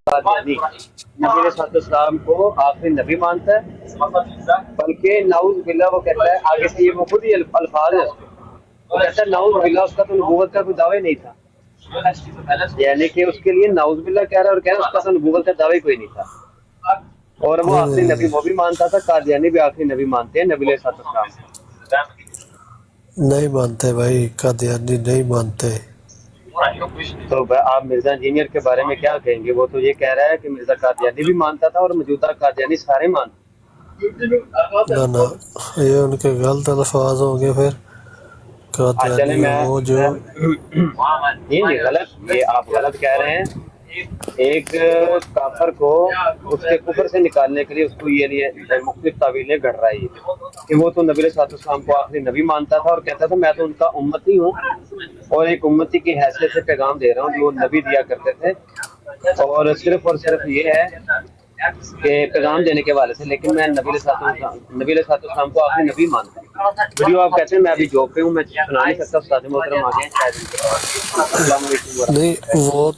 कादियानी नबी अलैहिस्सलाम को आखिरी नबी मानता है, बल्कि नाउज बिल्ला वो कहता है आगे से, ये वो खुद ही अल्फाज है उसके, वो कहता है नाउज बिल्ला उसका तो नबूवत का कोई दावा ही नहीं था, यानी कि उसके लिए नाउज बिल्ला कह रहा है और कह रहा है उसका तो नबूवत का दावा ही कोई नहीं था। और वो نہیں आखिरी नबी वो भी मानता था, कादियानी भी आखिरी नबी मानते हैं नबी अलैहिस्सलाम को। نہیں مانتے بھائی، قادیانی نہیں مانتے۔ تو آپ مرزا انجینئر کے بارے میں کیا کہیں گے؟ وہ تو یہ کہہ رہا ہے کہ مرزا قادیانی بھی مانتا تھا اور موجودہ قادیانی سارے مانتے۔ نہ نہ، یہ ان کے غلط الفاظ ہوں گے پھر۔ چلیں قادیانی میں وہ جو نہیں غلط، یہ آپ غلط کہہ رہے ہیں۔ ایک کافر کو اس کے کفر سے نکالنے کے لیے اس کو یہ مختلف تعویلیں گھڑ رہا ہے کہ وہ تو نبی علیہ السلام کو آخری نبی مانتا تھا اور کہتا تھا میں تو ان کا امتی ہوں اور ایک امتی کی حیثیت سے پیغام دے رہا ہوں جو نبی دیا کرتے تھے، اور صرف یہ ہے کہ پیغام دینے کے حوالے سے، لیکن میں نبی علیہ السلام کو آخری نبی مانتا ہوں۔ ویڈیو آپ کہتے ہیں میں ابھی جاب پہ ہوں، میں سنا نہیں سکتا، استاد محترم آ گئے شاید ان کے پاس۔ السلام علیکم ورحمۃ نہیں، وہ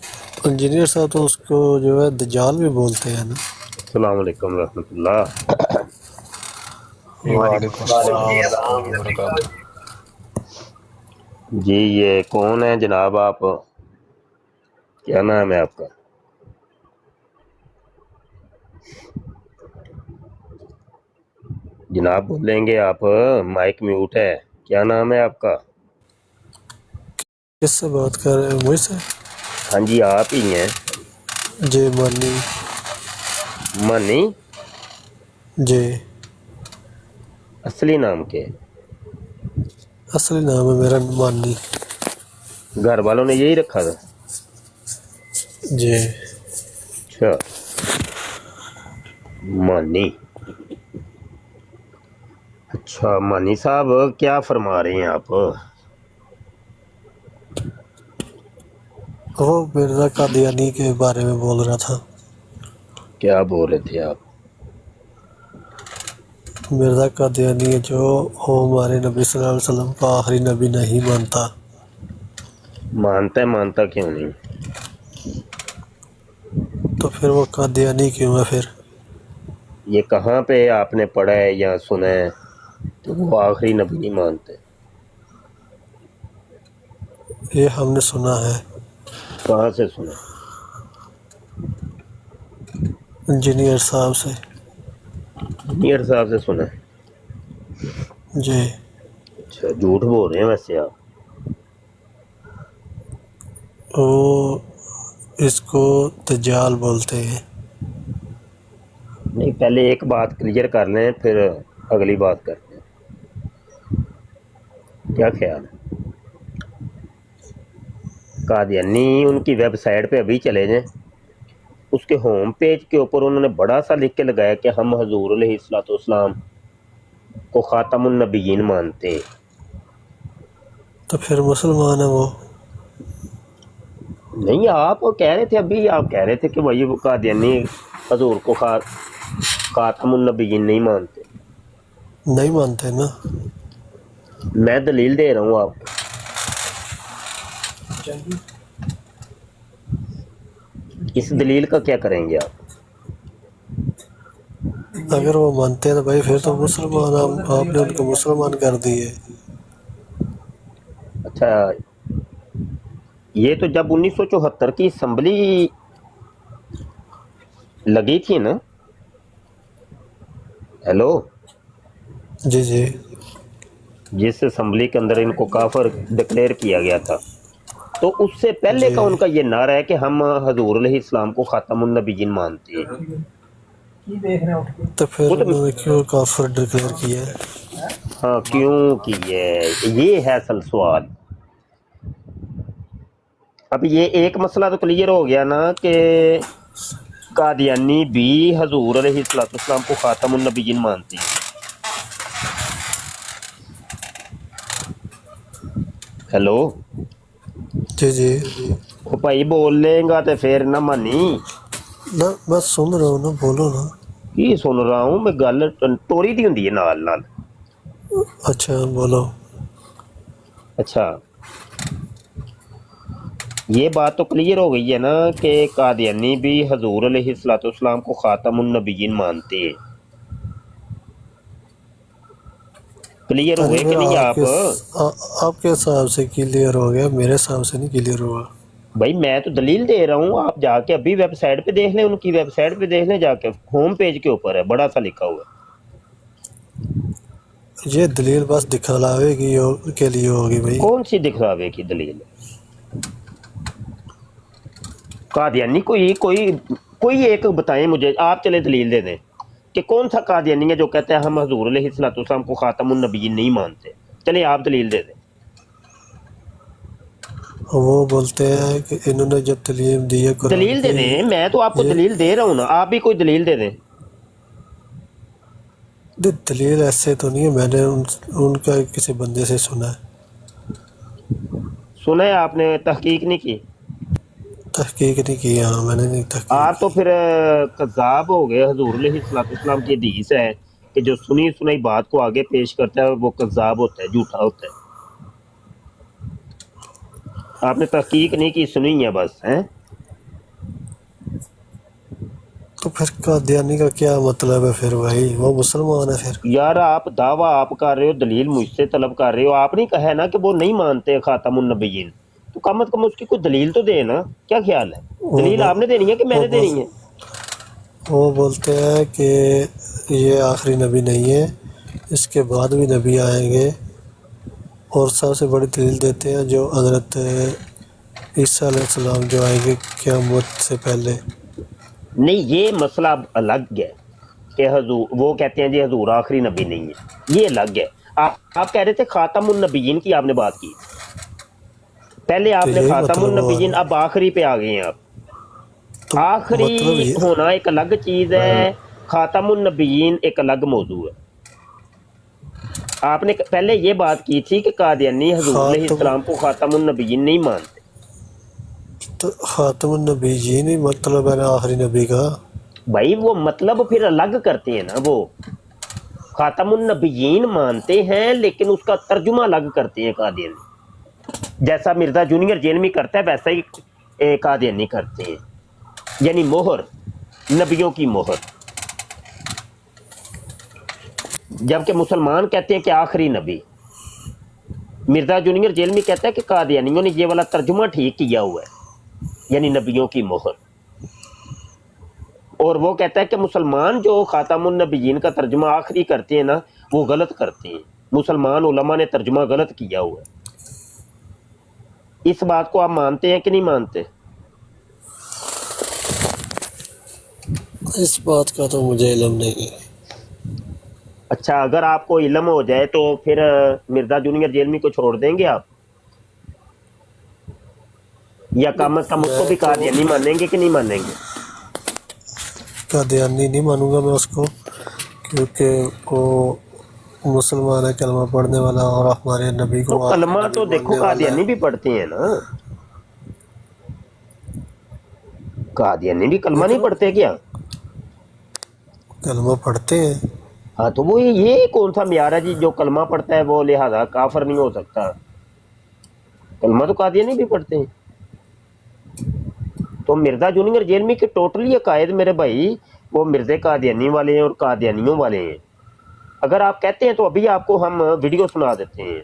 انجینئر صاحب تو اس کو جو ہے دجال بھی بولتے ہیں نا۔ السلام علیکم ورحمۃ اللہ۔ وعلیکم السلام ورحمۃ اللہ وبرکاتہ۔ جی یہ کون ہے جناب؟ آپ کیا نام ہے آپ کا؟ جناب بولیں گے آپ، مائک میوٹ ہے۔ کیا نام ہے آپ کا؟ کس سے بات کر رہے ہیں؟ مجھ سے؟ ہاں جی آپ ہی ہیں۔ جی مانی۔ منی؟ جی اصلی نام کیا ہے؟ اصلی نام ہے میرا مانی۔ گھر والوں نے یہی رکھا تھا؟ جی اچھا مانی۔ اچھا مانی صاحب کیا فرما رہے ہیں آپ؟ وہ مرزا قادیانی کے بارے میں بول رہا تھا۔ کیا بول رہے تھے آپ؟ مرزا قادیانی جو وہ ہمارے نبی صلی اللہ علیہ وسلم کو آخری نبی نہیں مانتا۔ مانتا کیوں نہیں؟ تو پھر وہ قادیانی کیوں ہے پھر؟ یہ کہاں پہ آپ نے پڑھا ہے یا سنا ہے کہ وہ آخری نبی نہیں مانتے؟ یہ ہم نے سنا ہے کہاں سے سنا؟ انجینئر صاحب سے۔ انجینئر صاحب سے سنا ہے؟ جی اچھا جھوٹ بول رہے ہیں ویسے آپ۔ وہ اس کو دجال بولتے ہیں۔ نہیں پہلے ایک بات کلیئر کر لیں پھر اگلی بات کرتے ہیں، کیا خیال ہے؟ قادیانی ان کی ویب سائٹ پہ ابھی چلے جائیں، اس کے ہوم پیج کے اوپر انہوں نے بڑا سا لکھ کے لگایا کہ ہم حضور علیہ السلام کو خاتم النبیین مانتے ہیں۔ تو پھر مسلمان ہے وہ؟ نہیں آپ کہہ رہے تھے ابھی، آپ کہہ رہے تھے کہ بھائی وہ قادیانی حضور کو خاتم النبیین نہیں مانتے۔ نہیں مانتے نا۔ میں دلیل دے رہا ہوں آپ کو۔ اس دلیل کا کیا کریں گے آپ؟ اگر وہ مانتے ہیں تو بھائی پھر تو مسلمان، آپ نے ان کو مسلمان کر دیے۔ اچھا یہ تو جب 1974 کی اسمبلی لگی تھی نا، ہیلو، جی جی جس اسمبلی کے اندر ان کو کافر ڈکلیئر کیا گیا تھا، تو اس سے پہلے جی کا ان کا یہ نعرہ ہے کہ ہم حضور علیہ السلام کو خاتم النبیین مانتے ہیں۔ تو پھر انہوں نے کیوں کافر ڈکلیئر کیا ہے؟ ہاں کیوں کی یہ ہے اصل سوال۔ اب یہ ایک مسئلہ تو کلیئر ہو گیا نا کہ قادیانی بھی حضور علیہ السلام کو خاتم النبیین مانتے ہیں۔ ہیلو جی جی وہ بھائی بول لیں گا تو پھر نہ مانی۔ نہ میں سن رہا ہوں نا، بولو نا۔ کی سن رہا ہوں میں، گل ٹوری دی ہوندی ہے نال نال۔ اچھا بولو۔ اچھا یہ بات تو کلیئر ہو گئی ہے نا کہ قادیانی بھی حضور علیہ السلام کو خاتم النبیین مانتے ہیں. کلیئر ہاں جی، ہوئے کہ پھر نہیں آپ؟ آپ کے حساب سے کلیئر ہو گیا، میرے حساب سے نہیں کلیئر ہوا. بھائی میں تو دلیل دے رہا ہوں، آپ جا کے ابھی ویب سائٹ پہ دیکھ لیں، ان کی ویب سائٹ پہ دیکھ لیں، جا کے ہوم پیج کے اوپر ہے بڑا سا لکھا ہوا ہے. یہ دلیل بس دکھلاوے کے لیے ہوگی بھائی. کون سی دکھلاوے کی دلیل؟ قادیانی کوئی ایک بتائیں مجھے، آپ چلے دلیل دے دیں کہ کون سا قادیانی ہے جو کہتا ہے ہم حضور علیہ السلام کو خاتم النبیین نہیں مانتے. چلے آپ دلیل دے دیں. وہ بولتے ہیں کہ انہوں نے جب تعلیم دی ہے قرآن دلیل دے کی، دیں، میں تو آپ کو یہ دلیل دے رہا ہوں نا، آپ بھی کوئی دلیل دے دیں. دلیل ایسے تو نہیں ہے، میں نے ان کا کسی بندے سے سنا ہے. سنا ہے آپ نے، تحقیق نہیں کی؟ تحقیق نہیں کی، ہاں میں نے نہیں تحقیق آپ تو کی. پھر کذاب ہو گئے. حضور علیہ السلام کی حدیث ہے کہ جو سنی سنائی بات کو آگے پیش کرتا ہے وہ کذاب ہوتا ہے، جھوٹا ہوتا ہے. آپ نے تحقیق نہیں کی، سنی ہے بس ہیں. تو پھر قادیانی کا کیا مطلب ہے پھر بھائی؟ وہ مسلمان ہے پھر؟ یار آپ دعویٰ آپ کر رہے ہو، دلیل مجھ سے طلب کر رہے ہو. آپ نہیں کہا ہے نا کہ وہ نہیں مانتے خاتم النبیین، تو کم از کم اس کی کوئی دلیل تو دے نا. کیا خیال ہے؟ وہ دلیل بول آپ نے دینی ہے کہ میں وہ نے بول دینی ہے؟ وہ بولتے ہیں کہ یہ آخری نبی نہیں ہے، اس کے بعد بھی نبی آئیں گے. اور سب سے بڑی دلیل دیتے ہیں جو حضرت عیسیٰ علیہ السلام جو آئیں گے قیامت سے پہلے. نہیں، یہ مسئلہ اب الگ ہے کہ حضور، وہ کہتے ہیں جی حضور آخری نبی نہیں ہے، یہ الگ ہے. آپ کہہ رہے تھے خاتم النبیین کی آپ نے بات کی، پہلے تو آپ نے یہی خاتم مطلب ہوا النبیین، نا. اب آخری پہ آ گئے ہیں آپ. تو مطلب آخری یہ ہونا ایک الگ چیز ہے، خاتم النبیین ایک الگ موضوع ہے. آپ نے پہلے یہ بات کی تھی کہ قادیانی حضور علیہ خاتم السلام کو خاتم النبیین نہیں مانتے. تو خاتم النبی جی نہیں مطلب ہے نا آخری نبی کا. بھائی وہ مطلب پھر الگ کرتے ہیں نا. وہ خاتم النبیین مانتے ہیں لیکن اس کا ترجمہ الگ کرتے ہیں قادیانی. جیسا مرزا جونیئر جیلمی کرتا ہے ویسا ہی قادیانی کرتے ہیں، یعنی مہر، نبیوں کی مہر. جبکہ مسلمان کہتے ہیں کہ آخری نبی. مرزا جونیئر جیلمی کہتا ہے کہ قادیانیوں نے یہ والا ترجمہ ٹھیک کیا ہوا ہے، یعنی نبیوں کی مہر. اور وہ کہتا ہے کہ مسلمان جو خاتم النبیین کا ترجمہ آخری کرتے ہیں نا، وہ غلط کرتے ہیں. مسلمان علماء نے ترجمہ غلط کیا ہوا ہے. اس بات کو آپ مانتے ہیں کہ نہیں مانتے؟ اس بات کا تو مجھے علم نہیں ہے. اچھا، اگر آپ کو علم ہو جائے تو پھر مرزا جونیئر جیلمی کو چھوڑ دیں گے آپ، یا کم از کم اس کو میں بھی تو قادیانی مانیں گے کہ نہیں مانیں گے؟ قادیانی نہیں مانوں گا میں اس کو، کیونکہ وہ مسلمان ہے، کلمہ پڑھنے والا، اور ہمارے نبی تو کو آخری کلمہ نبی تو دیکھو ماننے والا ہے. قادیانی بھی پڑھتے ہیں نا. قادیانی بھی کلمہ نہیں لیکن پڑھتے کیا؟ کلمہ پڑھتے ہیں. ہاں تو وہ یہ کون سا معیار ہے جی جو کلمہ پڑھتا ہے وہ لہذا کافر نہیں ہو سکتا؟ کلمہ تو قادیانی بھی پڑھتے ہیں. تو مرزا جونیئر جیلمی کے ٹوٹلی عقائد میرے بھائی وہ مرزے قادیانی والے ہیں اور قادیانیوں والے ہیں. اگر آپ کہتے ہیں تو ابھی آپ کو ہم ویڈیو سنا دیتے ہیں.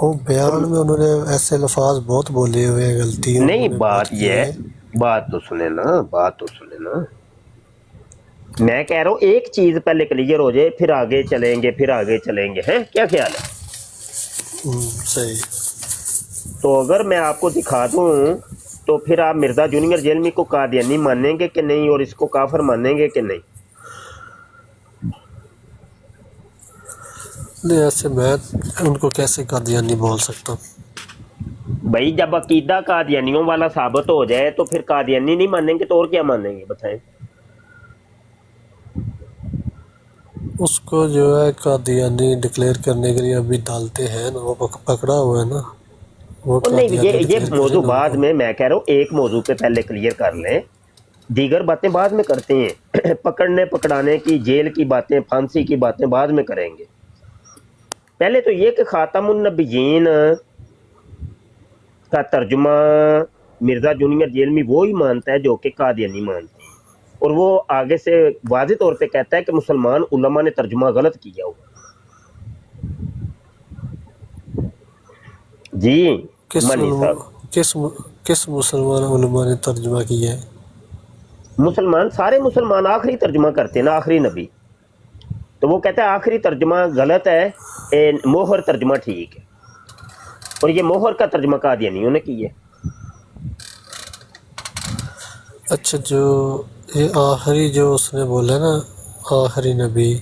وہ بیان میں انہوں نے ایسے الفاظ بہت بولے ہوئے ہیں، غلطی انہوں نہیں، نے بہت بات کی یہ ہے، ہے. بات تو سنیں نا، بات تو سنیں نا. میں کہہ رہا ہوں ایک چیز پہلے کلیئر ہو جائے، پھر آگے چلیں گے، پھر آگے چلیں گے. ہیں کیا خیال ہے؟ صحیح. تو اگر میں آپ کو دکھا دوں تو پھر آپ مرزا جونیئر جیلمی کو قادیانی مانیں گے کہ نہیں، اور اس کو کافر مانیں گے کہ نہیں؟ نہیں، ایسے میں ان کو کیسے قادیانی بول سکتا ہوں؟ بھائی جب عقیدہ قادیانیوں والا ثابت ہو جائے تو پھر قادیانی نہیں مانیں گے تو اور کیا مانیں گے بتائیں؟ اس کو جو ہے قادیانی ڈکلیئر کرنے کے لیے ابھی ڈالتے ہیں نا، وہ پکڑا ہوا ہے نا، وہ اور نہیں، قادیانی یہ ڈکلیئر کرے موضوع نا ان بعد کو. میں کہہ رہا ہوں ایک موضوع پہ پہلے کلیئر کر لیں، دیگر باتیں بعد میں کرتے ہیں. پکڑنے پکڑانے کی، جیل کی باتیں، پھانسی کی باتیں بعد میں کریں گے. پہلے تو یہ کہ خاتم النبیین کا ترجمہ مرزا جونیئر جیلمی وہی مانتا ہے جو کہ قادیانی مانتا ہے، اور وہ آگے سے واضح طور پہ کہتا ہے کہ مسلمان علماء نے ترجمہ غلط کیا ہوا۔ جی منی صاحب، کس مسلمان علماء نے ترجمہ کیا ہے؟ مسلمان سارے مسلمان آخری ترجمہ کرتے ہیں نا، آخری نبی، تو وہ کہتا ہے آخری ترجمہ غلط ہے، موہر ترجمہ ٹھیک ہے، اور یہ موہر کا ترجمہ قادیانیوں نے کی ہے۔ اچھا، جو یہ آخری جو اس نے بولا نا آخری نبی،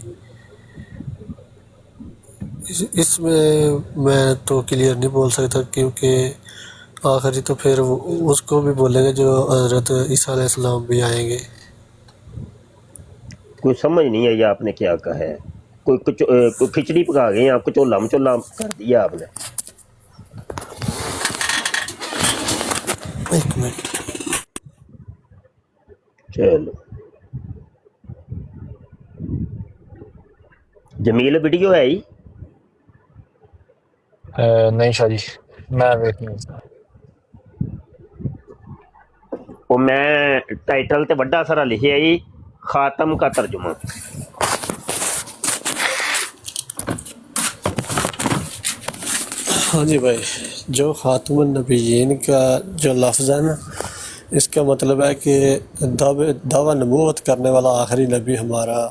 اس میں تو کلیئر نہیں بول سکتا، کیونکہ آخری تو پھر اس کو بھی بولیں گے جو حضرت عیسیٰ علیہ السلام بھی آئیں گے۔ کوئی سمجھ نہیں آئی آپ نے کیا کہا ہے، کوئی کھچڑی پکا گئی آپ کو، چولا مچولا کر دیا آپ نے۔ ایک منٹ، چلو جمیل ویڈیو ہے ہی نہیں شاہ جی، میں ویٹ نہیں سا۔ وہ میں ٹائٹل تے بڑا سارا لکھیا ہی خاتم کا ترجمہ۔ ہاں جی بھائی، جو خاتم النبیین کا جو لفظ ہے نا، اس کا مطلب ہے کہ دعویٰ نبوت کرنے والا آخری نبی ہمارا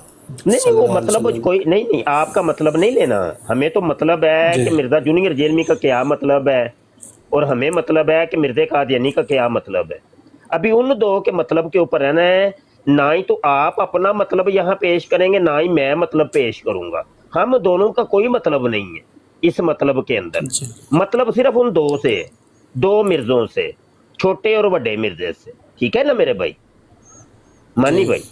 نہیں وہ مطلب کوئی نہیں، آپ کا مطلب نہیں لینا، ہمیں تو مطلب ہے جی، کہ مرزا جونیئر جیلمی کا کیا مطلب ہے، اور ہمیں مطلب ہے کہ مرزا قادیانی کا کیا مطلب ہے۔ ابھی ان دو کے مطلب کے اوپر رہنا ہے، نہ ہی تو آپ اپنا مطلب یہاں پیش کریں گے، نہ ہی میں مطلب پیش کروں گا، ہم دونوں کا کوئی مطلب نہیں ہے اس مطلب کے اندر، جی مطلب صرف ان دو سے، دو مرزوں سے، چھوٹے اور بڑے مرزے سے، ٹھیک ہے نا میرے بھائی مانی جی بھائی؟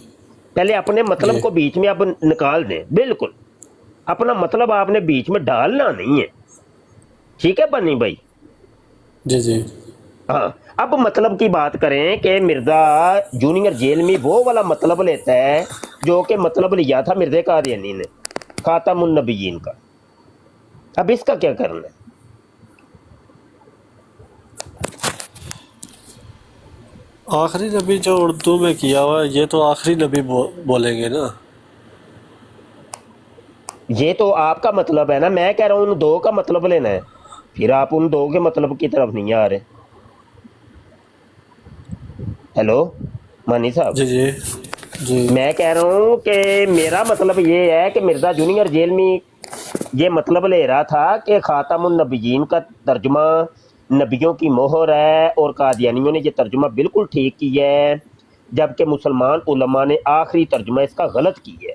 پہلے اپنے مطلب جی کو بیچ میں آپ نکال دیں، بالکل اپنا مطلب آپ نے بیچ میں ڈالنا نہیں ہے، ٹھیک ہے بنی بھائی؟ جی جی ہاں، اب مطلب کی بات کریں کہ مرزا جونیئر جیلمی وہ والا مطلب لیتا ہے جو کہ مطلب لیا تھا مرزا قادیانی نے خاتم النبیین کا، اب اس کا کیا کرنا ہے؟ آخری نبی جو اردو میں کیا ہوا ہے، یہ تو آخری نبی بولیں گے نا۔ یہ تو آپ کا مطلب ہے نا، میں کہہ رہا ہوں ان دو کا مطلب لینا ہے، پھر آپ ان دو کے مطلب کی طرف نہیں آ رہے۔ ہیلو مانی صاحب، جی جی جی میں کہہ رہا ہوں کہ میرا مطلب یہ ہے کہ مرزا جونیئر جیلمی یہ مطلب لے رہا تھا کہ خاتم النبیین کا ترجمہ نبیوں کی مہر ہے، اور قادیانیوں نے یہ ترجمہ بالکل ٹھیک کیا ہے، جبکہ مسلمان علماء نے آخری ترجمہ اس کا غلط کی ہے۔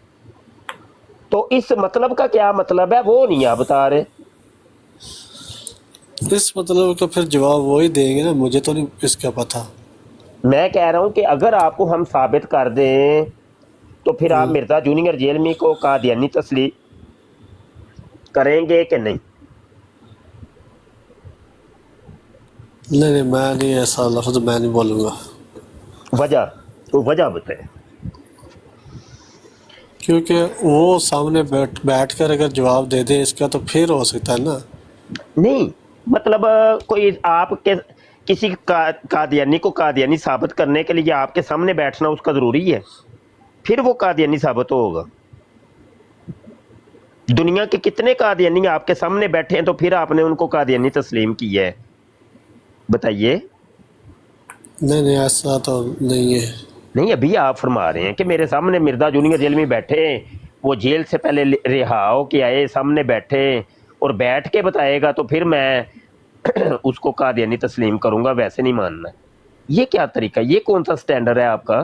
تو اس مطلب کا کیا مطلب ہے وہ نہیں آپ بتا رہے۔ اس مطلب کا پھر جواب وہی دیں گے نا، مجھے تو نہیں اس کا پتہ۔ میں کہہ رہا ہوں کہ اگر آپ کو ہم ثابت کر دیں تو پھر آپ مرزا جونیئر جیلمی کو قادیانی تسلیم کریں گے کہ نہیں؟ نہیں میں نہیں، ایسا لفظ میں نہیں بولوں گا، وجہ تو وجہ بتائیں۔ کیونکہ وہ سامنے بیٹھ کر اگر جواب دے دیں اس کا تو پھر ہو سکتا ہے نا۔ نہیں مطلب کوئی آپ کے کسی قادیانی کو قادیانی ثابت کرنے کے لیے آپ کے سامنے بیٹھنا اس کا ضروری ہے، پھر وہ قادیانی ثابت ہوگا۔ دنیا کے کتنے قادیانی آپ کے سامنے بیٹھے ہیں تو پھر آپ نے ان کو قادیانی تسلیم کیا ہے؟ بتائیے۔ نہیں ایسا تو نہیں ہے۔ نہیں، ابھی آپ فرما رہے ہیں کہ میرے سامنے مرزا جونیئر جیل میں بیٹھے، وہ جیل سے پہلے رہا ہو کے آئے، سامنے بیٹھے اور بیٹھ کے بتائے گا تو پھر میں اس کو قادیانی تسلیم کروں گا، ویسے نہیں ماننا۔ یہ کیا طریقہ، یہ کون سا سٹینڈرڈ ہے آپ کا؟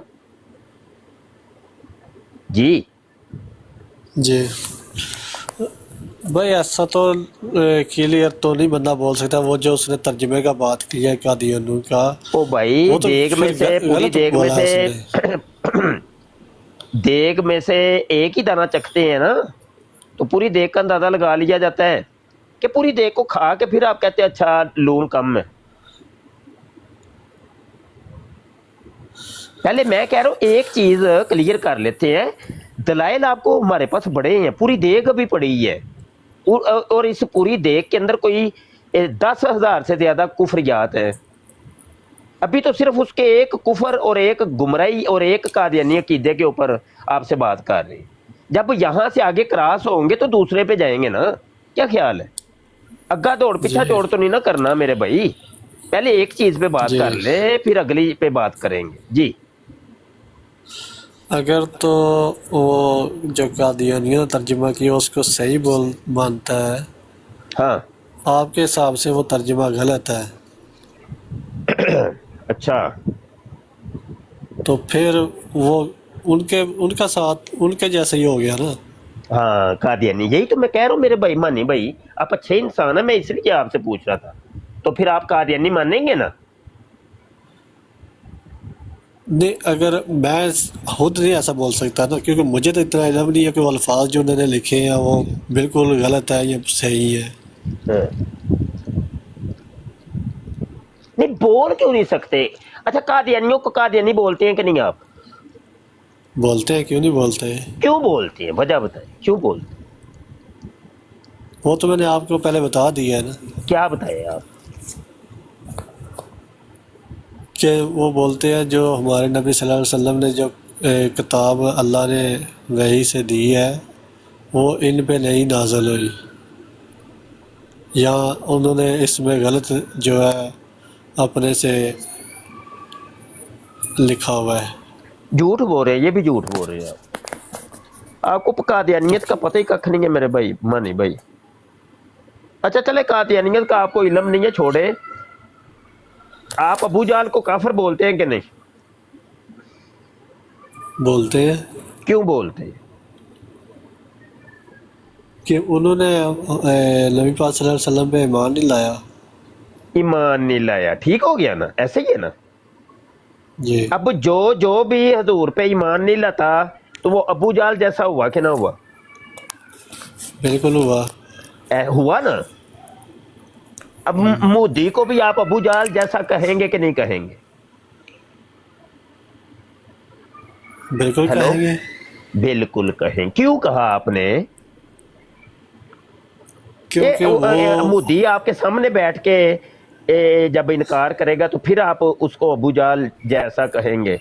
جی جی بھائی ایسا تو کلیئر تو نہیں بندہ بول سکتا، وہ جو اس نے ترجمے کا بات کی ہے قادیانیوں کا، او بھائی، وہ تو دیگ میں پھر سے پوری غلط دیگ میں بولا اس سے نے۔ دیگ میں سے ایک ہی دانہ چکھتے ہیں نا، تو پوری دیگ کا اندازہ لگا لیا جاتا ہے کہ پوری دیگ کو کھا کے پھر آپ کہتے ہیں اچھا لون کم ہے۔ پہلے میں کہہ رہا ہوں ایک چیز کلیئر کر لیتے ہیں، دلائل آپ کو ہمارے پاس بڑے ہیں، پوری دیگ ابھی پڑی ہے، اور اس پوری دیگ کے اندر کوئی 10,000 से ज्यादा कुफरियात है। अभी तो सिर्फ उसके एक कुफर और एक गुमराही और एक कादियानी अकीदे के ऊपर आपसे बात कर रही। जब यहाँ से आगे क्रॉस होंगे तो दूसरे पे जाएंगे ना, क्या ख्याल है? अग्गा दौड़ पीछा दौड़ तो नहीं ना करना मेरे भाई, पहले एक चीज पे बात जी। कर ले फिर अगली पे बात करेंगे जी। अगर तो वो जो कादियानियों ने तर्जुमा किया उसको सही बोल मानता है, हाँ आपके हिसाब से वो तर्जुमा गलत है, अच्छा तो फिर वो उनका साथ उनके जैसे ही हो गया ना। हाँ कादियानी, यही तो मैं कह रहा हूँ मेरे भाई। मानी भाई आप अच्छे इंसान है, मैं इसलिए आपसे पूछ रहा था। तो फिर आप कादियानी मानेंगे ना? नहीं, अगर मैं खुद नहीं ऐसा बोल सकता ना, क्योंकि मुझे तो इतना इल्म नहीं है कि वो अल्फाज जो उन्होंने लिखे हैं वो बिल्कुल गलत है या सही है। हाँ। नहीं बोल क्यों नहीं सकते? अच्छा कादियानियों को कादियानी बोलते हैं कि नहीं आप? बोलते हैं, क्यों नहीं बोलते हैं? क्यों बोलते हैं, वजह बताए क्यों बोलते हैं? वो तो मैंने आपको पहले बता दिया है ना, क्या बताए आप? कि वो बोलते हैं जो हमारे नबी सल्लल्लाहु अलैहि वसल्लम ने जो किताब अल्लाह ने वही से दी है वो इन पे नहीं नाज़िल हुई, या उन्होंने इसमें गलत जो है अपने से लिखा हुआ है। झूठ बोल रहे हैं, ये भी झूठ बोल रहे हैं आपको कादियानियत का पता ही कख नहीं है मेरे भाई मानी भाई। अच्छा चले कादियानियत का आपको इल्म नहीं है, छोड़े। आप अबू जाल को काफिर बोलते हैं कि नहीं? बोलते हैं क्यों बोलते हैं? कि उन्होंने नबी पाक सल्लल्लाहु अलैहि वसल्लम पे ईमान नहीं लाया। ईमान नहीं लाया, ठीक हो गया ना, ऐसे ही है ना। जी, अब जो भी हजूर पे ईमान नहीं लाता तो वो अबू जाल जैसा हुआ कि ना हुआ? बिल्कुल हुआ। हुआ ना। अब मोदी को भी आप अबू जाल जैसा कहेंगे कि नहीं कहेंगे? बिल्कुल हेलो? कहेंगे। बिल्कुल कहें। क्यों कहा आपने? क्योंकि वो मोदी आपके सामने बैठ के जब इनकार करेगा तो फिर आप उसको अबू जाल जैसा कहेंगे?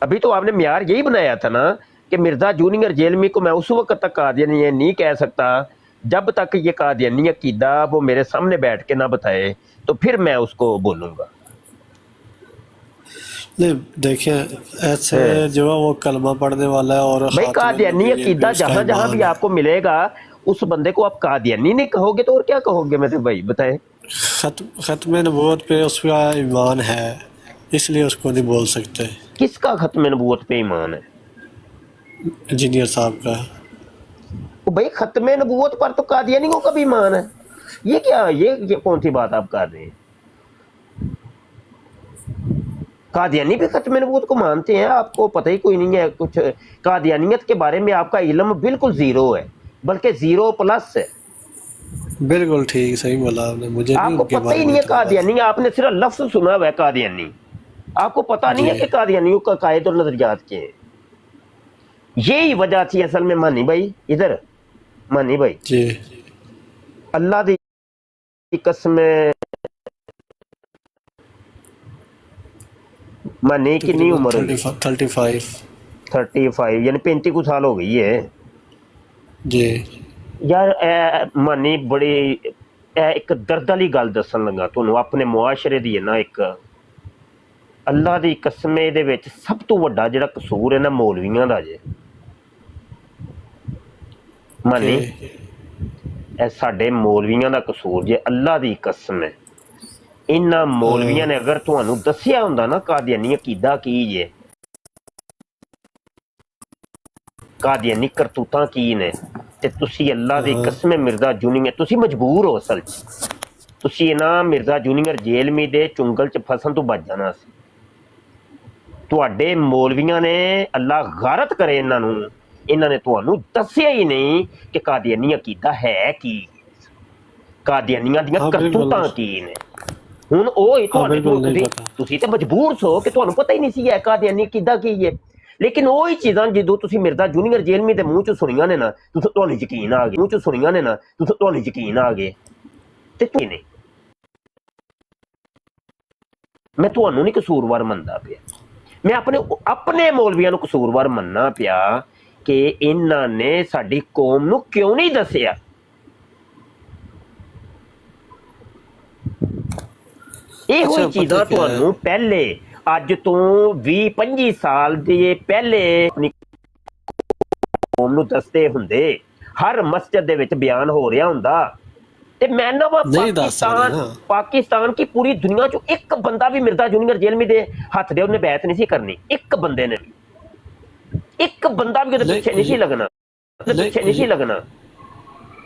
अभी तो आपने म्यार यही बनाया था ना कि मिर्जा जूनियर जेलमी को मैं उस वक्त तक कादियानी नहीं कह सकता जब तक ये कादियानी अकीदा वो मेरे सामने बैठ के ना बताए, तो फिर मैं उसको बोलूंगा। नहीं, देखिए ऐसे जो है वो कलमा पढ़ने वाला है और भाई कादियानी अकीदा जहां जहां भी आपको मिलेगा उस बंदे को आप कादियानी नहीं कहोगे तो और क्या कहोगे मेरे भाई बताए? खत्म नबूवत पे उसका ईमान है, इसलिए उसको नहीं बोल सकते। किसका खत्म नबूवत पे ईमान है? इंजीनियर साहब का। तो भाई खत्म नबूवत पर तो कादियानियों का भी ईमान है। ये क्या, ये कौन सी बात आप कर रहे हैं? कादियानी भी खत्म नबूवत को मानते हैं, आपको पता ही कोई नहीं है कुछ। कादियानियत के बारे में आपका इल्म बिल्कुल जीरो है, बल्कि 0+ है। बिल्कुल ठीक, सही बोला आपने। मुझे नहीं आपको उनके पता बारे ही में नहीं है इतना कादियानी, आपने सिर्फ लफ्ज सुना हुआ है कादियानी, आपको पता नहीं है जी। कि कादियानियों का कायद और नजरियात क्या है। यही वजह थी असल में मानी भाई, इधर मानी भाई, जी। अल्लाह दी कसम मानी कितनी उम्र हुई? 35। 35 यानी 35 साल हो गई है जी। यार। मानी बड़ी एक दर्द वाली गल दसन लगा ਤੁਹਾਨੂੰ ਆਪਣੇ ਮੁਆਸ਼ਰੇ ਦੀ ਹੈ ਨਾ। ਇੱਕ ਅੱਲਾ ਦੀ ਕਸਮ ਇਹਦੇ ਵਿੱਚ ਸਭ ਤੋਂ ਵੱਡਾ ਜਿਹੜਾ ਕਸੂਰ ਹੈ ਨਾ ਮੌਲਵੀਆਂ ਦਾ ਜੇ ਮਾਨੀ। ਇਹ ਸਾਡੇ ਮੌਲਵੀਆਂ ਦਾ ਕਸੂਰ ਜੇ, ਅੱਲਾ ਦੀ ਕਸਮ ਹੈ। ਇਹਨਾਂ ਮੌਲਵੀਆਂ ਨੇ ਅਗਰ ਤੁਹਾਨੂੰ ਦੱਸਿਆ ਹੁੰਦਾ ਨਾ ਕਾਦੀਆਨੀ ਅਕੀਦਾ ਕੀ ਜੇ, ਕਾਦੀਆਨੀ ਕਰਤੂਤਾਂ ਕੀ ਨੇ, ਤੇ ਤੁਸੀਂ ਅੱਲਾ ਦੀ ਕਸਮ ਮਿਰਜ਼ਾ ਜੂਨੀਅਰ ਤੁਸੀਂ ਮਜਬੂਰ ਹੋ ਅਸਲ 'ਚ। ਤੁਸੀਂ ਨਾ ਮਿਰਜ਼ਾ ਜੂਨੀਅਰ ਜੇਲਮੀ ਦੇ ਚੁੰਗਲ 'ਚ ਫਸਣ ਤੋਂ ਬਚ ਜਾਣਾ ਸੀ। ਤੁਹਾਡੇ ਮੌਲਵੀਆਂ ਨੇ, ਅੱਲਾ ਗਾਰਤ ਕਰੇ ਇਹਨਾਂ ਨੂੰ, ਇਹਨਾਂ ਨੇ ਤੁਹਾਨੂੰ ਦੱਸਿਆ ਹੀ ਨਹੀਂ ਕਿ ਕਾਦੀਆਨੀ ਅਕੀਦਾ ਹੈ ਕੀ, ਕਾਦੀਆਨੀਆਂ ਦੀਆਂ ਕਰਤੂਤਾਂ ਕੀ ਨੇ। ਹੁਣ ਉਹ ਹੀ ਤੁਹਾਡੇ ਤੁਸੀਂ ਤੇ ਮਜਬੂਰ ਸੋ ਕਿ ਤੁਹਾਨੂੰ ਪਤਾ ਹੀ ਨਹੀਂ ਸੀ ਹੈ ਕਾਦੀਆਨੀ ਅਕੀਦਾ ਕੀ ਹੈ। ਲੇਕਿਨ ਉਹ ਹੀ ਚੀਜ਼ਾਂ ਜਦੋਂ ਤੁਸੀਂ ਮਿਰਜ਼ਾ ਜੂਨੀਅਰ ਜੇਲਮੀ ਦੇ ਮੂੰਹ 'ਚ ਸੁਣੀਆਂ ਨੇ ਨਾ, ਤੁਹਾਨੂੰ ਯਕੀਨ ਆ ਗਿਆ। ਮੂੰਹ 'ਚ ਸੁਣੀਆਂ ਨੇ ਨਾ, ਤੁਹਾਨੂੰ ਯਕੀਨ ਆ ਗਏ। ਤੇ ਤੁਸੀਂ ਨੇ मैं ਤੁਹਾਨੂੰ नहीं कसूरवार मनदा पिया, मैं अपने मौलवियां ਨੂੰ कसूरवार मनना पिया कि इन्हां ने साडी कौम ਨੂੰ क्यों नहीं दसिया। ਇਹੋ ਹੀ ਚੀਜ਼ਾਂ ਤੁਹਾਨੂੰ ਪਹਿਲੇ ਅੱਜ ਤੋਂ 20-25 ਸਾਲ ਦੇ ਪਹਿਲੇ ਆਪਣੀ ਕੌਮ ਨੂੰ ਦੱਸਦੇ ਹੁੰਦੇ, ਹਰ ਮਸਜਿਦ ਦੇ ਵਿੱਚ ਬਿਆਨ ਹੋ ਰਿਹਾ ਹੁੰਦਾ। ਤੇ ਮੈਂ ਨਾ ਪਾਕਿस्तान की पूरी दुनिया चो एक बंदा भी मिर्जा जूनियर जेलमी दे हथ दे उन्हें बैत नहीं सी करनी, एक बंदे ने एक बंदा भी पीछे नहीं सी लगना, पीछे नहीं सी लगना।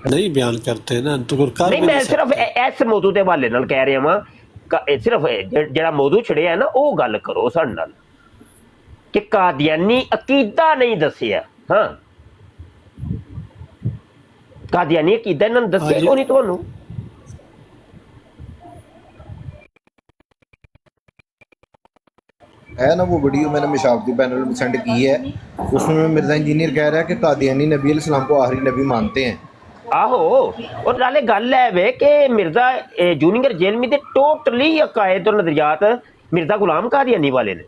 नहीं बयान करते ना तो नहीं, मैं सिर्फ इस मौजू के हवाले नाल कह रहा वां, सिर्फ जिहड़ा मौजू छड़िया ना वो गल करो साडे नाल कि कादियानी अकीदा नहीं दसिया। हाँ, कादियानी अकीदा इन्होंने दसिया क्यों नहीं तुहानू? है ना वो वीडियो मैंने मिशावती पैनल में सेंड की है, उसमें मिर्जा इंजीनियर कह रहा है कि कादियानी नबी अलैहिस्सलाम को आखिरी नबी मानते हैं। आहो, और नाले गल है वे कि मिर्जा जूनियर जेलमी दे टोटली अकायद और नजरियात मिर्जा गुलाम कादियानी वाले ने,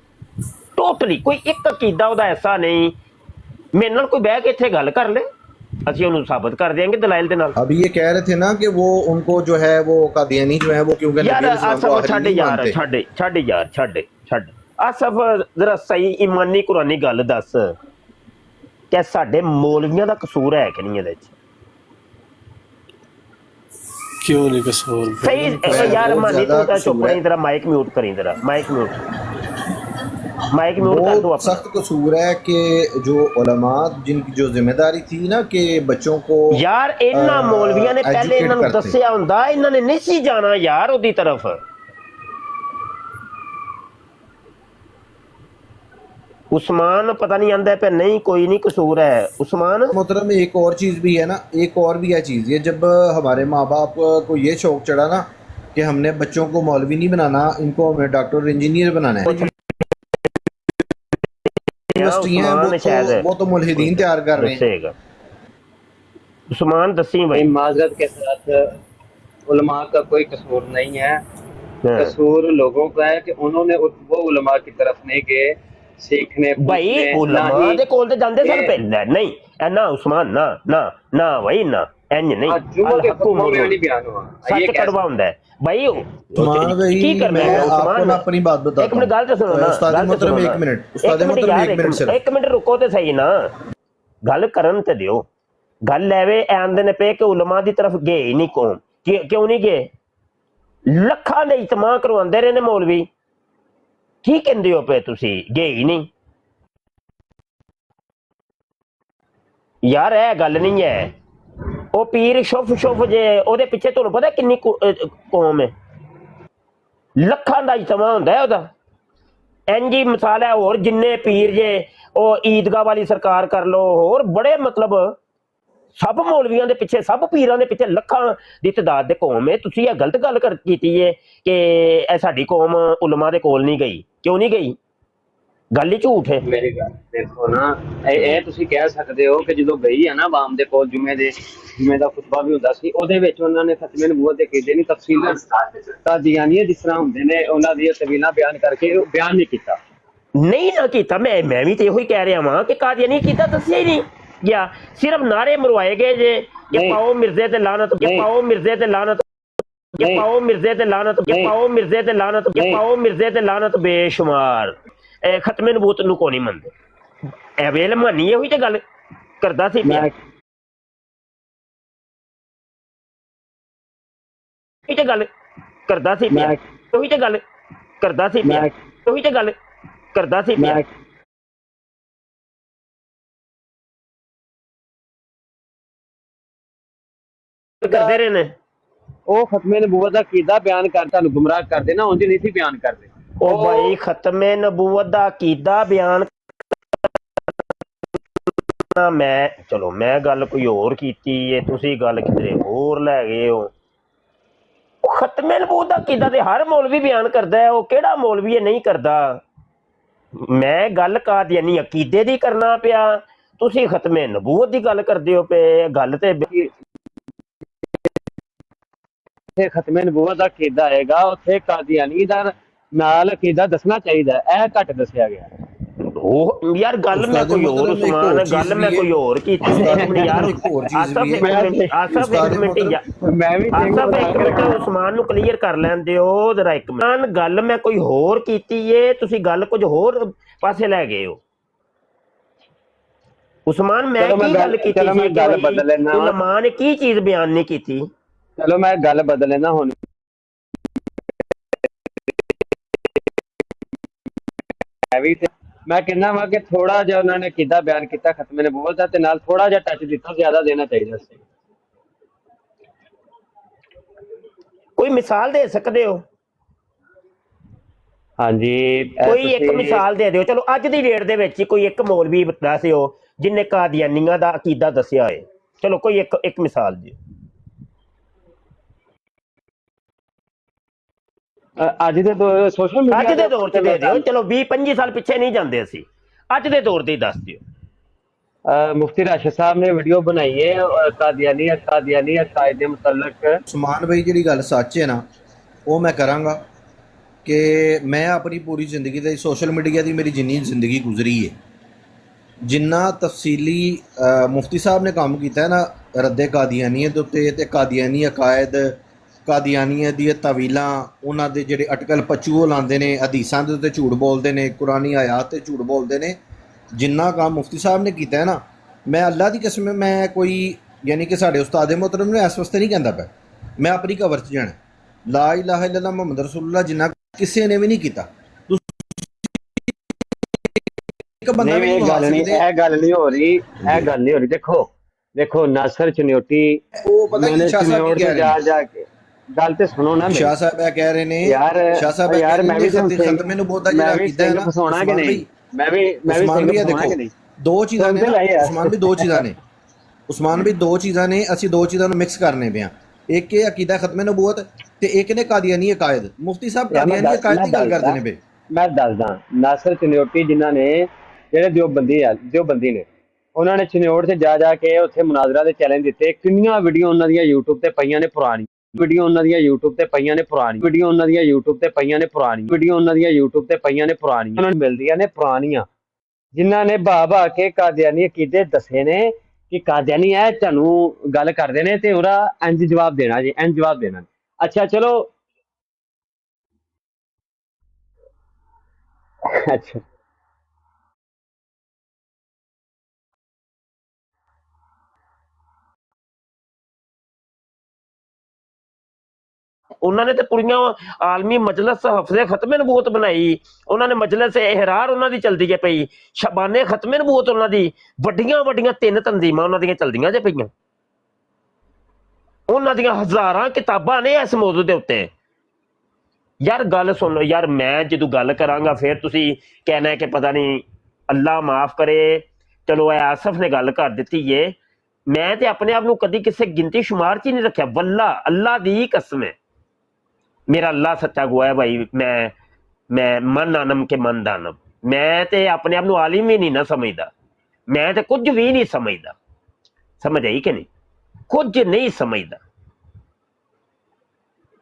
टोटली कोई एक अकीदा उहदा ऐसा नहीं। मेरे नाल कोई बह के इत्थे गल कर ले, ਅਸੀਂ ਉਹਨੂੰ ਸਾਬਤ ਕਰ ਦੇंगे दलाइल ਦੇ ਨਾਲ। अभी ये कह रहे थे ना कि वो उनको जो है वो कादियानी जो है वो क्योंकि यार नबी अलैहिस्सलाम को आखिरी नहीं मानते। छड़ यार छड़ आसफ जरा सही ईमानी कुरानी गल दस कि साडे मौलवियां दा कसूर है कि नहीं ਇਹਦੇ ਵਿੱਚ? क्यों नहीं कसूर सही यार मानी तू तो चुप रही, जरा माइक म्यूट करी, जरा माइक म्यूट कर दो। सख्त कसूर है कि जो उलमा जिनकी जो जिम्मेदारी थी ना कि बच्चों को यार इन्हां मौलवियां ने पहले इन्हां नूं दस्सिया हुंदा, इन्हां ने नहीं सी जाना यार ओदी तरफ। उस्मान पता नहीं आंदा पे, नहीं कोई नहीं कसूर है उस्मान। मोहतरम एक और चीज़ भी है ना, एक और भी है चीज़ ये, जब हमारे माँ बाप को ये शौक चढ़ा ना कि हमने बच्चों को मौलवी नहीं बनाना, इनको हमें डॉक्टर और इंजीनियर बनाना है, वो तो मुल्हिदीन तैयार कर रहे हैं। उस्मान दसी भाई। माजरत के साथ उलमा का कोई कसूर नहीं है, कसूर लोगों का है कि उन्होंने वो उलमा की तरफ नहीं गए सीखने भाई। उलमा दे कोल ते जांदे सन पहले नहीं ना उस्मान, ना ना ना भाई ना इंज नहीं, सच कड़वा हुंदा है भाई। की करना है उस्मान? अपनी बात बताओ, एक मिनट गल तो सुनो ना, उस्ताद मोहतरम एक मिनट, उस्ताद मोहतरम एक मिनट सिर्फ एक मिनट रुको ते सही ना, गल करन ते दियो। गल लेवे आंदे ने पे कि उलमा दी तरफ गए ही नहीं कौम, क्यों नहीं गए? लखां दे इज्तिमा करवांदे रहे ने मौलवी, की कहंदे हो पे तुसी गए ही नहीं? यार यह गल नहीं है, वो पीर शुफ जे ओदे पिछे तुहानूं पता किन्नी कौम है, लखां दा इज्तिमा हुंदा है ओदा। इंज ही मिसाल है होर जिन्ने पीर जे ओ ईदगाह वाली सरकार कर लो, होर बड़े मतलब सब मौलवियां दे पिछे, सब पीरां दे पिछे लखां दी तदाद दे कौम है। तुसीं यह गलत गल कीती है कि साडी कौम उलमा दे कोल नहीं गई, क्यों नहीं गई? गल ही झूठ है। मेरी गल देखो ना, ਇਹ ਤੁਸੀਂ ਕਹਿ ਸਕਦੇ ਹੋ ਕਿ ਜਦੋਂ ਗਈ ਹੈ ਨਾ ਆਵਾਮ ਦੇ ਕੋਲ ਜੁਮੇ ਦਾ ਖੁਤਬਾ ਵੀ ਹੁੰਦਾ ਸੀ, ਉਹਦੇ ਵਿੱਚ ਉਹਨਾਂ ਨੇ ਖਤਮੇ ਨਬੂਵਤ ਦੇ ਕੀਦੇ ਨਹੀਂ ਤਫਸੀਲਾਂ ਕਾਦੀਆਨੀਆਂ ਜਿਸ ਤਰ੍ਹਾਂ ਹੁੰਦੇ ਨੇ ਉਹਨਾਂ ਦੀ ਤਫਸੀਲਾਂ ਬਿਆਨ ਕਰਕੇ ਬਿਆਨ ਨਹੀਂ ਕੀਤਾ। नहीं ना किया, मैं भी तो यही कह रहा वहां कि कादियानी किया, दसिया ही नहीं गया, सिर्फ नारे मरवाए गए जे कि पाओ मिर्जे ते लानत, पाओ मिर्जे ते लानत, पाओ मिर्जे ते लानत, पाओ मिर्जे ते लानत, पाओ मिर्जे ते लानत बेशुमार। खत्मे नबूवत नूं कोई नहीं मनदे। एवेल मानी यही तो गल करदा सी पिया, यही तो गल करदा सी पिया, यही तो गल करदा सी पिया, यही तो गल करदा सी पिया। करदे रहे ने ਉਹ ਖਤਮੇ ਨਬੂਵਤ ਦਾ ਕੀਦਾ ਬਿਆਨ ਕਰ ਤੁਹਾਨੂੰ ਗੁੰਮਰਾਹ ਕਰਦੇ ਨਾ, ਉਂਝ ਨਹੀਂ ਸੀ ਬਿਆਨ ਕਰਦੇ। ओ भाई खत्मे नबूवत दा कीदा बयान मैं चलो मैं गल कोई होर कीती है, तुसी गल किधरे होर लै गए हो। खत्मे नबूवत दा कीदा ते हर मौलवी बयान करदा है, वो केड़ा मौलवी है नहीं करदा? मैं गल कादियानी अकीदे दी करना पिया, तुसी खत्मे नबूवत दी गल करदे हो पे। गल ते खत्मे नबूवत का कीदा आएगा, उत्थे कादियानी दा ਨਾਲ ਅਕੀਦਾ ਦੱਸਣਾ ਚਾਹੀਦਾ, ਇਹ ਘੱਟ ਦੱਸਿਆ ਗਿਆ। ਉਹ ਯਾਰ ਗੱਲ ਮੈਂ ਉਸਤਾਦ ਕੋਈ ਹੋਰ ਮੁਹੱਤਰਮ ਇੱਕ ਉਸਮਾਨ, ਹੋਰ ਚੀਜ਼ ਗੱਲ ਮੈਂ ਵੀ ਹੈ। ਕੋਈ ਹੋਰ ਕੀਤੀ ਉਸਤਾਦ ਇੱਕ ਮਿੰਟ ਯਾਰ, ਮੁਹੱਤਰਮ ਇੱਕ ਹੋਰ ਚੀਜ਼ ਆਸਫ ਵੀ ਇੱਕ ਹੈ। ਮਿੰਟ, ਆਸਫ ਉਸਤਾਦ ਇੱਕ ਮਿੰਟ ਮੁਹੱਤਰਮ ਮੈਂ ਵੀ ਆਸਫ ਇੱਕ ਮਿੰਟ ਉਸਮਾਨ ਨੂੰ ਕਲੀਅਰ ਕਰ ਲੈਣ ਦਿਓ ਜਰਾ ਇੱਕ ਮਿੰਟ। ਗੱਲ ਮੈਂ ਕੋਈ ਹੋਰ ਕੀਤੀ ਏ, ਤੁਸੀਂ ਗੱਲ ਕੁਝ ਹੋਰ ਪਾਸੇ ਲੈ ਗਏ ਹੋ। ਉਸਮਾਨ ਮੈਂ ਚਲੋ ਮੈਂ ਕੀ ਗੱਲ ਕੀਤੀ ਚਲੋ ਸੀ ਮੈਂ ਕਿ ਗੱਲ ਬਈ ਬਦਲ ਲੈਣਾ, ਉਲਮਾ ਨੇ ਕੀ ਚੀਜ਼ ਬਿਆਨ ਨਹੀਂ ਕੀਤੀ? ਚਲੋ ਮੈਂ ਗੱਲ ਬਦਲ ਲੈਣਾ ਹੁਣ। ਮੈਂ ਕਹਿੰਦਾ ਵਾ ਕਿ ਥੋੜਾ ਜਿਹਾ ਉਹਨਾਂ ਨੇ ਕਿੱਦਾਂ ਬਿਆਨ ਕੀਤਾ ਖਤਮੇ ਨਬੂਵਤ ਦਾ, ਤੇ ਨਾਲ ਥੋੜਾ ਜਿਹਾ ਟੱਚ ਦਿੱਤਾ, ਜ਼ਿਆਦਾ ਦੇਣਾ ਚਾਹੀਦਾ ਸੀ। ਕੋਈ ਮਿਸਾਲ ਦੇ ਸਕਦੇ ਹੋ? ਹਾਂਜੀ ਕੋਈ ਇੱਕ ਮਿਸਾਲ ਦੇ ਦਿਓ। ਚਲੋ ਅੱਜ ਦੀ ਡੇਟ ਦੇ ਵਿੱਚ ਹੀ ਕੋਈ ਇੱਕ ਮੌਲਵੀ ਦੱਸਿਓ ਜਿਨੇ ਕਾਦੀਆਨੀਆਂ ਦਾ ਅਕੀਦਾ ਦੱਸਿਆ ਹੋਏ। ਚਲੋ ਕੋਈ ਇੱਕ ਮਿਸਾਲ ਦਿਓ। ਅੱਜ ਦੇ ਸੋਸ਼ਲ ਮੀਡੀਆ ਅੱਜ ਦੇ ਦੌਰ 'ਚ ਦੇ ਦਿਓ, ਚਲੋ 20-25 ਸਾਲ ਪਿੱਛੇ ਨਹੀਂ ਜਾਂਦੇ ਅਸੀਂ, ਅੱਜ ਦੇ ਦੌਰ ਦੇ ਹੀ ਦੱਸ ਦਿਓ। ਮੁਫਤੀ ਰਾਸ਼ਦ ਸਾਹਿਬ ਨੇ ਵੀਡੀਓ ਬਣਾਈ ਹੈ ਕਾਦੀਆਨੀ ਅਕਾਇਦ ਦੇ ਮੁਤਲਕ। ਉਸਮਾਨ ਭਾਈ ਜਿਹੜੀ ਗੱਲ ਸੱਚ ਹੈ ਨਾ, ਉਹ ਮੈਂ ਕਰਾਂਗਾ ਕਿ ਮੈਂ ਆਪਣੀ ਪੂਰੀ ਜ਼ਿੰਦਗੀ ਦੇ ਸੋਸ਼ਲ ਮੀਡੀਆ ਦੀ ਮੇਰੀ ਜਿੰਨੀ ਜ਼ਿੰਦਗੀ ਗੁਜ਼ਰੀ ਹੈ, ਜਿੰਨਾ ਤਫਸੀਲੀ ਮੁਫਤੀ ਸਾਹਿਬ ਨੇ ਕੰਮ ਕੀਤਾ ਹੈ ਨਾ ਰੱਦੇ ਕਾਦੀਆਨੀਅਤ ਦੇ ਉੱਤੇ, ਤੇ ਕਾਦੀਆਨੀ ਅਕਾਇਦ, ਕਾਦੀਆਨੀਅਤ ਦੀਆਂ ਤਵੀਲਾਂ, ਉਹਨਾਂ ਦੇ ਜਿਹੜੇ ਅਟਕਲ ਪਚੂ ਲਾਉਂਦੇ ਨੇ, ਹਦੀਸਾਂ ਦੇ ਉੱਤੇ ਝੂਠ ਬੋਲਦੇ ਨੇ, ਕੁਰਾਨੀ ਆਯਾਤ ਤੇ ਝੂਠ ਬੋਲਦੇ ਨੇ, ਜਿੰਨਾ ਕੰਮ ਮੁਫਤੀ ਸਾਹਿਬ ਨੇ ਕੀਤਾ ਹੈ ਨਾ, ਮੈਂ ਅੱਲਾ ਦੀ ਕਸਮ, ਮੈਂ ਕੋਈ ਯਾਨੀ ਕਿ ਸਾਡੇ ਉਸਤਾਦ ਮੁਹਤਰਮ ਨੂੰ ਇਸ ਵਾਸਤੇ ਨਹੀਂ ਕਹਿੰਦਾ ਪਿਆ, ਮੈਂ ਆਪਣੀ ਕਬਰ 'ਚ ਜਾਣਾ। ਲਾ ਇਲਾਹਾ ਇल्लल्लाह ਮੁਹੰਮਦ ਰਸੂਲੁल्लाह ਜਿੰਨਾ ਕਿਸੇ ਨੇ ਵੀ ਨਹੀਂ ਕੀਤਾ। ਇੱਕ ਬੰਦਾ ਨਹੀਂ, ਇਹ ਗੱਲ ਨਹੀਂ ਹੋ ਰਹੀ। ਦੇਖੋ ਨਾਸਰ ਚਨਿਓਟੀ, ਉਹ ਪਤਾ मैंने ਕੀ ਸ਼ਾਹ ਸਾਹਿਬ ਚਨਿਓਟ ਕੀ ਕਹਿ से ਰਹੇ जा के ਗੱਲ ਤੇ ਸੁਣੋ ਨਾ। ਸ਼ਾਹ ਸਾਹਿਬ ਇਹ ਕਹਿ ਰਹੇ ਨੇ ਸ਼ਾਹ ਸਾਹਿਬ ਯਾਰ ਮੈਂ ਵੀ ਖਤਮੇ ਨੂੰ ਬਹੁਤ ਜਿਹੜਾ ਕੀਤਾ ਹੈ ਨਾ ਫਸਾਉਣਾ ਕਿ ਨਹੀਂ, ਮੈਂ ਵੀ ਉਸਮਾਨ ਵੀ ਦੇਖੋ ਦੋ ਚੀਜ਼ਾਂ ਨੇ ਉਸਮਾਨ ਵੀ ਦੋ ਚੀਜ਼ਾਂ ਨੇ ਉਸਮਾਨ ਵੀ ਦੋ ਚੀਜ਼ਾਂ ਨੇ, ਅਸੀਂ ਦੋ ਚੀਜ਼ਾਂ ਨੂੰ ਮਿਕਸ ਕਰਨੇ ਪਿਆ। ਇੱਕ ਇਹ ਅਕੀਦਾ ਖਤਮੇ ਨਬੂਵਤ ਤੇ ਇੱਕ ਨੇ ਕਾਦੀਆਨੀ ਅਕਾਇਦ। ਮੁਫਤੀ ਸਾਹਿਬ ਕਾਦੀਆਨੀ ਅਕਾਇਦ ਦੀ ਗੱਲ ਕਰਦੇ ਨੇ ਬੇ। ਮੈਂ ਦੱਸਦਾ, ਨਾਸਰ ਚਨਿਓਟੀ ਜਿਨ੍ਹਾਂ ਨੇ ਜਿਹੜੇ ਦਿਓਬੰਦੀ ਨੇ, ਉਹਨਾਂ ਨੇ ਚਨਿਓਟ 'ਚ ਜਾ ਕੇ ਉੱਥੇ ਮੁਨਾਜ਼ਰਾ ਦੇ ਚੈਲੰਜ ਦਿੱਤੇ। ਕਿੰਨੀਆਂ ਵੀਡੀਓ ਉਹਨਾਂ ਦੀਆਂ YouTube ਤੇ ਪਈਆਂ ਨੇ ਪੁਰਾਣੀ ਵੀਡੀਓ, ਉਹਨਾਂ ਦੀਆਂ YouTube ਤੇ ਪਈਆਂ ਨੇ ਪੁਰਾਣੀ ਵੀਡੀਓ, ਉਹਨਾਂ ਦੀਆਂ YouTube ਤੇ ਪਈਆਂ ਨੇ ਪੁਰਾਣੀ ਵੀਡੀਓ, ਉਹਨਾਂ ਦੀਆਂ YouTube ਤੇ ਪਈਆਂ ਨੇ ਪੁਰਾਣੀਆਂ, ਉਹਨਾਂ ਨੂੰ ਮਿਲਦੀਆਂ ਨੇ ਪੁਰਾਣੀਆਂ, ਜਿਨ੍ਹਾਂ ਨੇ ਭਾ ਕੇ ਕਾਦੀਆਨੀ ਅਕੀਦੇ ਦੱਸੇ ਨੇ ਕਿ ਕਾਦੀਆਨੀ ਇਹ ਤੁਹਾਨੂੰ ਗੱਲ ਕਰਦੇ ਨੇ ਤੇ ਉਹਦਾ ਇੰਜ ਜਵਾਬ ਦੇਣਾ ਜੀ, ਇੰਜ ਜਵਾਬ ਦੇਣਾ। ਅੱਛਾ ਚਲੋ ਅੱਛਾ ਉਹਨਾਂ ਨੇ ਤੇ ਪੂਰੀਆਂ ਆਲਮੀ ਮਜਲਿਸ ਹਫਜ਼ੇ ਖਤਮੇ ਨਬੂਵਤ ਬਣਾਈ। ਉਹਨਾਂ ਨੇ ਮਜਲਿਸ ਇਹਰਾਰ ਉਹਨਾਂ ਦੀ ਚਲਦੀ ਜੇ ਪਈ, ਸ਼ਬਾਨੇ ਖਤਮੇ ਨਬੂਵਤ ਉਹਨਾਂ ਦੀ, ਵੱਡੀਆਂ 3 ਤਨਜ਼ੀਮਾਂ ਉਹਨਾਂ ਦੀਆਂ ਚਲਦੀਆਂ ਜੇ ਪਈਆਂ। ਉਹਨਾਂ ਦੀਆਂ ਹਜ਼ਾਰਾਂ ਕਿਤਾਬਾਂ ਨੇ ਇਸ ਮੌਜੂ ਦੇ ਉੱਤੇ। ਯਾਰ ਗੱਲ ਸੁਣ ਲਓ ਯਾਰ, ਮੈਂ ਜਦੋਂ ਗੱਲ ਕਰਾਂਗਾ ਫਿਰ ਤੁਸੀਂ ਕਹਿਣਾ ਕਿ ਪਤਾ ਨਹੀਂ, ਅੱਲਾ ਮਾਫ ਕਰੇ। ਚਲੋ ਇਹ ਆਸਫ ਨੇ ਗੱਲ ਕਰ ਦਿੱਤੀ ਏ, ਮੈਂ ਤੇ ਆਪਣੇ ਆਪ ਨੂੰ ਕਦੀ ਕਿਸੇ ਗਿਣਤੀ ਸ਼ੁਮਾਰ 'ਚ ਹੀ ਨਹੀਂ ਰੱਖਿਆ। ਵੱਲਾ ਅੱਲਾ ਦੀ ਕਸਮ ਹੈ, ਮੇਰਾ ਅੱਲਾ ਸੱਚਾ ਗਵਾਹ ਹੈ ਭਾਈ, ਮੈਂ ਮਨ ਆਨਮ ਕੇ ਮਨ ਦਾਨਮ। ਮੈਂ ਤੇ ਆਪਣੇ ਆਪ ਨੂੰ ਆਲਿਮ ਹੀ ਨਹੀਂ ਨਾ ਸਮਝਦਾ, ਮੈਂ ਤੇ ਕੁਝ ਵੀ ਨਹੀਂ ਸਮਝਦਾ। ਸਮਝ ਆਈ ਕਿ ਨਹੀਂ? ਕੁਝ ਨਹੀਂ ਸਮਝਦਾ।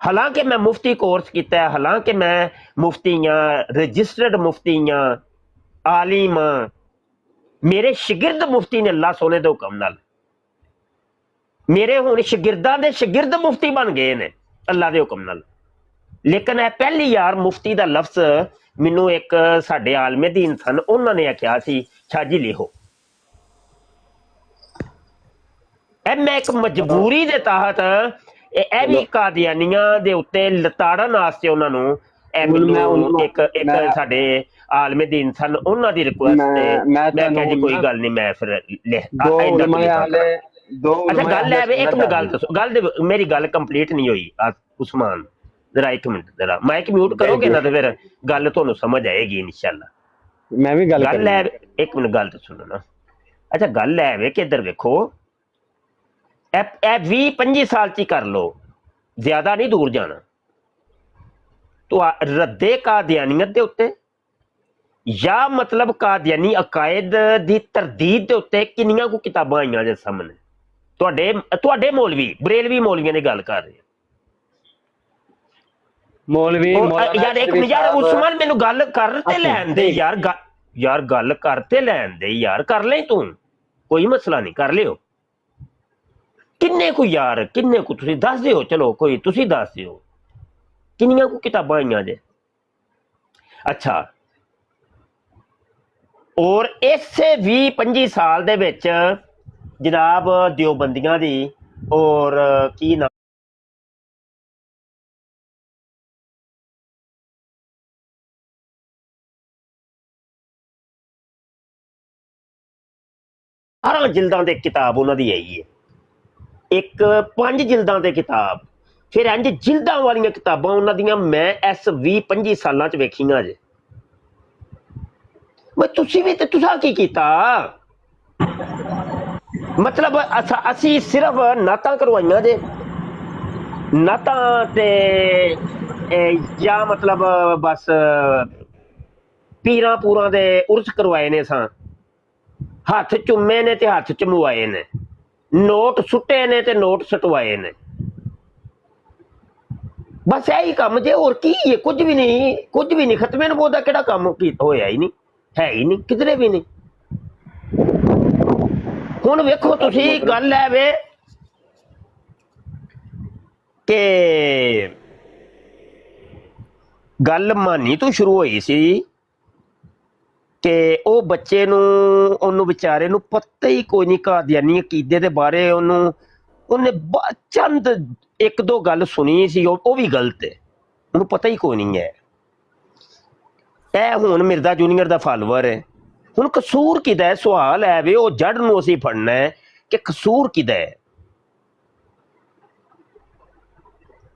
ਹਾਲਾਂਕਿ ਮੈਂ ਮੁਫਤੀ ਕੋਰਸ ਕੀਤਾ ਹੈ, ਹਾਲਾਂਕਿ ਮੈਂ ਮੁਫਤੀ ਹਾਂ, ਰਜਿਸਟਰਡ ਮੁਫਤੀ ਹਾਂ, ਆਲਿਮ ਹਾਂ। ਮੇਰੇ ਸ਼ਾਗਿਰਦ ਮੁਫਤੀ ਨੇ ਅੱਲਾ ਸੋਨੇ ਦੇ ਹੁਕਮ ਨਾਲ, ਮੇਰੇ ਹੁਣ ਸ਼ਾਗਿਰਦਾਂ ਦੇ ਸ਼ਾਗਿਰਦ ਮੁਫਤੀ ਬਣ ਗਏ ਨੇ ਅੱਲਾ ਦੇ ਹੁਕਮ ਨਾਲ। ਲੇਕਿਨ ਇਹ ਪਹਿਲੀ ਯਾਰ ਮੁਫਤੀ ਦਾ ਲਫ਼ਜ਼ ਮੈਨੂੰ ਇੱਕ ਸਾਡੇ ਆਲਮੇ ਦੀਨ ਸਨ, ਉਹਨਾਂ ਨੇ ਆਖਿਆ ਸੀ ਛਾਜੀ ਲਿਖੋ। ਇਹ ਮੈਂ ਇੱਕ ਮਜਬੂਰੀ ਦੇ ਤਹਿਤ ਇਹ ਵੀ ਕਾਦੀਆਨੀਆਂ ਦੇ ਉੱਤੇ ਲਤਾੜਨ ਵਾਸਤੇ ਉਹਨਾਂ ਨੂੰ ਇੱਕ ਸਾਡੇ ਆਲਮੇ ਦੀਨ ਸਨ, ਉਹਨਾਂ ਦੀ ਰਿਕੁਐਸਟ ਤੇ ਮੈਂ ਕਿਹਾ ਜੀ ਕੋਈ ਗੱਲ ਨਹੀਂ, ਮੈਂ ਫਿਰ ਅੱਛਾ ਗੱਲ ਹੈ ਇੱਕ ਮਿੰਟ ਗੱਲ ਦੱਸੋ, ਮੇਰੀ ਗੱਲ ਕੰਪਲੀਟ ਨਹੀਂ ਹੋਈ ਉਸਮਾਨ, ਜਰਾ ਇੱਕ ਮਿੰਟ, ਜਰਾ ਮਾਈਕ ਮਿਊਟ ਕਰੋਗੇ ਨਾ ਤੇ ਫਿਰ ਗੱਲ ਤੁਹਾਨੂੰ ਸਮਝ ਆਏਗੀ ਇਨਸ਼ਾਅੱਲਾ। ਮੈਂ ਵੀ ਗੱਲ ਹੈ ਇੱਕ ਮਿੰਟ ਗੱਲ ਤਾਂ ਸੁਣੋ ਨਾ। ਅੱਛਾ ਗੱਲ ਹੈ ਵੇ ਕਿ ਇੱਧਰ ਵੇਖੋ, ਇਹ 20-25 ਸਾਲ 'ਚ ਹੀ ਕਰ ਲਓ, ਜ਼ਿਆਦਾ ਨਹੀਂ ਦੂਰ ਜਾਣਾ। ਰੱਦੇ ਕਾਦੀਆਨੀਅਤ ਦੇ ਉੱਤੇ ਜਾਂ ਮਤਲਬ ਕਾਦੀਆਨੀ ਅਕਾਇਦ ਦੀ ਤਰਦੀਦ ਦੇ ਉੱਤੇ ਕਿੰਨੀਆਂ ਕੁ ਕਿਤਾਬਾਂ ਆਈਆਂ ਜੇ ਸਾਹਮਣੇ? ਤੁਹਾਡੇ ਮੌਲਵੀ, ਬਰੇਲਵੀ ਮੌਲਵੀਆਂ ਦੀ ਗੱਲ ਕਰ ਰਹੇ। मौलवी मौलाना ਯਾਰ ਇੱਕ अशरफी ਮਿੰਟ ਯਾਰ साहब- ਉਸਮਾਨ ਮੈਨੂੰ ਗੱਲ ਕਰ ਤੇ ਅੱਛਾ, ਲੈਣ ਦੇ ਠੀਕ। ਯਾਰ ਗੱਲ ਕਰ ਤੇ ਲੈਣ ਦੇ ਯਾਰ, ਕਰ ਲੈ ਤੂੰ, ਕੋਈ ਮਸਲਾ ਨਹੀਂ, ਕਰ ਲਿਓ। ਕਿੰਨੇ ਕੁ ਯਾਰ, ਕਿੰਨੇ ਕੁ ਤੁਸੀਂ ਦੱਸ ਦਿਓ, ਚਲੋ ਕੋਈ ਤੁਸੀਂ ਦੱਸ ਦਿਓ ਕਿੰਨੀਆਂ ਕੁ ਕਿਤਾਬਾਂ ਆਈਆਂ ਜੇ। ਅੱਛਾ, ਔਰ ਇਸੇ 20-25 ਸਾਲ ਦੇ ਵਿੱਚ ਜਨਾਬ ਦਿਓਬੰਦੀਆਂ ਦੀ ਔਰ ਕੀ ਨਾਮ ਸਾਰਾ ਜਿਲਦਾਂ ਦੇ ਕਿਤਾਬ ਉਹਨਾਂ ਦੀ ਆਈ ਹੈ, ਇੱਕ 5 ਜਿਲਦਾਂ ਦੇ ਕਿਤਾਬ, ਫਿਰ ਇੰਜ ਜਿਲਦਾਂ ਵਾਲੀਆਂ ਕਿਤਾਬਾਂ ਉਹਨਾਂ ਦੀਆਂ ਮੈਂ ਇਸ 20-25 ਸਾਲਾਂ 'ਚ ਵੇਖੀਆਂ ਜੇ। ਮੈਂ ਤੁਸੀਂ ਵੀ ਤੇ ਤੁਸੀਂ ਕੀ ਕੀਤਾ, ਮਤਲਬ ਅਸੀਂ ਸਿਰਫ ਨਾਤਾਂ ਕਰਵਾਈਆਂ ਜੇ, ਨਾਤਾਂ ਤੇ ਜਾਂ ਮਤਲਬ ਬਸ ਪੀਰਾਂ ਪੂਰਾਂ ਦੇ ਉਰਸ ਕਰਵਾਏ ਨੇ ਸਾਂ, ਹੱਥ ਚੁੰਮੇ ਨੇ ਤੇ ਹੱਥ ਚੁੰਮਵਾਏ ਨੇ, ਨੋਟ ਸੁੱਟੇ ਨੇ ਤੇ ਨੋਟ ਸਟਵਾਏ ਨੇ, ਬਸ ਇਹੀ ਕੰਮ ਜੇ, ਹੋਰ ਕੀ ਹੈ, ਕੁਝ ਵੀ ਨਹੀਂ, ਕੁਝ ਵੀ ਨਹੀਂ। ਖਤਮੇ ਨਬੂਵਤ ਦਾ ਕਿਹੜਾ ਕੰਮ ਹੋਇਆ ਹੀ ਨਹੀਂ, ਹੈ ਹੀ ਨਹੀਂ, ਕਿਧਰੇ ਵੀ ਨਹੀਂ। ਹੁਣ ਵੇਖੋ ਤੁਸੀਂ, ਗੱਲ ਹੈ ਵੇ ਕਿ ਗੱਲ ਮਾਨੀ ਤੋਂ ਸ਼ੁਰੂ ਹੋਈ ਸੀ ਕਿ ਉਹ ਬੱਚੇ ਨੂੰ, ਉਹਨੂੰ ਵਿਚਾਰੇ ਨੂੰ ਪਤਾ ਹੀ ਕੋਈ ਨਹੀਂ ਕਾਦੀਆਨੀ ਅਕੀਦੇ ਦੇ ਬਾਰੇ, ਉਹਨੇ ਚੰਦ ਇੱਕ ਦੋ ਗੱਲ ਸੁਣੀ ਸੀ, ਉਹ ਵੀ ਗਲਤ ਹੈ, ਉਹਨੂੰ ਪਤਾ ਹੀ ਕੋਈ ਨਹੀਂ ਹੈ। ਇਹ ਹੁਣ ਮਿਰਜ਼ਾ ਜੂਨੀਅਰ ਦਾ ਫਾਲੋਅਰ ਹੈ। ਹੁਣ ਕਸੂਰ ਕਿਹਦਾ ਹੈ, ਸਵਾਲ ਹੈ ਵੇ, ਉਹ ਜੜ ਨੂੰ ਅਸੀਂ ਫੜਨਾ ਹੈ ਕਿ ਕਸੂਰ ਕਿਹਦਾ ਹੈ।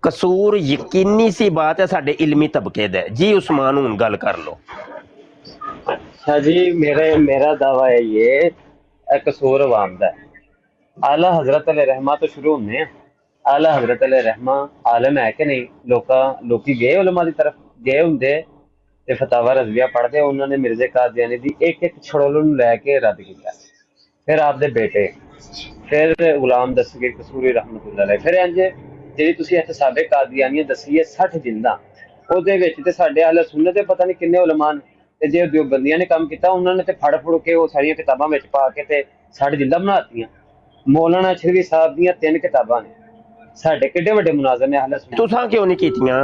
ਕਸੂਰ ਯਕੀਨੀ ਸੀ ਬਾਤ ਹੈ ਸਾਡੇ ਇਲਮੀ ਤਬਕੇ ਦਾ। ਜੀ ਉਸਮਾਨ ਹੁਣ ਗੱਲ ਕਰ ਲਓ। अच्छा जी, मेरा दावा है ये कसूर अवाम का है। आला हजरत अल रहमा तो शुरू होने हैं। आला हजरत अल रहमा आलम है कि नहीं, लोकी गए उलमा की तरफ गए होंगे ते फतावा रजविया पढ़ते, उन्होंने मिर्जे कादियानी दी एक एक छड़ोल नूं लैके रद्द किया। फिर आपदे बेटे, फिर गुलाम दस्तगीर कसूरी रहमतुल्लाह अलैह, फिर इंज ਜਿਹੜੀ ਤੁਸੀਂ ਇੱਥੇ ਸਾਡੇ ਕਾਦੀਆਨੀਆਂ ਦੱਸੀ ਹੈ 60 ਜਿਲਦਾਂ, ਉਹਦੇ ਵਿੱਚ ਤੇ ਸਾਡੇ ਅਹਲੇ ਸੁन्नत ਦੇ ਪਤਾ ਨਹੀਂ ਕਿੰਨੇ ਉਲਮਾ ਨੇ, ਤੇ ਜੇ ਦਿਓਬੰਦੀਆਂ ਨੇ ਕੰਮ ਕੀਤਾ ਉਹਨਾਂ ਨੇ ਤੇ ਫੜ ਫੁੜ ਕੇ ਉਹ ਸਾਰੀਆਂ ਕਿਤਾਬਾਂ ਵਿੱਚ ਪਾ ਕੇ ਤੇ 60 ਜਿਲਦਾਂ ਬਣਾਤੀਆਂ। ਮੌਲਾਨਾ ਅਸ਼ਰਫੀ ਸਾਹਿਬ ਦੀਆਂ 3 ਕਿਤਾਬਾਂ ਨੇ, ਸਾਡੇ ਕਿੱਡੇ ਵੱਡੇ ਮੁਨਾਜ਼ਰ ਨੇ ਅਹਲੇ ਸੁन्नत। ਤੁਸਾਂ ਕਿਉਂ ਨਹੀਂ ਕੀਤੀਆਂ?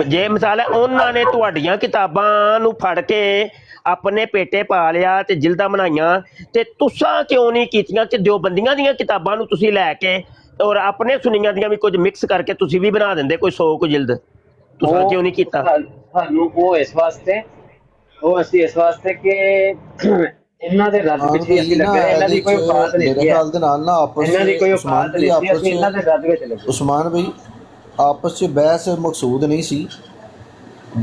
ਜੇ ਮਿਸਾਲ ਹੈ ਉਹਨਾਂ ਨੇ ਤੁਹਾਡੀਆਂ ਕਿਤਾਬਾਂ ਨੂੰ ਫੜ ਕੇ ਆਪਣੇ ਪੇਟੇ ਪਾ ਲਿਆ ਤੇ ਜਿਲਦਾਂ ਬਣਾਈਆਂ, ਤੇ ਤੁਸਾਂ ਕਿਉਂ ਨਹੀਂ ਕੀਤੀਆਂ ਕਿ ਦਿਓਬੰਦੀਆਂ ਦੀਆਂ ਕਿਤਾਬਾਂ ਨੂੰ ਤੁਸੀਂ ਲੈ ਕੇ ਔਰ ਆਪਣੇ ਸੁਨੀਆਂ ਦੀਆਂ ਵੀ ਕੁਝ ਮਿਕਸ ਕਰਕੇ ਤੁਸੀਂ ਵੀ ਬਣਾ ਦਿੰਦੇ ਕੋਈ 100 ਕੁ ਜਿਲਦ? ਤੁਸੀਂ ਕਿਉਂ ਨਹੀਂ ਕੀਤਾ? ਸਾਨੂੰ ਉਹ ਇਸ ਵਾਸਤੇ, ਉਹ ਅਸੀਂ ਇਸ ਵਾਸਤੇ ਕਿ ਇਹਨਾਂ ਦੇ ਰੱਦ ਪਿੱਛੇ ਅਸੀਂ ਲੱਗੇ, ਇਹਨਾਂ ਦੀ ਕੋਈ ਔਕਾਤ ਨਹੀਂ ਹੈ। ਮੇਰੇ ਖਿਆਲ ਦੇ ਨਾਲ ਨਾ ਆਪਸ ਇਹਨਾਂ ਦੀ ਕੋਈ ਉਸਮਾਨ ਔਕਾਤ ਭਾਈ ਨਹੀਂ, ਅਸੀਂ ਇਹਨਾਂ ਦੇ ਰੱਦ ਵਿੱਚ ਲੱਗੇ। ਉਸਮਾਨ ਭਾਈ ਆਪਸ 'ਚ ਬਹਿਸ ਮਕਸੂਦ ਨਹੀਂ ਸੀ,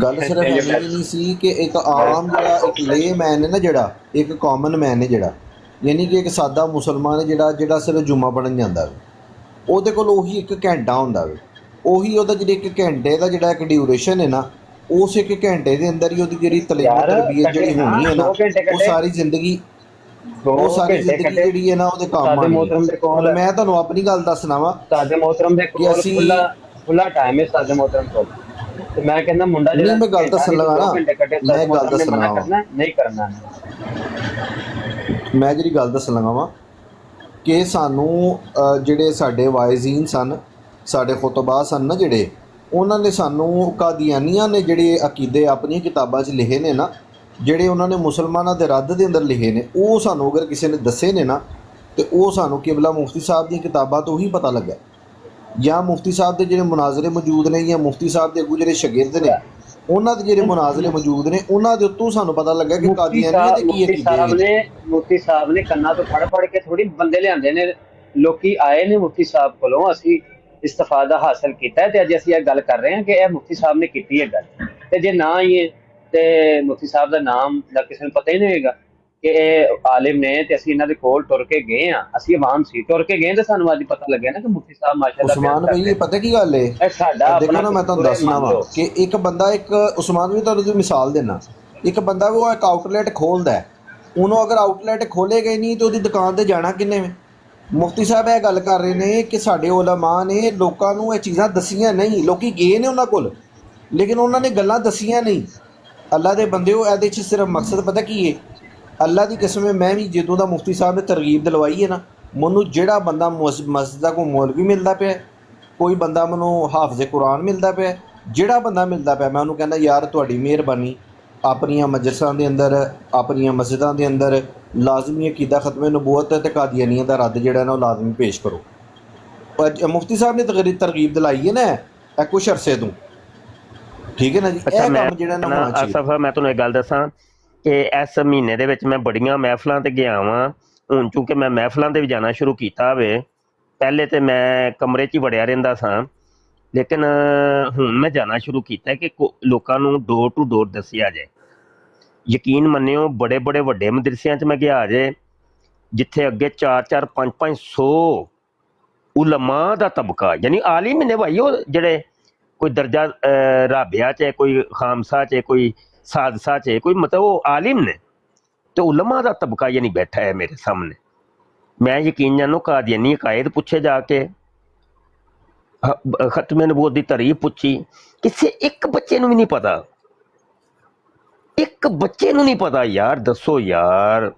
ਗੱਲ ਸਿਰਫ ਇਹ ਨਹੀਂ ਸੀ ਕਿ ਇੱਕ ਆਮ ਜਿਹੜਾ ਇੱਕ ਲੇਮੈਨ ਹੈ ਨਾ, ਜਿਹੜਾ ਇੱਕ ਕਾਮਨ ਮੈਨ ਹੈ, ਜਿਹੜਾ ਯਾਨੀ ਕਿ ਇੱਕ ਸਾਦਾ ਮੁਸਲਮਾਨ ਹੈ ਜਿਹੜਾ ਸਿਰਫ ਜੁਮਾ ਪੜ੍ਹਨ ਜਾਂਦਾ ਵੇ, ਉਹਦੇ ਕੋਲ ਉਹੀ 1 ਘੰਟਾ ਹੁੰਦਾ ਵੇ, ਉਹੀ ਉਹਦਾ ਜਿਹੜੀ 1 ਘੰਟੇ ਦਾ ਜਿਹੜਾ ਇੱਕ ਡਿਊਰੇਸ਼ਨ ਹੈ ਨਾ, ਉਸ 1 ਘੰਟੇ ਦੇ ਅੰਦਰ ਹੀ ਉਹਦੀ ਜਿਹੜੀ ਤਰਬੀਅਤ ਜਿਹੜੀ ਹੋਣੀ ਹੈ ਨਾ, ਉਹ ਸਾਰੀ ਜ਼ਿੰਦਗੀ ਜਿਹੜੀ ਹੈ ਨਾ ਉਹਦੇ ਕੰਮ ਆਣੀ। ਮੈਂ ਤੁਹਾਨੂੰ ਆਪਣੀ ਗੱਲ ਦੱਸਣਾ ਵਾ, ਸਾਡੇ ਮੋਹਤਰਮ ਦੇ ਕੋਲ ਖੁੱਲਾ ਟਾਈਮ ਹੈ, ਸਾਡੇ ਮੋਹਤਰਮ ਕੋਲ, ਤੇ ਮੈਂ ਕਹਿੰਦਾ ਮੁੰਡਾ ਜਿਹੜਾ ਮੈਂ ਗੱਲ ਦੱਸਣ ਲੱਗਾ ਨਾ, ਮੈਂ ਗੱਲ ਦੱਸਣ ਲੱਗਾ ਨਹੀਂ ਕਰਨਾ, ਮੈਂ ਜਿਹੜੀ ਗੱਲ ਦੱਸਣ ਲੱਗਾ ਵਾਂ ਕਿ ਸਾਨੂੰ ਜਿਹੜੇ ਸਾਡੇ ਵਾਇਜ਼ੀਨ ਸਨ, ਸਾਡੇ ਖੁਤਬਾ ਸਨ ਨਾ ਜਿਹੜੇ, ਉਹਨਾਂ ਨੇ ਸਾਨੂੰ ਕਾਦੀਆਨੀਆਂ ਨੇ ਜਿਹੜੇ ਅਕੀਦੇ ਆਪਣੀਆਂ ਕਿਤਾਬਾਂ 'ਚ ਲਿਖੇ ਨੇ ਨਾ, ਜਿਹੜੇ ਉਹਨਾਂ ਨੇ ਮੁਸਲਮਾਨਾਂ ਦੇ ਰੱਦ ਦੇ ਅੰਦਰ ਲਿਖੇ ਨੇ, ਉਹ ਸਾਨੂੰ ਅਗਰ ਕਿਸੇ ਨੇ ਦੱਸੇ ਨੇ ਨਾ, ਤੇ ਉਹ ਸਾਨੂੰ ਕਿਬਲਾ ਮੁਫਤੀ ਸਾਹਿਬ ਦੀਆਂ ਕਿਤਾਬਾਂ ਤੋਂ ਹੀ ਪਤਾ ਲੱਗਾ, ਜਾਂ ਮੁਫਤੀ ਸਾਹਿਬ ਦੇ ਜਿਹੜੇ ਮੁਨਾਜ਼ਰੇ ਮੌਜੂਦ ਨੇ, ਜਾਂ ਮੁਫਤੀ ਸਾਹਿਬ ਦੇ ਅੱਗੂ ਜਿਹੜੇ ਸ਼ਾਗਿਰਦ ਨੇ ਉਹਨਾਂ ਦੇ ਜਿਹੜੇ ਮੁਨਾਜ਼ਰੇ ਮੌਜੂਦ ਨੇ, ਉਹਨਾਂ ਦੇ ਉੱਤੋਂ ਸਾਨੂੰ ਪਤਾ ਲੱਗਾ ਕਿ ਕਾਦੀਆਨੀਆਂ ਦੇ ਕੀ ਅਕੀਦੇ ਨੇ। ਮੁਫਤੀ ਸਾਹਿਬ ਨੇ ਕੰਨਾਂ ਤੋਂ ਫੜ ਕੇ ਥੋੜੀ ਬੰਦੇ ਲਿਆਂਦੇ ਨੇ, ਲੋਕੀ ਆਏ ਨੇ ਮੁਫਤੀ ਸਾਹਿਬ ਕੋਲੋਂ, ਅਸੀਂ ਇਸਤਫਾਦਾ ਹਾਸਲ ਕੀਤਾ ਤੇ ਅੱਜ ਅਸੀਂ ਇਹ ਗੱਲ ਕਰ ਰਹੇ ਹਾਂ ਕਿ ਇਹ ਮੁਫਤੀ ਸਾਹਿਬ ਨੇ ਕੀਤੀ ਹੈ ਗੱਲ। ਤੇ ਜੇ ਨਾ ਆਈਏ ਤੇ ਮੁਫਤੀ ਸਾਹਿਬ ਦਾ ਨਾਮ ਦਾ ਕਿਸੇ ਨੂੰ ਪਤਾ ਹੀ ਨਹੀਂ ਹੋਏਗਾ ਕਿ ਇਹ ਆਲਿਮ ਨੇ, ਤੇ ਅਸੀਂ ਇਹਨਾਂ ਦੇ ਕੋਲ ਟੁਰ ਕੇ ਗਏ ਹਾਂ, ਅਸੀਂ ਆਵਾਮ ਸੀ, ਟੁਰ ਕੇ ਗਏ ਤੇ ਸਾਨੂੰ ਅੱਜ ਪਤਾ ਲੱਗਿਆ ਨਾ ਕਿ ਮੁਫਤੀ ਸਾਹਿਬ ਮਾਸ਼ਾਅੱਲਾ। ਉਸਮਾਨ ਭਾਈ ਪਤਾ ਕੀ ਗੱਲ ਹੈ, ਇਹ ਸਾਡਾ ਦੇਖੋ ਨਾ, ਮੈਂ ਤੁਹਾਨੂੰ ਦੱਸਣਾ ਵਾ ਕਿ ਇੱਕ ਬੰਦਾ, ਇੱਕ ਉਸਮਾਨ ਵੀ ਤੁਹਾਨੂੰ ਮਿਸਾਲ ਦੇਣਾ, ਇੱਕ ਬੰਦਾ ਉਹ ਇੱਕ ਆਊਟਲੈਟ ਖੋਲਦਾ, ਉਹਨੂੰ ਅਗਰ ਆਊਟਲੈਟ ਖੋਲੇਗਾ ਹੀ ਨਹੀਂ ਤੇ ਉਹਦੀ ਦੁਕਾਨ ਤੇ ਜਾਣਾ ਕਿੰਨੇ ਵੇ? ਮੁਫਤੀ ਸਾਹਿਬ ਇਹ ਗੱਲ ਕਰ ਰਹੇ ਨੇ ਕਿ ਸਾਡੇ ਉਲਮਾ ਨੇ ਲੋਕਾਂ ਨੂੰ ਇਹ ਚੀਜ਼ਾਂ ਦਸੀਆਂ ਨਹੀਂ, ਲੋਕੀ ਗਏ ਨੇ ਉਹਨਾਂ ਕੋਲ ਲੇਕਿਨ ਉਹਨਾਂ ਨੇ ਗੱਲਾਂ ਦਸੀਆਂ ਨਹੀਂ। ਅੱਲਾ ਦੇ ਬੰਦਿਓ, ਇਹਦੇ 'ਚ ਸਿਰਫ ਮਕਸਦ ਪਤਾ ਕੀ ਹੈ? ਅੱਲਾ ਦੀ ਕਸਮ ਹੈ, ਮੈਂ ਵੀ ਜਦੋਂ ਦਾ ਮੁਫਤੀ ਸਾਹਿਬ ਨੇ ਤਰਗੀਬ ਦਿਲਵਾਈ ਹੈ ਨਾ, ਮੈਨੂੰ ਜਿਹੜਾ ਬੰਦਾ ਮਸਜਿਦ ਦਾ ਕੋਈ ਮੌਲਵੀ ਮਿਲਦਾ ਪਿਆ, ਕੋਈ ਬੰਦਾ ਮੈਨੂੰ ਹਾਫਿਜ਼ ਕੁਰਾਨ ਮਿਲਦਾ ਪਿਆ, ਜਿਹੜਾ ਬੰਦਾ ਮਿਲਦਾ ਪਿਆ, ਮੈਂ ਉਹਨੂੰ ਕਹਿੰਦਾ ਯਾਰ ਤੁਹਾਡੀ ਮਿਹਰਬਾਨੀ ਆਪਣੀਆਂ ਮਜਲਿਸਾਂ ਦੇ ਅੰਦਰ, ਆਪਣੀਆਂ ਮਸਜਿਦਾਂ ਦੇ ਅੰਦਰ ਲਾਜ਼ਮੀ ਅਕੀਦਾ ਖਤਮ ਨਬੂਵਤ ਤੇ ਕਾਦੀਆਨੀਆਂ ਦਾ ਰੱਦ ਜਿਹੜਾ ਨਾ ਉਹ ਲਾਜ਼ਮੀ ਪੇਸ਼ ਕਰੋ। ਪਰ ਮੁਫਤੀ ਸਾਹਿਬ ਨੇ ਤਰਗੀਬ ਦਿਲਾਈ ਹੈ ਨਾ ਇਹ ਕੁਛ ਅਰਸੇ ਤੋਂ, ਠੀਕ ਹੈ ਨਾ ਜੀ। ਅੱਛਾ, ਇਹ ਮੈਂ ਕੰਮ ਜਿਹੜਾ ਨਾ ਹੋਣਾ ਚਾਹੀਦਾ। ਅਸਫ ਮੈਂ ਤੁਹਾਨੂੰ ਇੱਕ ਗੱਲ ਦੱਸਾਂ ਕਿ ਇਸ ਮਹੀਨੇ ਦੇ ਵਿੱਚ ਮੈਂ ਬੜੀਆਂ ਮਹਿਫਲਾਂ ਤੇ ਗਿਆ ਵਾਂ। ਹੁਣ ਚੂੰਕਿ ਮੈਂ ਮਹਿਫਲਾਂ ਤੇ ਵੀ ਜਾਣਾ ਸ਼ੁਰੂ ਕੀਤਾ ਹੋਵੇ, ਪਹਿਲੇ ਤੇ ਮੈਂ ਕਮਰੇ 'ਚ ਹੀ ਵੜਿਆ ਰਹਿੰਦਾ ਸਾਂ, ਲੇਕਿਨ ਹੁਣ ਮੈਂ ਜਾਣਾ ਸ਼ੁਰੂ ਕੀਤਾ ਕਿ ਲੋਕਾਂ ਨੂੰ ਡੋਰ ਟੂ ਡੋਰ ਦੱਸਿਆ ਜਾਏ। ਯਕੀਨ ਮੰਨਿਓ, ਬੜੇ ਬੜੇ ਵੱਡੇ ਮਦਰਸਿਆਂ 'ਚ ਮੈਂ ਗਿਆ ਜੇ ਜਿੱਥੇ ਅੱਗੇ 4-4 5-500 ਉਲਮਾ ਦਾ ਤਬਕਾ, ਯਾਨੀ ਆਲਿਮ ਨੇ ਭਾਈ, ਉਹ ਜਿਹੜੇ ਕੋਈ ਦਰਜਾ ਰਾਬਿਆ 'ਚ, ਕੋਈ ਖਾਮਸਾ 'ਚ, ਕੋਈ ਸਾਦਸਾ 'ਚ, ਕੋਈ ਮਤਲਬ ਉਹ ਆਲਿਮ ਨੇ ਤੇ ਉਲਮਾ ਦਾ ਤਬਕਾ ਯਾਨੀ ਬੈਠਾ ਹੈ ਮੇਰੇ ਸਾਹਮਣੇ। ਮੈਂ ਯਕੀਨ ਜਾਨੋ ਕਾਦੀਆਨੀ ਅਕਾਇਦ ਪੁੱਛੇ ਜਾ ਕੇ, ਖਤਮੇ ਨਬੂਵਤ ਦੀ ਤਾਰੀਫ ਪੁੱਛੀ, ਕਿਸੇ ਇੱਕ ਬੱਚੇ ਨੂੰ ਵੀ ਨਹੀਂ ਪਤਾ, ਇੱਕ ਬੱਚੇ ਨੂੰ ਨਹੀਂ ਪਤਾ। ਯਾਰ ਦੱਸੋ ਯਾਰ,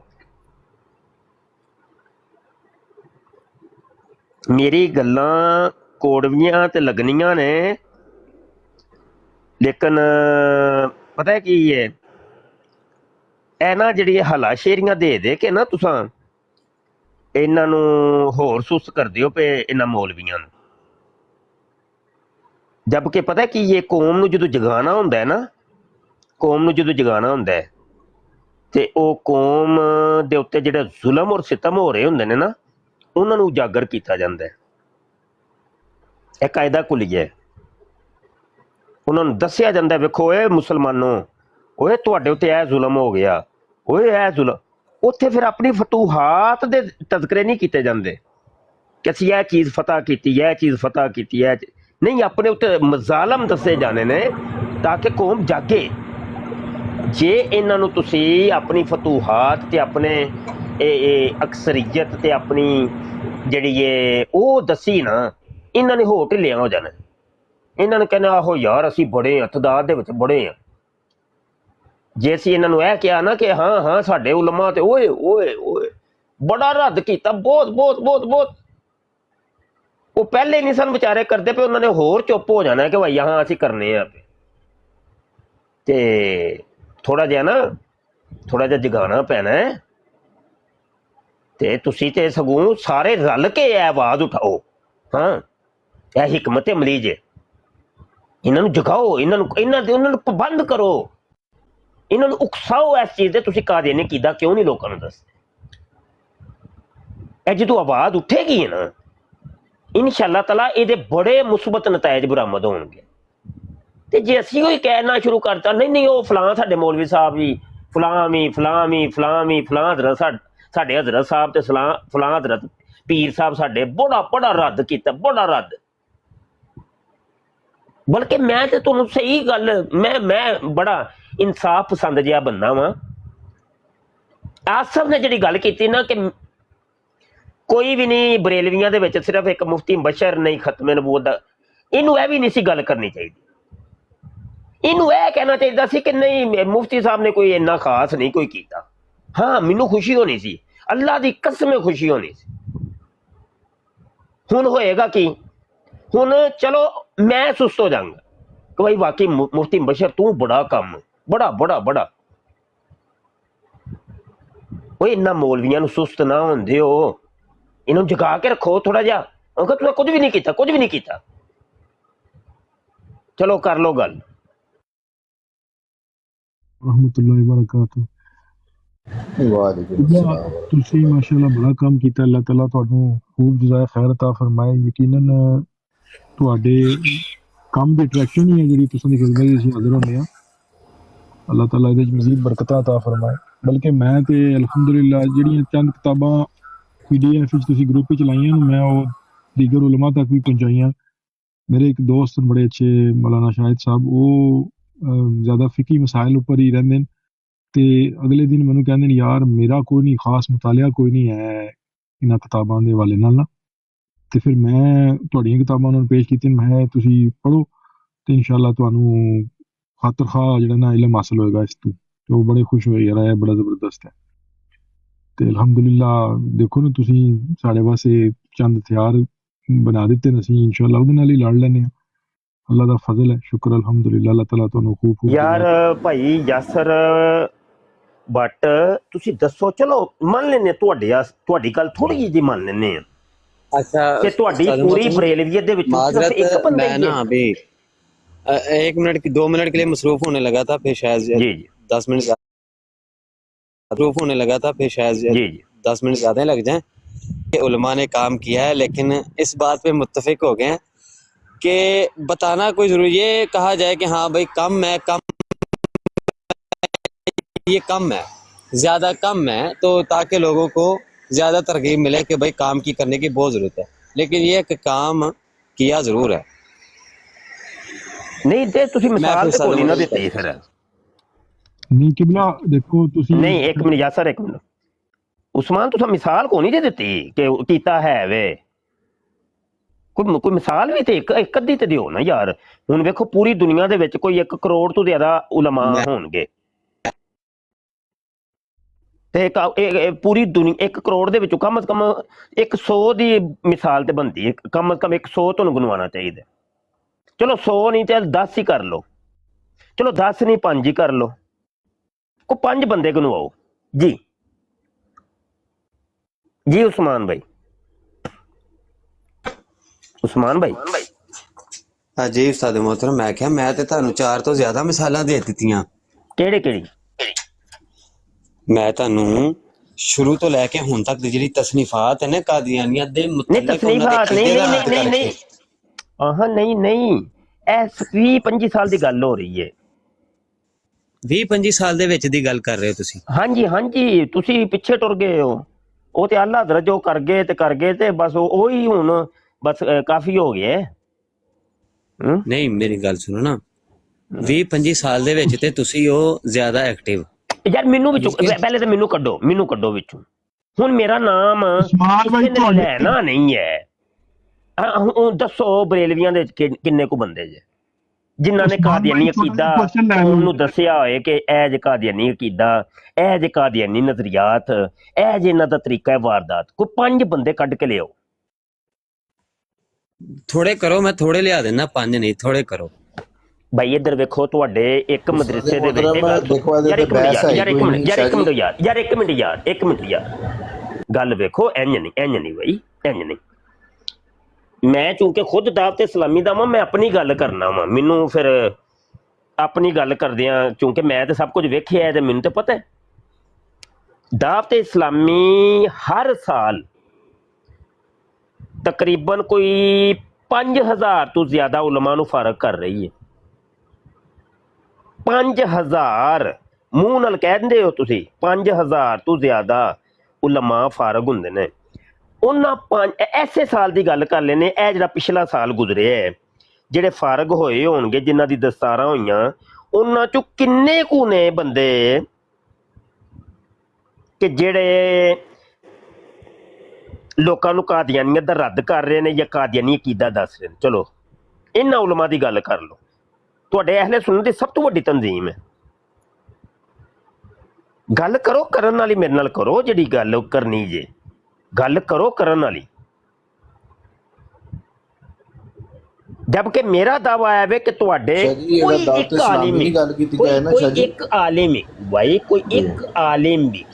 ਮੇਰੀ ਗੱਲਾਂ ਕੋੜਵੀਆਂ ਤੇ ਲੱਗਣੀਆਂ ਨੇ, ਲੇਕਿਨ ਪਤਾ ਕੀ ਹੈ, ਇਹ ਨਾ ਜਿਹੜੀ ਹਲਾਸ਼ੇਰੀਆਂ ਦੇ ਦੇ ਕੇ ਨਾ ਤੁਸਾਂ ਇਹਨਾਂ ਨੂੰ ਹੋਰ ਸੁਸਤ ਕਰ ਦਿਓ ਪਏ ਇਹਨਾਂ ਮੌਲਵੀਆਂ ਨੂੰ। ਜਦਕਿ ਪਤਾ ਕੀ ਇਹ ਕੌਮ ਨੂੰ ਜਦੋਂ ਜਗਾਉਣਾ ਹੁੰਦਾ ਹੈ ਨਾ, ਕੌਮ ਨੂੰ ਜਦੋਂ ਜਗਾਉਣਾ ਹੁੰਦਾ ਹੈ ਤੇ ਉਹ ਕੌਮ ਦੇ ਉੱਤੇ ਜਿਹੜੇ ਜ਼ੁਲਮ ਔਰ ਸਿਤਮ ਹੋ ਰਹੇ ਹੁੰਦੇ ਨੇ ਨਾ, ਉਹਨਾਂ ਨੂੰ ਉਜਾਗਰ ਕੀਤਾ ਜਾਂਦਾ ਹੈ। ਇਹ ਕਾਇਦਾ ਕੁਲੀਆ ਹੈ। ਉਹਨਾਂ ਨੂੰ ਦੱਸਿਆ ਜਾਂਦਾ, ਵੇਖੋ ਓਏ ਮੁਸਲਮਾਨੋ, ਓਏ ਤੁਹਾਡੇ ਉੱਤੇ ਇਹ ਜ਼ੁਲਮ ਹੋ ਗਿਆ, ਓਏ ਇਹ ਜ਼ੁਲਮ। ਉੱਥੇ ਫਿਰ ਆਪਣੀ ਫਤੂਹਾਤ ਦੇ ਤਜ਼ਕਰੇ ਨਹੀਂ ਕੀਤੇ ਜਾਂਦੇ ਕਿ ਅਸੀਂ ਇਹ ਚੀਜ਼ ਫਤਹ ਕੀਤੀ, ਇਹ ਚੀਜ਼ ਫਤਹ ਕੀਤੀ, ਨਹੀਂ, ਆਪਣੇ ਉੱਤੇ ਮਜ਼ਾਲਮ ਦੱਸੇ ਜਾਣੇ ਨੇ ਤਾਂ ਕਿ ਕੌਮ ਜਾਗੇ। ਜੇ ਇਹਨਾਂ ਨੂੰ ਤੁਸੀਂ ਆਪਣੀ ਫਤੂਹਾਤ ਤੇ ਆਪਣੇ ਇਹ ਅਕਸਰੀਅਤ ਤੇ ਆਪਣੀ ਜਿਹੜੀ ਇਹ ਉਹ ਦੱਸੀ ਨਾ, ਇਹਨਾਂ ਨੇ ਹੋ ਢਿੱਲਿਆਂ ਹੋ ਜਾਣਾ। ਇਹਨਾਂ ਨੇ ਕਹਿਣਾ ਆਹੋ ਯਾਰ ਅਸੀਂ ਬੜੇ ਹਾਂ, ਤਦਾਦ ਦੇ ਵਿੱਚ ਬੜੇ ਹਾਂ। ਜੇ ਅਸੀਂ ਇਹਨਾਂ ਨੂੰ ਇਹ ਕਿਹਾ ਨਾ ਕਿ ਹਾਂ ਹਾਂ ਸਾਡੇ ਉਲਮਾ ਤੇ ਓਏ ਓਏ ਓਏ ਬੜਾ ਰੱਦ ਕੀਤਾ, ਬਹੁਤ ਬਹੁਤ ਬਹੁਤ ਬਹੁਤ, ਉਹ ਪਹਿਲੇ ਨਹੀਂ ਸਨ ਵਿਚਾਰੇ ਕਰਦੇ ਪਏ, ਉਹਨਾਂ ਨੇ ਹੋਰ ਚੁੱਪ ਹੋ ਜਾਣਾ ਕਿ ਭਾਈ ਹਾਂ ਅਸੀਂ ਕਰਨੇ ਆ। ਤੇ ਥੋੜਾ ਜਿਹਾ ਜਗਾਉਣਾ ਪੈਣਾ ਹੈ। ਤੇ ਤੁਸੀਂ ਤੇ ਸਗੋਂ ਸਾਰੇ ਰਲ ਕੇ ਇਹ ਆਵਾਜ਼ ਉਠਾਓ। ਹਾਂ, ਇਹ ਹਕਮਤ ਅਮਲੀ ਜੇ, ਇਹਨਾਂ ਨੂੰ ਜਗਾਓ, ਉਹਨਾਂ ਨੂੰ ਪਾਬੰਦ ਕਰੋ, ਇਹਨਾਂ ਨੂੰ ਉਕਸਾਓ ਇਸ ਚੀਜ਼ ਦੇ। ਤੁਸੀਂ ਕਾਦੀਆਨੀ ਅਕੀਦਾ ਕਿਉਂ ਨਹੀਂ ਲੋਕਾਂ ਨੂੰ ਦੱਸਦੇ? ਇਹ ਜਦੋਂ ਆਵਾਜ਼ ਉੱਠੇਗੀ ਨਾ, ਇਨਸ਼ਾ-ਅੱਲਾਹ ਤਾਲਾ ਇਹਦੇ ਬੜੇ ਮੁਸਬਤ ਨਤਾਇਜ ਬਰਾਮਦ ਹੋਣਗੇ। ਤੇ ਜੇ ਅਸੀਂ ਉਹ ਕਹਿਣਾ ਸ਼ੁਰੂ ਕਰਤਾ ਨਹੀਂ ਉਹ ਫਲਾਂ ਸਾਡੇ ਮੌਲਵੀ ਸਾਹਿਬ ਵੀ ਫਲਾਂ ਹਜ਼ਰਤ ਸਾਡੇ ਹਜ਼ਰਤ ਸਾਹਿਬ ਤੇ ਫਲਾਂ ਹਜ਼ਰਤ ਪੀਰ ਸਾਹਿਬ ਸਾਡੇ ਬੜਾ ਰੱਦ ਕੀਤਾ, ਬੜਾ ਰੱਦ। ਬਲਕਿ ਮੈਂ ਤੇ ਤੁਹਾਨੂੰ ਸਹੀ ਗੱਲ, ਮੈਂ ਬੜਾ ਇਨਸਾਫ ਪਸੰਦ ਜਿਹਾ ਬੰਦਾ ਵਾਂ। ਆਸਫ ਨੇ ਜਿਹੜੀ ਗੱਲ ਕੀਤੀ ਨਾ ਕਿ ਕੋਈ ਵੀ ਨਹੀਂ ਬਰੇਲਵੀਆਂ ਦੇ ਵਿੱਚ ਸਿਰਫ ਇੱਕ ਮੁਫਤੀ ਬਸ਼ਰ ਨਹੀਂ ਖਤਮੇ ਨਬੂਵਤ ਦਾ, ਇਹਨੂੰ ਇਹ ਵੀ ਨਹੀਂ ਸੀ ਗੱਲ ਕਰਨੀ ਚਾਹੀਦੀ। ਇਹਨੂੰ ਇਹ ਕਹਿਣਾ ਚਾਹੀਦਾ ਸੀ ਕਿ ਨਹੀਂ ਮੁਫਤੀ ਸਾਹਿਬ ਨੇ ਕੋਈ ਇੰਨਾ ਖਾਸ ਨਹੀਂ ਕੋਈ ਕੀਤਾ। ਹਾਂ, ਮੈਨੂੰ ਖੁਸ਼ੀ ਹੋਣੀ ਸੀ, ਅੱਲਾ ਦੀ ਕਸਮ ਖੁਸ਼ੀ ਹੋਣੀ ਸੀ। ਹੁਣ ਹੋਏਗਾ ਕੀ? ਹੁਣ ਚਲੋ ਮੈਂ ਸੁਸਤ ਹੋ ਜਾਵਾਂਗਾ ਕਿ ਭਾਈ ਵਾਕਈ ਮੁਫਤੀ ਬਸ਼ਰ ਤੂੰ ਬੜਾ ਕੰਮ, ਬੜਾ ਉਹ ਇਹਨਾਂ ਮੌਲਵੀਆਂ ਨੂੰ ਸੁਸਤ ਨਾ ਹੁੰਦੇ ਹੋ, ਇਹਨੂੰ ਜਗਾ ਕੇ ਰੱਖੋ ਥੋੜਾ ਜਿਹਾ। ਤੁਸੀਂ ਕੁਝ ਵੀ ਨਹੀਂ ਕੀਤਾ, ਚਲੋ ਕਰ ਲੋ ਗੱਲ। रहमतुल्लाहि व बरकातहू। ਤੁਸੀਂ ਮਾਸ਼ਾਅੱਲਾ ਬੜਾ ਕੰਮ ਕੀਤਾ, ਅੱਲਾਹ ਤਾਲਾ ਤੁਹਾਨੂੰ ਖੂਬ ਜਜ਼ਾਏ ਖੈਰ ਅਤਾ ਫਰਮਾਏ। ਯਕੀਨਨ ਤੁਹਾਡੇ ਕੰਮ ਦੀ ਅਟਰੈਕਸ਼ਨ ਹੀ ਹੈ ਜਿਹੜੀ ਤੁਸੀਂ ਦੀ ਖਿਦਮਤ ਵਿੱਚ ਅਸੀਂ ਹਾਜ਼ਰ ਹੁੰਦੇ ਹਾਂ। ਅੱਲਾਹ ਤਾਲਾ ਇਹਦੇ 'ਚ ਮਜ਼ੀਦ ਬਰਕਤਾਂ ਅਤਾ ਫਰਮਾਏ। ਬਲਕਿ ਮੈਂ ਤੇ ਅਲਹਮਦੁਲਿਲਾ ਜਿਹੜੀਆਂ ਚੰਦ ਕਿਤਾਬਾਂ PDF ਵਿੱਚ ਤੁਸੀਂ ਗਰੁੱਪ ਵਿੱਚ ਲਾਈਆਂ, ਮੈਂ ਉਹ ਦੀਗਰ ਉਲਮਾ ਤੱਕ ਵੀ ਪਹੁੰਚਾਈਆਂ। ਮੇਰੇ ਇੱਕ ਦੋਸਤ ਬੜੇ ਅੱਛੇ ਮੌਲਾਨਾ ਸ਼ਾਹਿਦ ਸਾਹਿਬ, ਉਹ ਜ਼ਿਆਦਾ ਫਿਕੀ ਮਸਾਇਲ ਉੱਪਰ ਹੀ ਰਹਿੰਦੇ ਨੇ, ਤੇ ਅਗਲੇ ਦਿਨ ਮੈਨੂੰ ਕਹਿੰਦੇ ਨੇ ਯਾਰ ਮੇਰਾ ਕੋਈ ਨਹੀਂ ਖਾਸ ਮੁਤਾਲਿਆ ਕੋਈ ਨਹੀਂ ਹੈ, ਇਹਨਾਂ ਕਿਤਾਬਾਂ ਦੇ ਹਵਾਲੇ ਨਾਲ ਨਾ। ਤੇ ਫਿਰ ਮੈਂ ਤੁਹਾਡੀਆਂ ਕਿਤਾਬਾਂ ਉਹਨਾਂ ਨੂੰ ਪੇਸ਼ ਕੀਤੀਆਂ, ਮੈਂ ਕਿਹਾ ਤੁਸੀਂ ਪੜ੍ਹੋ ਤੇ ਇਨਸ਼ਾਅੱਲਾ ਤੁਹਾਨੂੰ ਖਾਤਰ ਖਾ ਜਿਹੜਾ ਨਾ ਇਲਮ ਹਾਸਲ ਹੋਏਗਾ ਇਸ ਤੋਂ। ਤੇ ਉਹ ਬੜੇ ਖੁਸ਼ ਹੋਏ, ਯਾਰ ਇਹ ਬੜਾ ਜ਼ਬਰਦਸਤ ਹੈ। ਤੇ ਅਲਹਮਦੁਲਿਲਾ ਦੇਖੋ ਨਾ ਤੁਸੀਂ ਸਾਡੇ ਵਾਸਤੇ ਚੰਦ ਹਥਿਆਰ ਬਣਾ ਦਿੱਤੇ ਨੇ, ਅਸੀਂ ਇਨਸ਼ਾਅੱਲਾ ਉਹਦੇ ਨਾਲ ਹੀ ਲੜ ਲੈਂਦੇ ਹਾਂ। ਅੱਲਾ ਦਾ ਫਜ਼ਲ ਹੈ, ਸ਼ੁਕਰ ਅਲਹਮਦੁਲਿਲਾ। ਅੱਲਾਹ ਤਾਲਾ ਤੁਹਾਨੂੰ ਖੂਬ ਯਾਰ ਭਾਈ ਯਾਸਰ ਬਟ ਤੁਸੀਂ ਦੱਸੋ, ਚਲੋ ਮੰਨ ਲੈਂਦੇ ਤੁਹਾਡੀ ਗੱਲ ਥੋੜੀ ਜਿਹੀ ਮੰਨ ਲੈਂਦੇ ਆ अच्छा ਕਿ ਤੁਹਾਡੀ उस्ताद ਪੂਰੀ मोहतरम, बरेलवियत दे विच सिर्फ माजरत एक बंदा मैं ही ना है। अभी 2 मिनट के लिए मसरूफ होने लगा था, फिर शायद जी जी 10 मिनट मसरूफ होने लगा था, फिर शायद जी जी 10 मिनट ज़्यादा लग जाएं। कि उलमा ने काम किया है, लेकिन इस बात पे मुत्तफिक हो गए हैं कि बताना कोई ज़रूरी, ये कहा जाए कि हाँ भाई कम है, ये कम है, ज़्यादा कम है, तो ताकि लोगों को ज़्यादा तरगीब मिले कि भाई काम की करने की बहुत ज़रूरत है। लेकिन ये कि काम किया ज़रूर है। नहीं ते तुसी मैं मिसाल फिर ते कोई ना सलाम देती फिर नहीं किबला देखो ਤੁਸੀਂ नहीं एक मिनट यासर एक मिनट उस्मान तुसा मिसाल को नहीं दे देती कि कीता है वे कोई मिसाल भी ते एक अद्धी ते दिओ ना यार। हुण वेखो पूरी दुनिया दे विच कोई 1 करोड़ तो ज्यादा उलमा होणगे ते पूरी दुनिया 1 करोड़ दे विचों कम से कम 100 दी मिसाल ते बनदी है, कम से कम 100 तुहानूं गिनवाना चाहिए। चलो 100 नहीं चल 10 ही कर लो, चलो 10 नहीं 5 ही कर लो, को 5 बंदे गिनवाओ जी। जी उस्मान भाई हाँ जी उस्ताद मोहतरम, मैं क्या मैं ते तुहानूं 4 तो ज़्यादा मिसालां दे दित्तियां। केड़ी मैं तुहानूं शुरू तो लैके हुण तक दी जिहड़ी तसनीफात है ना कादियानियत दे नहीं मुतल्लिक तसनीफात नहीं आहा नहीं ऐस 20-25 साल दी गल हो रही है। 20-25 साल दे विच दी गल कर रहे हो तुसीं? हाँ जी तुसी पिछे टुर गए हो। वो ते अल्लाह हज़रत जो कर गए ते बस वही हुण बस काफी हो गया है। नहीं मेरी गल सुनो ना, 20-25 साल दे विच ते तुसीं हो ज़्यादा एक्टिव। यार मैनू विचों पहले तो मैनू कड्डो विचों। हुण मेरा नाम उस्मान भाई किसी ने लैना नहीं है। हुण दसो बरेलवियां दे किन्ने को बंदे जे जिन्हां ने कादियानी अकीदा उन्होंने दसिया होए कि ए जे कादियानी अकीदा, ए जे कादियानी नजरियात, ए जे इन्हां दा तरीका है वारदात, कोई 5 बंदे कड्ड के लियाओ। थोड़े करो, मैं थोड़े लिया देना, 5 नहीं थोड़े करो। भाई इधर वेखो तुहाडे एक मदरसे दे विच देखो यार एक मिनट गल वेखो इंज नहीं भाई इंज नहीं। मैं चूंकि खुद दावत इस्लामी दा वां, मैं अपनी गल करना वां, मैनू फिर अपनी गल करदियां चूंकि मैं तो सब कुछ वेखिया है ते मैनू तो पता है। दावत इस्लामी हर साल तकरीबन कोई 5000 तो ज्यादा उलमा नू फारग कर रही है। 5000 मूँह नाल कह दिंदे हो तुसीं, 5000 तो ज्यादा उलमा फारग हुंदे ने। उन्हां ऐसे साल की गल कर लेने, ए जिहड़ा पिछला साल गुजरे है, जिहड़े फारग होए होणगे जिन्हां दी दस्तारां होईयां, उन्हां चों किन्ने कु ने बंदे कि जिहड़े लोकां नूं कादियानियत दा रद्द कर रहे ने या कादियानी अकीदा दस रहे ने। चलो इन्हां उलमा दी गल कर लो, तुहाडे अहले सुन्नत दी सब तो वड्डी तंजीम है। गल करो करन वाली मेरे नाल करो, जिहड़ी गल करनी जे गल करो करन वाली। जबकि मेरा दावा है कि तुहाडे कोई एक आलिम कोई एक आलिम भाई कोई एक आलिम भी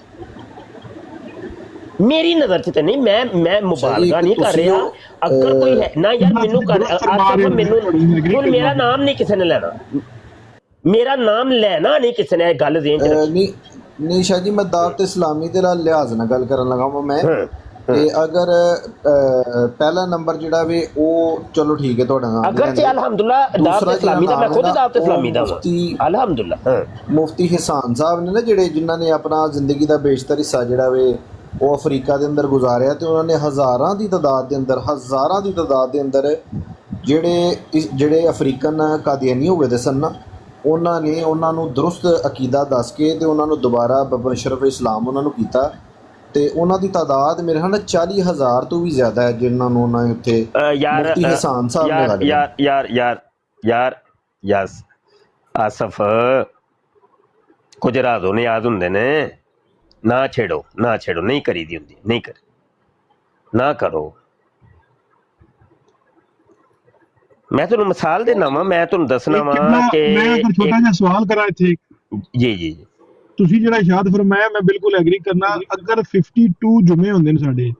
मेरी नजर च नहीं, मैं मुबालगा नहीं कर रहा। अगर कोई है ना यार मैनू कर मैनू मेरा नाम नहीं किसी ने लेना, मेरा नाम लेना नहीं किसी ने, गल ज़हन च रखी। नहीं शाह जी, मैं दावत इस्लामी दे नाल लिहाज ना गल करन लगा वां मैं कि अगर पहला नंबर जिहड़ा वे ओ चलो ठीक है तुहाडा नाम अगर ते अल्हम्दुलिल्लाह दावत इस्लामी दा, मैं खुद दावत इस्लामी दा अल्हम्दुलिल्लाह। मुफ्ती हिसान साहब ने ना जिहड़े जिन्हां ने अपना जिंदगी दा बेशतर हिस्सा जिहड़ा वे ਉਹ ਅਫਰੀਕਾ ਦੇ ਅੰਦਰ ਗੁਜ਼ਾਰਿਆ ਤੇ ਉਹਨਾਂ ਨੇ ਹਜ਼ਾਰਾਂ ਦੀ ਤਾਦਾਦ ਦੇ ਅੰਦਰ ਜਿਹੜੇ ਅਫਰੀਕਨ ਕਾਦੀਆਨੀ ਹੋਏ ਦੇ ਸਨ ਨਾ, ਉਹਨਾਂ ਨੇ ਉਹਨਾਂ ਨੂੰ ਦਰੁਸਤ ਅਕੀਦਾ ਦੱਸ ਕੇ ਤੇ ਉਹਨਾਂ ਨੂੰ ਦੁਬਾਰਾ ਬਸ਼ਰਫ ਇਸਲਾਮ ਉਹਨਾਂ ਨੂੰ ਕੀਤਾ ਤੇ ਉਹਨਾਂ ਦੀ ਤਾਦਾਦ ਮੇਰੇ ਖਿਆਲ ਨਾਲ 40,000 ਤੋਂ ਵੀ ਜ਼ਿਆਦਾ ਹੈ ਜਿਨ੍ਹਾਂ ਨੂੰ ਉਹਨਾਂ ਨੇ ਉੱਥੇ ਯਾਰ ਮੁਫਤੀ ਹਸਾਨ ਸਾਹਿਬ ਨੇ ਯਾਰ ਕੱਢਿਆ। ਯਾਰ ਯਾਰ ਯਾਰ ਯਾਰ ਯਸ ਆਸਫ, ਕੁਝ ਰਾਜ਼ੋਂ ਨੇ ਯਾਦ ਹੁੰਦੇ ਨੇ, ਨਾ ਛੇੜੋ ਨਾ ਛੇੜੋ, ਨਹੀਂ ਕਰੀਦੀ ਹੁੰਦੀ, ਨਹੀਂ ਕਰ, ਨਾ ਕਰੋ। ਮੈਂ ਤੁਹਾਨੂੰ ਮਿਸਾਲ ਦੇਣਾ ਵਾ, ਮੈਂ ਤੁਹਾਨੂੰ ਦੱਸਣਾ ਵਾ ਕਿ ਮੈਂ ਅਗਰ ਛੋਟਾ ਜਿਹਾ ਸਵਾਲ ਕਰਾਂ ਇੱਥੇ, ਜੀ ਜੀ ਜੀ ਤੁਸੀਂ ਜਿਹੜਾ ਇਰਸ਼ਾਦ ਫਰਮਾਇਆ ਮੈਂ ਬਿਲਕੁਲ ਐਗਰੀ ਕਰਨਾ। ਅਗਰ 52 ਜੁਮੇ ਹੁੰਦੇ ਨੇ ਸਾਡੇ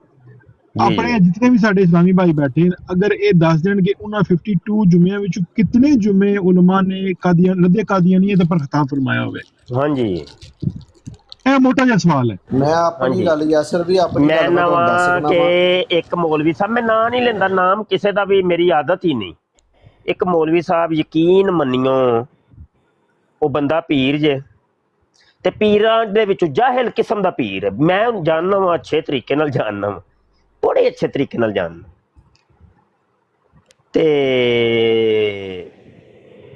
ਆਪਣੇ, ਜਿਤਨੇ ਵੀ ਸਾਡੇ ਇਸਲਾਮੀ ਭਾਈ ਬੈਠੇ ਨੇ, ਅਗਰ ਇਹ ਦੱਸ ਦੇਣ ਕਿ ਉਹਨਾਂ 52 ਜੁਮਿਆਂ ਵਿੱਚੋਂ ਕਿਤਨੇ ਜੁਮੇ ਉਲਮਾ ਨੇ ਕਾਦੀਆਨੀਅਤ ਪਰ ਖਿਤਾਬ ਫਰਮਾਇਆ ਹੋਵੇ। ਹਾਂਜੀ, ਇਹ ਮੋਟਾ ਜਿਹਾ ਸਵਾਲ ਹੈ। ਮੈਂ ਆਪਣੀ ਗੱਲ ਯਾਸਰ ਵੀ ਆਪਣੀ ਮੈਂ ਗੱਲ ਤੁਹਾਨੂੰ ਦੱਸ ਨਵਾਂ ਸਕਦਾ ਕਿ ਵਾਂ। ਇੱਕ ਮੌਲਵੀ ਸਾਹਿਬ, ਮੈਂ ਨਾਂ ਨਹੀਂ ਲੈਂਦਾ, ਨਾਮ ਕਿਸੇ ਦਾ ਵੀ ਮੇਰੀ ਆਦਤ ਹੀ ਨਹੀਂ। ਇੱਕ ਮੌਲਵੀ ਸਾਹਿਬ, ਯਕੀਨ ਮੰਨਿਓ ਉਹ ਬੰਦਾ ਪੀਰ ਜੇ, ਤੇ ਪੀਰਾਂ ਦੇ ਵਿੱਚੋਂ ਜਾਹਿਲ ਕਿਸਮ ਦਾ ਪੀਰ ਹੈ। ਮੈਂ ਜਾਣਦਾ ਵਾਂ, ਅੱਛੇ ਤਰੀਕੇ ਨਾਲ ਜਾਣਦਾ ਵਾਂ, ਬੜੇ ਅੱਛੇ ਤਰੀਕੇ ਨਾਲ ਜਾਣਦਾ। ਤੇ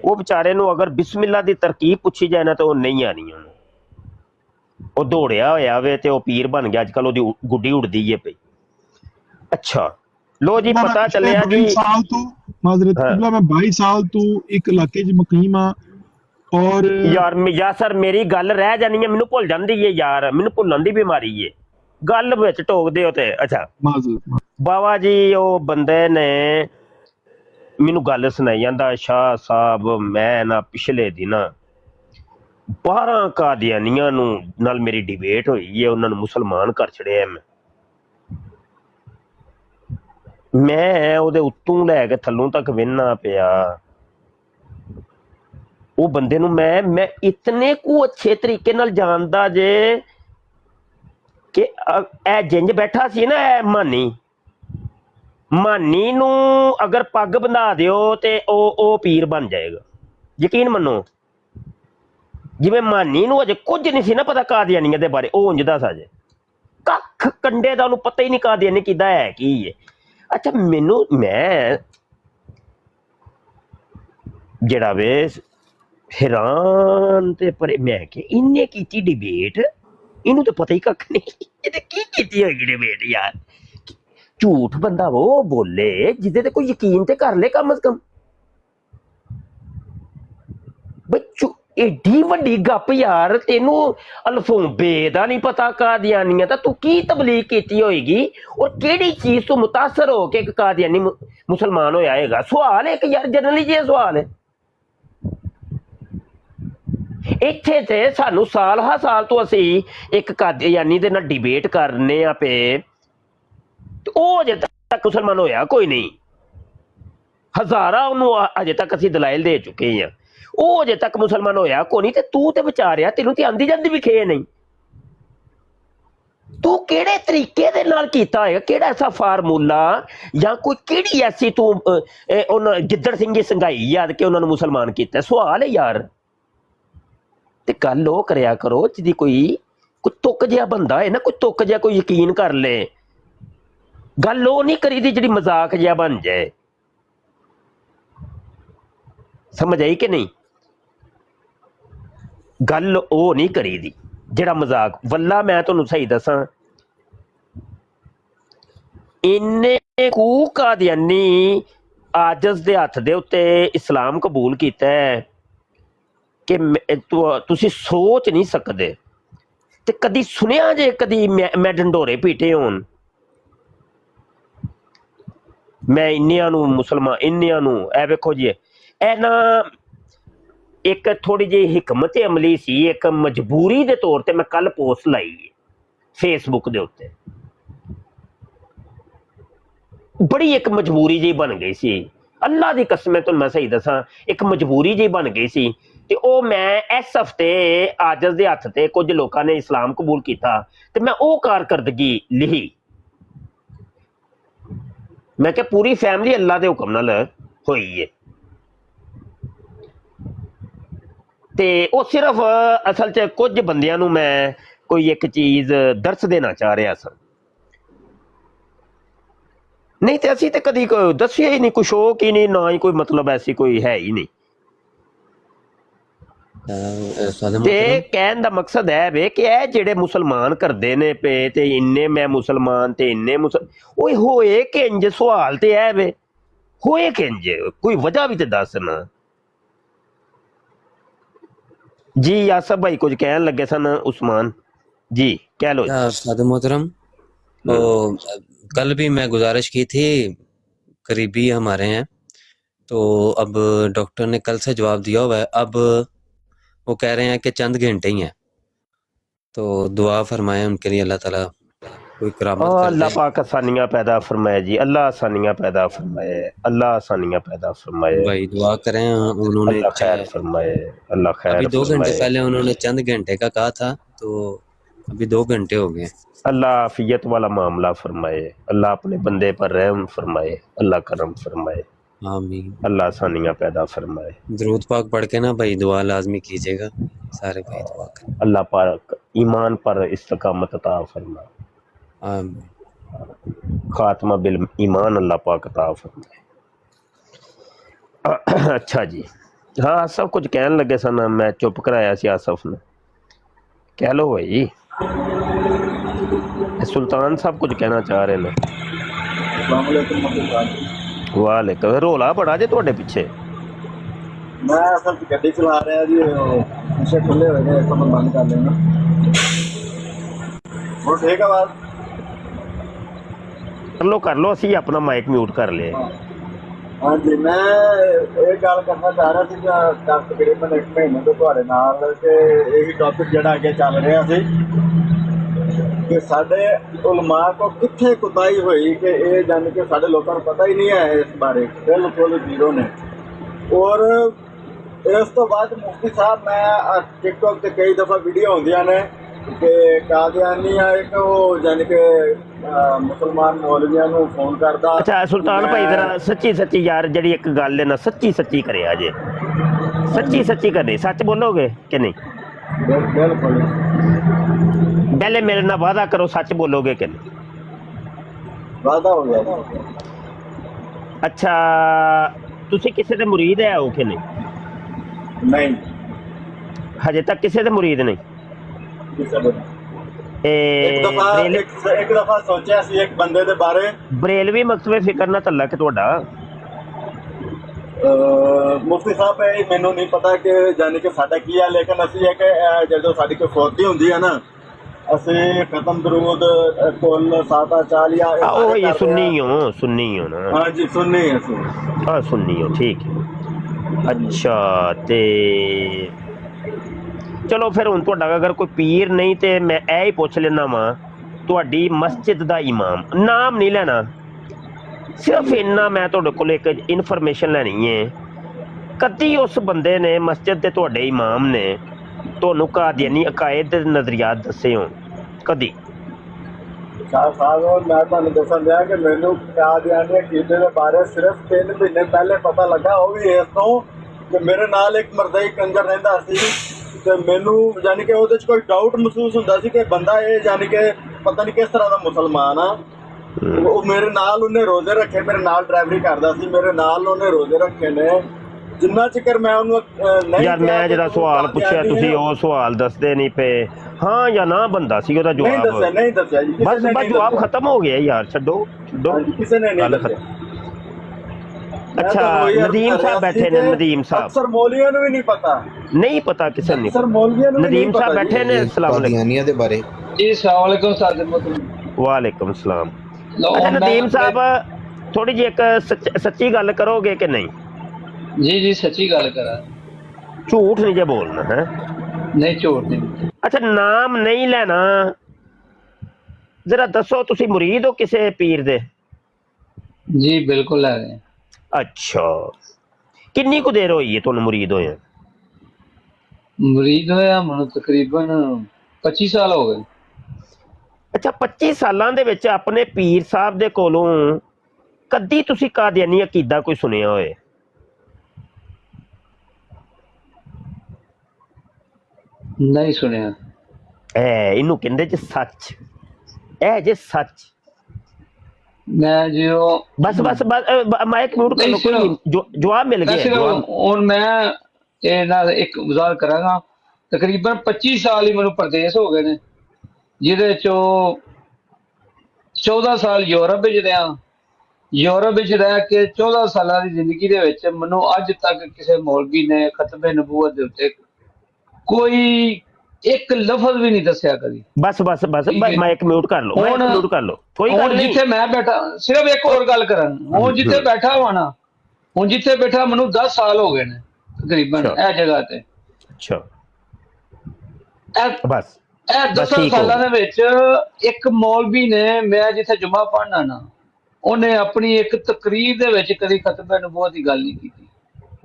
ਉਹ ਵਿਚਾਰੇ ਨੂੰ ਅਗਰ ਬਿਸਮਿਲ੍ਲਾ ਦੀ ਤਰਕੀਬ ਪੁੱਛੀ ਜਾਏ ਨਾ ਤਾਂ ਉਹ ਨਹੀਂ ਆਣੀ ਉਹਨੂੰ। ਉਹ ਦੌੜਿਆ ਹੋਇਆ ਵੇ ਤੇ ਉਹ ਪੀਰ ਬਣ ਗਿਆ, ਅੱਜ ਕੱਲ ਉਹਦੀ ਗੁੱਡੀ ਉੜਦੀ ਹੈ ਪਈ। ਅੱਛਾ ਲੋ ਜੀ, ਪਤਾ ਚੱਲਿਆ ਜੀ 22 ਸਾਲ ਤੋਂ ਮਾਜ਼ਰਤ ਕਿਬਲਾ, ਮੈਂ 22 ਸਾਲ ਤੋਂ ਇੱਕ ਇਲਾਕੇ 'ਚ ਮੁਕੀਮ ਆ। ਔਰ ਯਾਰ ਸਰ ਮੇਰੀ ਗੱਲ ਰਹਿ ਜਾਣੀ ਹੈ, ਮੈਨੂੰ ਭੁੱਲ ਜਾਂਦੀ ਹੈ ਯਾਰ, ਮੈਨੂੰ ਭੁੱਲਣ ਦੀ ਬਿਮਾਰੀ ਹੈ, ਗੱਲ ਵਿੱਚ ਟੋਕਦੇ ਹੋ ਤੇ। ਅੱਛਾ ਬਾਬਾ ਜੀ, ਉਹ ਬੰਦੇ ਨੇ ਮੈਨੂੰ ਗੱਲ ਸੁਣਾਈ ਜਾਂਦਾ, ਸ਼ਾਹ ਸਾਹਿਬ ਮੈਂ ਨਾ ਪਿਛਲੇ ਦਿਨਾਂ 12 ਕਾਦੀਆਨੀਆਂ ਨੂੰ ਨਾਲ ਮੇਰੀ ਡਿਬੇਟ ਹੋਈ ਹੈ, ਉਹਨਾਂ ਨੂੰ ਮੁਸਲਮਾਨ ਕਰ ਛੜਿਆ। ਮੈਂ ਉਹਦੇ ਉੱਤੋਂ ਲੈ ਕੇ ਥੱਲੋਂ ਤੱਕ ਵਿਹਨਾ ਪਿਆ। ਉਹ ਬੰਦੇ ਨੂੰ ਮੈਂ ਇਤਨੇ ਕੁ ਅੱਛੇ ਤਰੀਕੇ ਨਾਲ ਜਾਣਦਾ ਜੇ ਕਿ ਇਹ ਜਿੰਜ ਬੈਠਾ ਸੀ ਨਾ, ਇਹ ਮਾਨੀ ਨੂੰ ਅਗਰ ਪੱਗ ਬੰਧਾ ਦਿਓ ਤੇ ਉਹ ਪੀਰ ਬਣ ਜਾਏਗਾ। ਯਕੀਨ ਮੰਨੋ, ਜਿਵੇਂ ਮਾਨੀ ਨੂੰ ਅਜੇ ਕੁਝ ਨਹੀਂ ਸੀ ਨਾ ਪਤਾ ਕਾਦੀਆਨੀਆਂ ਦੇ ਬਾਰੇ, ਉਹ ਉਂਝਦਾ ਸਾ ਜੇ ਕੱਖ ਕੰਡੇ ਦਾ ਉਹਨੂੰ ਪਤਾ ਹੀ ਨਹੀਂ ਕਾਦੀਆਨੀ ਕਿੱਦਾਂ ਹੈ ਕੀ ਹੈ। ਅੱਛਾ ਮੈਂ ਜਿਹੜਾ ਵੇ ਹੈਰਾਨ ਤੇ ਪਰੇ, ਮੈਂ ਕਿ ਇਹਨੇ ਕੀਤੀ ਡਿਬੇਟ, ਇਹਨੂੰ ਤਾਂ ਪਤਾ ਹੀ ਕੱਖ ਨਹੀਂ, ਇਹਨੇ ਕੀ ਕੀਤੀ ਹੋਏਗੀ ਡਿਬੇਟ ਯਾਰ। ਝੂਠ ਬੰਦਾ ਉਹ ਬੋਲੇ ਜਿਹਦੇ ਤੇ ਕੋਈ ਯਕੀਨ ਤੇ ਕਰ ਲੈ ਕਮ ਅਜ਼ ਕਮ। ਬੱਚੂ ਏਡੀ ਵੱਡੀ ਗੱਪ ਯਾਰ, ਤੈਨੂੰ ਅਲਫੋਬੇ ਦਾ ਨਹੀਂ ਪਤਾ ਕਾਦੀਆਨੀਆਂ ਦਾ, ਤੂੰ ਕੀ ਤਬਲੀਗ ਕੀਤੀ ਹੋਏਗੀ ਔਰ ਕਿਹੜੀ ਚੀਜ਼ ਤੋਂ ਮੁਤਾਸਰ ਹੋ ਕੇ ਇੱਕ ਕਾਦੀਆਨੀ ਮੁਸਲਮਾਨ ਹੋਇਆ ਹੈਗਾ? ਸਵਾਲ ਹੈ ਇੱਕ ਯਾਰ, ਜਨਰਲੀ ਜੇ ਸਵਾਲ ਹੈ। ਇੱਥੇ ਤੇ ਸਾਨੂੰ ਸਾਲ ਹਾ ਸਾਲ ਤੋਂ ਅਸੀਂ ਇੱਕ ਕਾਦੀਆਨੀ ਦੇ ਨਾਲ ਡਿਬੇਟ ਕਰਨੇ ਆ ਪਏ, ਤੇ ਉਹ ਅਜੇ ਤੱਕ ਮੁਸਲਮਾਨ ਹੋਇਆ ਕੋਈ ਨਹੀਂ। ਹਜ਼ਾਰਾਂ ਉਹਨੂੰ ਅਜੇ ਤੱਕ ਅਸੀਂ ਦਲਾਇਲ ਦੇ ਚੁੱਕੇ ਹਾਂ, ਉਹ ਅਜੇ ਤੱਕ ਮੁਸਲਮਾਨ ਹੋਇਆ ਕੋਈ ਨਹੀਂ। ਤੇ ਤੂੰ ਤੇ ਵਿਚਾਰਿਆ, ਤੈਨੂੰ ਤੇ ਆਂਦੀ ਜਾਂਦੀ ਵੀ ਖੇ ਨਹੀਂ। ਤੂੰ ਕਿਹੜੇ ਤਰੀਕੇ ਦੇ ਨਾਲ ਕੀਤਾ ਹੋਏਗਾ, ਕਿਹੜਾ ਐਸਾ ਫਾਰਮੂਲਾ ਜਾਂ ਕੋਈ ਕਿਹੜੀ ਐਸੀ ਤੂੰ ਉਹਨਾਂ ਗਿੱਦੜ ਸਿੰਘ ਸੰਘਾਈ ਯਾਦ ਕੇ ਉਹਨਾਂ ਨੂੰ ਮੁਸਲਮਾਨ ਕੀਤਾ? ਸਵਾਲ ਹੈ ਯਾਰ। ਤੇ ਗੱਲ ਉਹ ਕਰਿਆ ਕਰੋ ਜਿਹਦੀ ਕੋਈ ਤੁੱਕ ਜਿਹਾ ਬੰਦਾ ਹੈ ਨਾ, ਕੋਈ ਤੁੱਕ ਜਿਹਾ ਕੋਈ ਯਕੀਨ ਕਰ ਲੈ। ਗੱਲ ਉਹ ਨਹੀਂ ਕਰੀਦੀ ਜਿਹੜੀ ਮਜ਼ਾਕ ਜਿਹਾ ਬਣ ਜਾਏ। ਸਮਝ ਆਈ ਕਿ ਨਹੀਂ? ਗੱਲ ਉਹ ਨਹੀਂ ਕਰੀਦੀ ਜਿਹੜਾ ਮਜ਼ਾਕ। ਵੱਲਾ ਮੈਂ ਤੁਹਾਨੂੰ ਸਹੀ ਦੱਸਾਂ, ਇੰਨੇ ਕੁ ਕਾਦੀਆਨੀ ਆਜਜ਼ ਦੇ ਹੱਥ ਦੇ ਉੱਤੇ ਇਸਲਾਮ ਕਬੂਲ ਕੀਤਾ ਹੈ ਕਿ ਤੁਸੀਂ ਸੋਚ ਨਹੀਂ ਸਕਦੇ। ਤੇ ਕਦੀ ਸੁਣਿਆ ਜੇ ਕਦੀ ਮੈਂ ਢੰਡੋਰੇ ਪੀਟੇ ਹੋਣ? ਮੈਂ ਇੰਨਿਆਂ ਨੂੰ ਮੁਸਲਮਾਨ, ਇੰਨਿਆਂ ਨੂੰ, ਇਹ ਵੇਖੋ ਜੀ, ਇਹ ਨਾ ਇੱਕ ਥੋੜੀ ਜਿਹੀ ਹਕਮਤ ਅਮਲੀ ਸੀ, ਇੱਕ ਮਜਬੂਰੀ ਦੇ ਤੌਰ ਤੇ ਮੈਂ ਕੱਲ ਪੋਸਟ ਲਾਈ ਫੇਸਬੁੱਕ ਦੇ ਉੱਤੇ। ਬੜੀ ਇੱਕ ਮਜਬੂਰੀ ਜਿਹੀ ਬਣ ਗਈ ਸੀ, ਅੱਲਾ ਦੀ ਕਸਮ ਤੁਹਾਨੂੰ ਮੈਂ ਸਹੀ ਦੱਸਾਂ, ਇੱਕ ਮਜਬੂਰੀ ਜਿਹੀ ਬਣ ਗਈ ਸੀ। ਤੇ ਉਹ ਮੈਂ ਇਸ ਹਫ਼ਤੇ ਆਜਜ਼ ਦੇ ਹੱਥ ਤੇ ਕੁਝ ਲੋਕਾਂ ਨੇ ਇਸਲਾਮ ਕਬੂਲ ਕੀਤਾ ਤੇ ਮੈਂ ਉਹ ਕਾਰਕਰਦਗੀ ਲਿਖੀ। ਮੈਂ ਕਿਹਾ ਪੂਰੀ ਫੈਮਿਲੀ ਅੱਲਾ ਦੇ ਹੁਕਮ ਨਾਲ ਹੋਈ ਹੈ। ਤੇ ਉਹ ਸਿਰਫ ਅਸਲ 'ਚ ਕੁਝ ਬੰਦਿਆਂ ਨੂੰ ਮੈਂ ਕੋਈ ਇੱਕ ਚੀਜ਼ ਦਰਸ ਦੇਣਾ ਚਾਹ ਰਿਹਾ ਸਾਂ। ਨਹੀਂ ਤੇ ਅਸੀਂ ਤੇ ਕਦੀ ਦੱਸਿਆ ਹੀ ਨਹੀਂ, ਕੋਈ ਸ਼ੌਕ ਹੀ ਨਹੀਂ, ਨਾ ਹੀ ਕੋਈ ਮਤਲਬ ਐਸੀ ਕੋਈ ਹੈ ਹੀ ਨਹੀਂ। उस्ताद ਤੇ मोहतरम ਕਹਿਣ ਦਾ ਮਕਸਦ ਹੈ ਵੇ ਕਿ ਇਹ ਜਿਹੜੇ ਮੁਸਲਮਾਨ ਕਰਦੇ ਨੇ ਪਏ ਤੇ ਇੰਨੇ ਮੈਂ ਮੁਸਲਮਾਨ ਤੇ ਇੰਨੇ ਓਏ ਹੋਏ ਕਿੰਜ ਸਵਾਲ ਤੇ ਇਹ ਵੇ ਹੋਏ ਕਿੰਜ ਕੋਈ ਵਜ੍ਹਾ ਵੀ ਤੇ ਦੱਸ ਨਾ ਜੀ ਆਸਫ ਭਾਈ ਕੁਝ ਕਹਿਣ ਲੱਗੇ ਸਨ ਉਸਮਾਨ जी क्या लो क्या उस्ताद मोहतरम वो कल भी मैं गुजारिश की थी करीबी हमारे हैं तो अब डॉक्टर ने कल से जवाब दिया हुआ है अब वो कह रहे हैं कि चंद घंटे ही हैं तो दुआ फरमाएं उनके लिए अल्लाह ताला कोई करामत कर अल्लाह दे पाक आसानियां पैदा फरमाए जी अल्लाह आसानियां पैदा फरमाए अल्लाह आसानियां पैदा फरमाए भाई दुआ करें उन्होंने अल्लाह खैर फरमाए अल्लाह खैर अभी 2 घंटे फरमाए पहले उन्होंने चंद घंटे का कहा था तो अभी 2 घंटे हो गए अल्लाह आफियत वाला मामला फरमाए अल्लाह अपने बंदे पर रहम फरमाए अल्लाह करम फरमाए आमीन अल्लाह आसानियां पैदा फरमाए दरूद पाक पढ़ के ना भाई दुआ लाजमी कीजिएगा सारे भाई दुआ करें अल्लाह पाक ईमान पर इस्तकामत अता फरमाए आमीन खात्मा बिल ईमान अल्लाह पाक अता फरमाए अच्छा जी हाँ सब कुछ कहन लगे सन मैं चुप कराया सी आसफ ने कह लो भाई सुल्तान साहब कुछ कहना चाह रहे हैं वालेकुम रोला बड़ा जे तुहाडे पिछे मैं असल गड्डी चला रहा जी शीशे खुले हुए ने तो मैं बंद कर लेना वो ठीक है बात कर लो असी अपना माइक म्यूट कर लिया हाँ जी मैं एक गल करना चाह रहा थी कि तकरीबन 1 महीने तो ਤੁਹਾਡੇ ਨਾਲ ਤੇ ਇਹੀ ਟੌਪਿਕ ਜਿਹੜਾ ਅੱਗੇ ਚੱਲ ਰਿਹਾ ਸੀ ਕਿ ਸਾਡੇ ਉਲਮਾ ਕੋ ਕਿੱਥੇ ਕੁਤਾਈ ਹੋਈ ਕਿ ਇਹ ਜਾਣ ਕੇ ਸਾਡੇ ਲੋਕਾਂ ਨੂੰ ਪਤਾ ਹੀ ਨਹੀਂ ਹੈ ਇਸ ਬਾਰੇ ਬਿਲਕੁਲ ਜ਼ੀਰੋ ਨੇ ਔਰ ਇਸ ਤੋਂ ਬਾਅਦ ਮੁਫਤੀ ਸਾਹਿਬ ਮੈਂ ਟਿਕਟੋਕ ਤੇ ਕਈ ਦਫਾ ਵੀਡੀਓ ਹੁੰਦੀਆਂ ਨੇ ਕਿ ਕਾਦੀਆਨੀਆ ਇੱਕ ਉਹ ਜਾਣ ਕੇ ਮੁਸਲਮਾਨ ਮੌਲਵੀਆਂ ਨੂੰ ਫੋਨ ਕਰਦਾ अच्छा सुल्तान भाई जरा सच्ची सच्ची यार जड़ी एक गल है ना सच्ची सच्ची करे अजे सच्ची सच्ची करनी सच बोलोगे कि नहीं बिल्कुल पहले मेरे ना वादा करो सच बोलोगे कि नहीं वादा हो गया अच्छा तुसी किसी दे मुरीद है हो कि नहीं हजे तक किसी दे मुरीद नहीं एक दफा सोचा सी एक बंदे दे बारे बरेलवी मकतबे फिक्र ना तल्ला कि तुहाडा ਮੁਫਤੀ ਸਾਹਿਬ ਇਹ ਮੈਨੂੰ ਨਹੀਂ ਪਤਾ ਕਿ ਜਾਨੀ ਕਿ ਸਾਡਾ ਕੀ ਹੈ ਲੇਕਿਨ ਅਸੀਂ ਹੈ ਕਿ ਜਦੋਂ ਸਾਡੀ ਕੋਈ ਫੌਤੀ ਹੁੰਦੀ ਹੈ ਨਾ ਅਸੀਂ ਖਤਮ ਦਰੂਦ ਕੁੱਲ 7 ਉਹ ਇਹ ਸੁन्नी ਹੋ ਨਾ ਹਾਂ ਜੀ ਸੁन्नी ਹੈ ਹਾਂ ਸੁन्नी ਹੋ ਠੀਕ ਹੈ ਅੱਛਾ ਤੇ ਚਲੋ ਫਿਰ ਹੁਣ ਤੁਹਾਡਾ ਅਗਰ ਕੋਈ ਪੀਰ ਨਹੀਂ ਤੇ ਮੈਂ ਇਹ ਹੀ ਪੁੱਛ ਲੈਣਾ ਵਾਂ ਤੁਹਾਡੀ ਮਸਜਿਦ ਦਾ ਇਮਾਮ ਨਾਮ ਨਹੀਂ ਲੈਣਾ सिर्फ इन्ना मैं तुहाडे कोल एक इन्फॉर्मेशन लैनी है कदी उस बंदे ने मस्जिद के तुहाडे इमाम ने तुहानू कादियानी अकायद दे नज़रियात दसे हो कदी साहब मैं तुहानू दसन दिया कि मैनू कादियानी अकीदे दे बारे सिर्फ 3 महीने पहले पता लगा वो भी इस तो कि मेरे नाल एक मरदई कंजर रहिंदा सी ते मैनू यानी कि ਉਹਦੇ 'ਚ ਕੋਈ डाउट महसूस ਹੁੰਦਾ ਸੀ कि बंदा ये यानी कि पता नहीं किस तरह ਦਾ मुसलमान आ ਉਹ ਮੇਰੇ ਨਾਲ ਉਹਨੇ ਰੋਜ਼ੇ ਰੱਖੇ ਮੇਰੇ ਨਾਲ ਡਰਾਈਵਰੀ ਕਰਦਾ ਸੀ ਮੇਰੇ ਨਾਲ ਉਹਨੇ ਰੋਜ਼ੇ ਰੱਖੇ ਨੇ ਜਿੰਨਾ ਚਿਰ ਮੈਂ ਉਹਨੂੰ ਨਹੀਂ ਯਾਰ ਮੈਂ ਜਿਹੜਾ ਸਵਾਲ ਪੁੱਛਿਆ ਤੁਸੀਂ ਉਹ ਸਵਾਲ ਦੱਸਦੇ ਨਹੀਂ ਪਏ ਹਾਂ ਜਾਂ ਨਾ ਬੰਦਾ ਸੀ ਉਹਦਾ ਜਵਾਬ ਨਹੀਂ ਦੱਸਿਆ ਜੀ ਬਸ ਜਵਾਬ ਖਤਮ ਹੋ ਗਿਆ ਯਾਰ ਛੱਡੋ ਕਿਸੇ ਨੇ ਨਹੀਂ ਦੱਸਿਆ अच्छा नदीम साहब बैठे ने नदीम साहब अक्सर मौलवियों ਨੂੰ ਵੀ ਨਹੀਂ ਪਤਾ नहीं पता किसे नहीं अक्सर मौलवियों ਨੂੰ नदीम साहब बैठे ने अस्सलाम वालेकुम कादियानिया दे बारे जी अस्सलाम वालेकुम साहब वालेकुम सलाम अच्छा नदीम साहब थोड़ी जी एक सच्ची गल करोगे कि नहीं जी जी सच्ची गल करा झूठ नहीं जे बोलना है नहीं झूठ नहीं अच्छा नाम नहीं लेना जरा दसो तुसी मुरीद हो किसे पीर दे जी बिल्कुल है अच्छा किन्नी को देर होई है तुहानू मुरीद होए मुरीद होया ਮੈਨੂੰ तकरीबन 25 साल हो गए अच्छा 25 ਸਾਲਾਂ ਦੇ ਵਿੱਚ ਆਪਣੇ ਪੀਰ ਸਾਹਿਬ ਦੇ ਕੋਲੋਂ ਕਦੀ ਤੁਸੀਂ ਕਾਦੀਆਨੀ ਅਕੀਦਾ ਕੋਈ ਸੁਣਿਆ ਹੋਏ नहीं सुनिया ਇਹਨੂੰ ਕਹਿੰਦੇ ਜੇ ਸੱਚ ਇਹ ਜੇ ਸੱਚ मैं जो बस माइक म्यूट कर लो कोई जवाब मिल गया और मैं ਤੇ ਇਹਨਾਂ ਦਾ ਇੱਕ ਗੁਜ਼ਾਰ ਕਰਾਂਗਾ। ਤਕਰੀਬਨ 25 ਸਾਲ ਹੀ ਮੈਨੂੰ ਪਰਦੇਸ ਹੋ ਗਏ ਨੇ, ਜਿਹਦੇ ਚੋਂ 14 ਸਾਲ ਯੂਰਪ ਵਿੱਚ ਰਿਹਾ। ਯੂਰਪ ਵਿੱਚ ਰਹਿ ਕੇ 14 ਸਾਲਾਂ ਦੀ ਜ਼ਿੰਦਗੀ ਦੇ ਵਿੱਚ ਮੈਨੂੰ ਅੱਜ ਤੱਕ ਕਿਸੇ ਮੌਲਵੀ ਨੇ ਖਤਮੇ ਨਬੂਵਤ ਦੇ ਉੱਤੇ ਕੋਈ ਇੱਕ ਲਫ਼ਜ਼ ਵੀ ਨਹੀਂ ਦੱਸਿਆ ਕਦੀ। ਬਸ ਬਸ ਬਸ ਠੀਕ ਹੈ। ਮਾਈਕ ਮਿਊਟ ਕਰ ਲਓ, ਮਾਈਕ ਮਿਊਟ ਕਰ ਲਓ, ਕੋਈ ਹੁਣ ਗੱਲ ਨਹੀਂ। ਜਿੱਥੇ ਮੈਂ ਬੈਠਾ, ਸਿਰਫ ਇੱਕ ਹੋਰ ਗੱਲ ਕਰਨ, ਹੁਣ ਜਿੱਥੇ ਬੈਠਾ ਹੋਣਾ ਨਾ, ਹੁਣ ਜਿੱਥੇ ਬੈਠਾ ਮੈਨੂੰ 10 ਸਾਲ ਹੋ ਗਏ ਨੇ ਤਕਰੀਬਨ ਅੱਛਾ। ਇਹ ਜਗ੍ਹਾ ਤੇ। ਅੱਛਾ ਇਹ ਬਸ ਇਹ 10 ਠੀਕ ਹੋ ਸਾਲਾਂ ਗਿਆ। ਦੇ ਵਿੱਚ ਇੱਕ ਮੌਲਵੀ ਨੇ, ਮੈਂ ਜਿੱਥੇ ਜੁਮਾ ਪੜ੍ਹਨਾ ਨਾ, ਉਹਨੇ ਆਪਣੀ ਇੱਕ ਤਕਰੀਰ ਦੇ ਵਿੱਚ ਕਦੀ ਖਤਮੇ ਨਬੂਵਤ ਦੀ ਗੱਲ ਨਹੀਂ ਕੀਤੀ।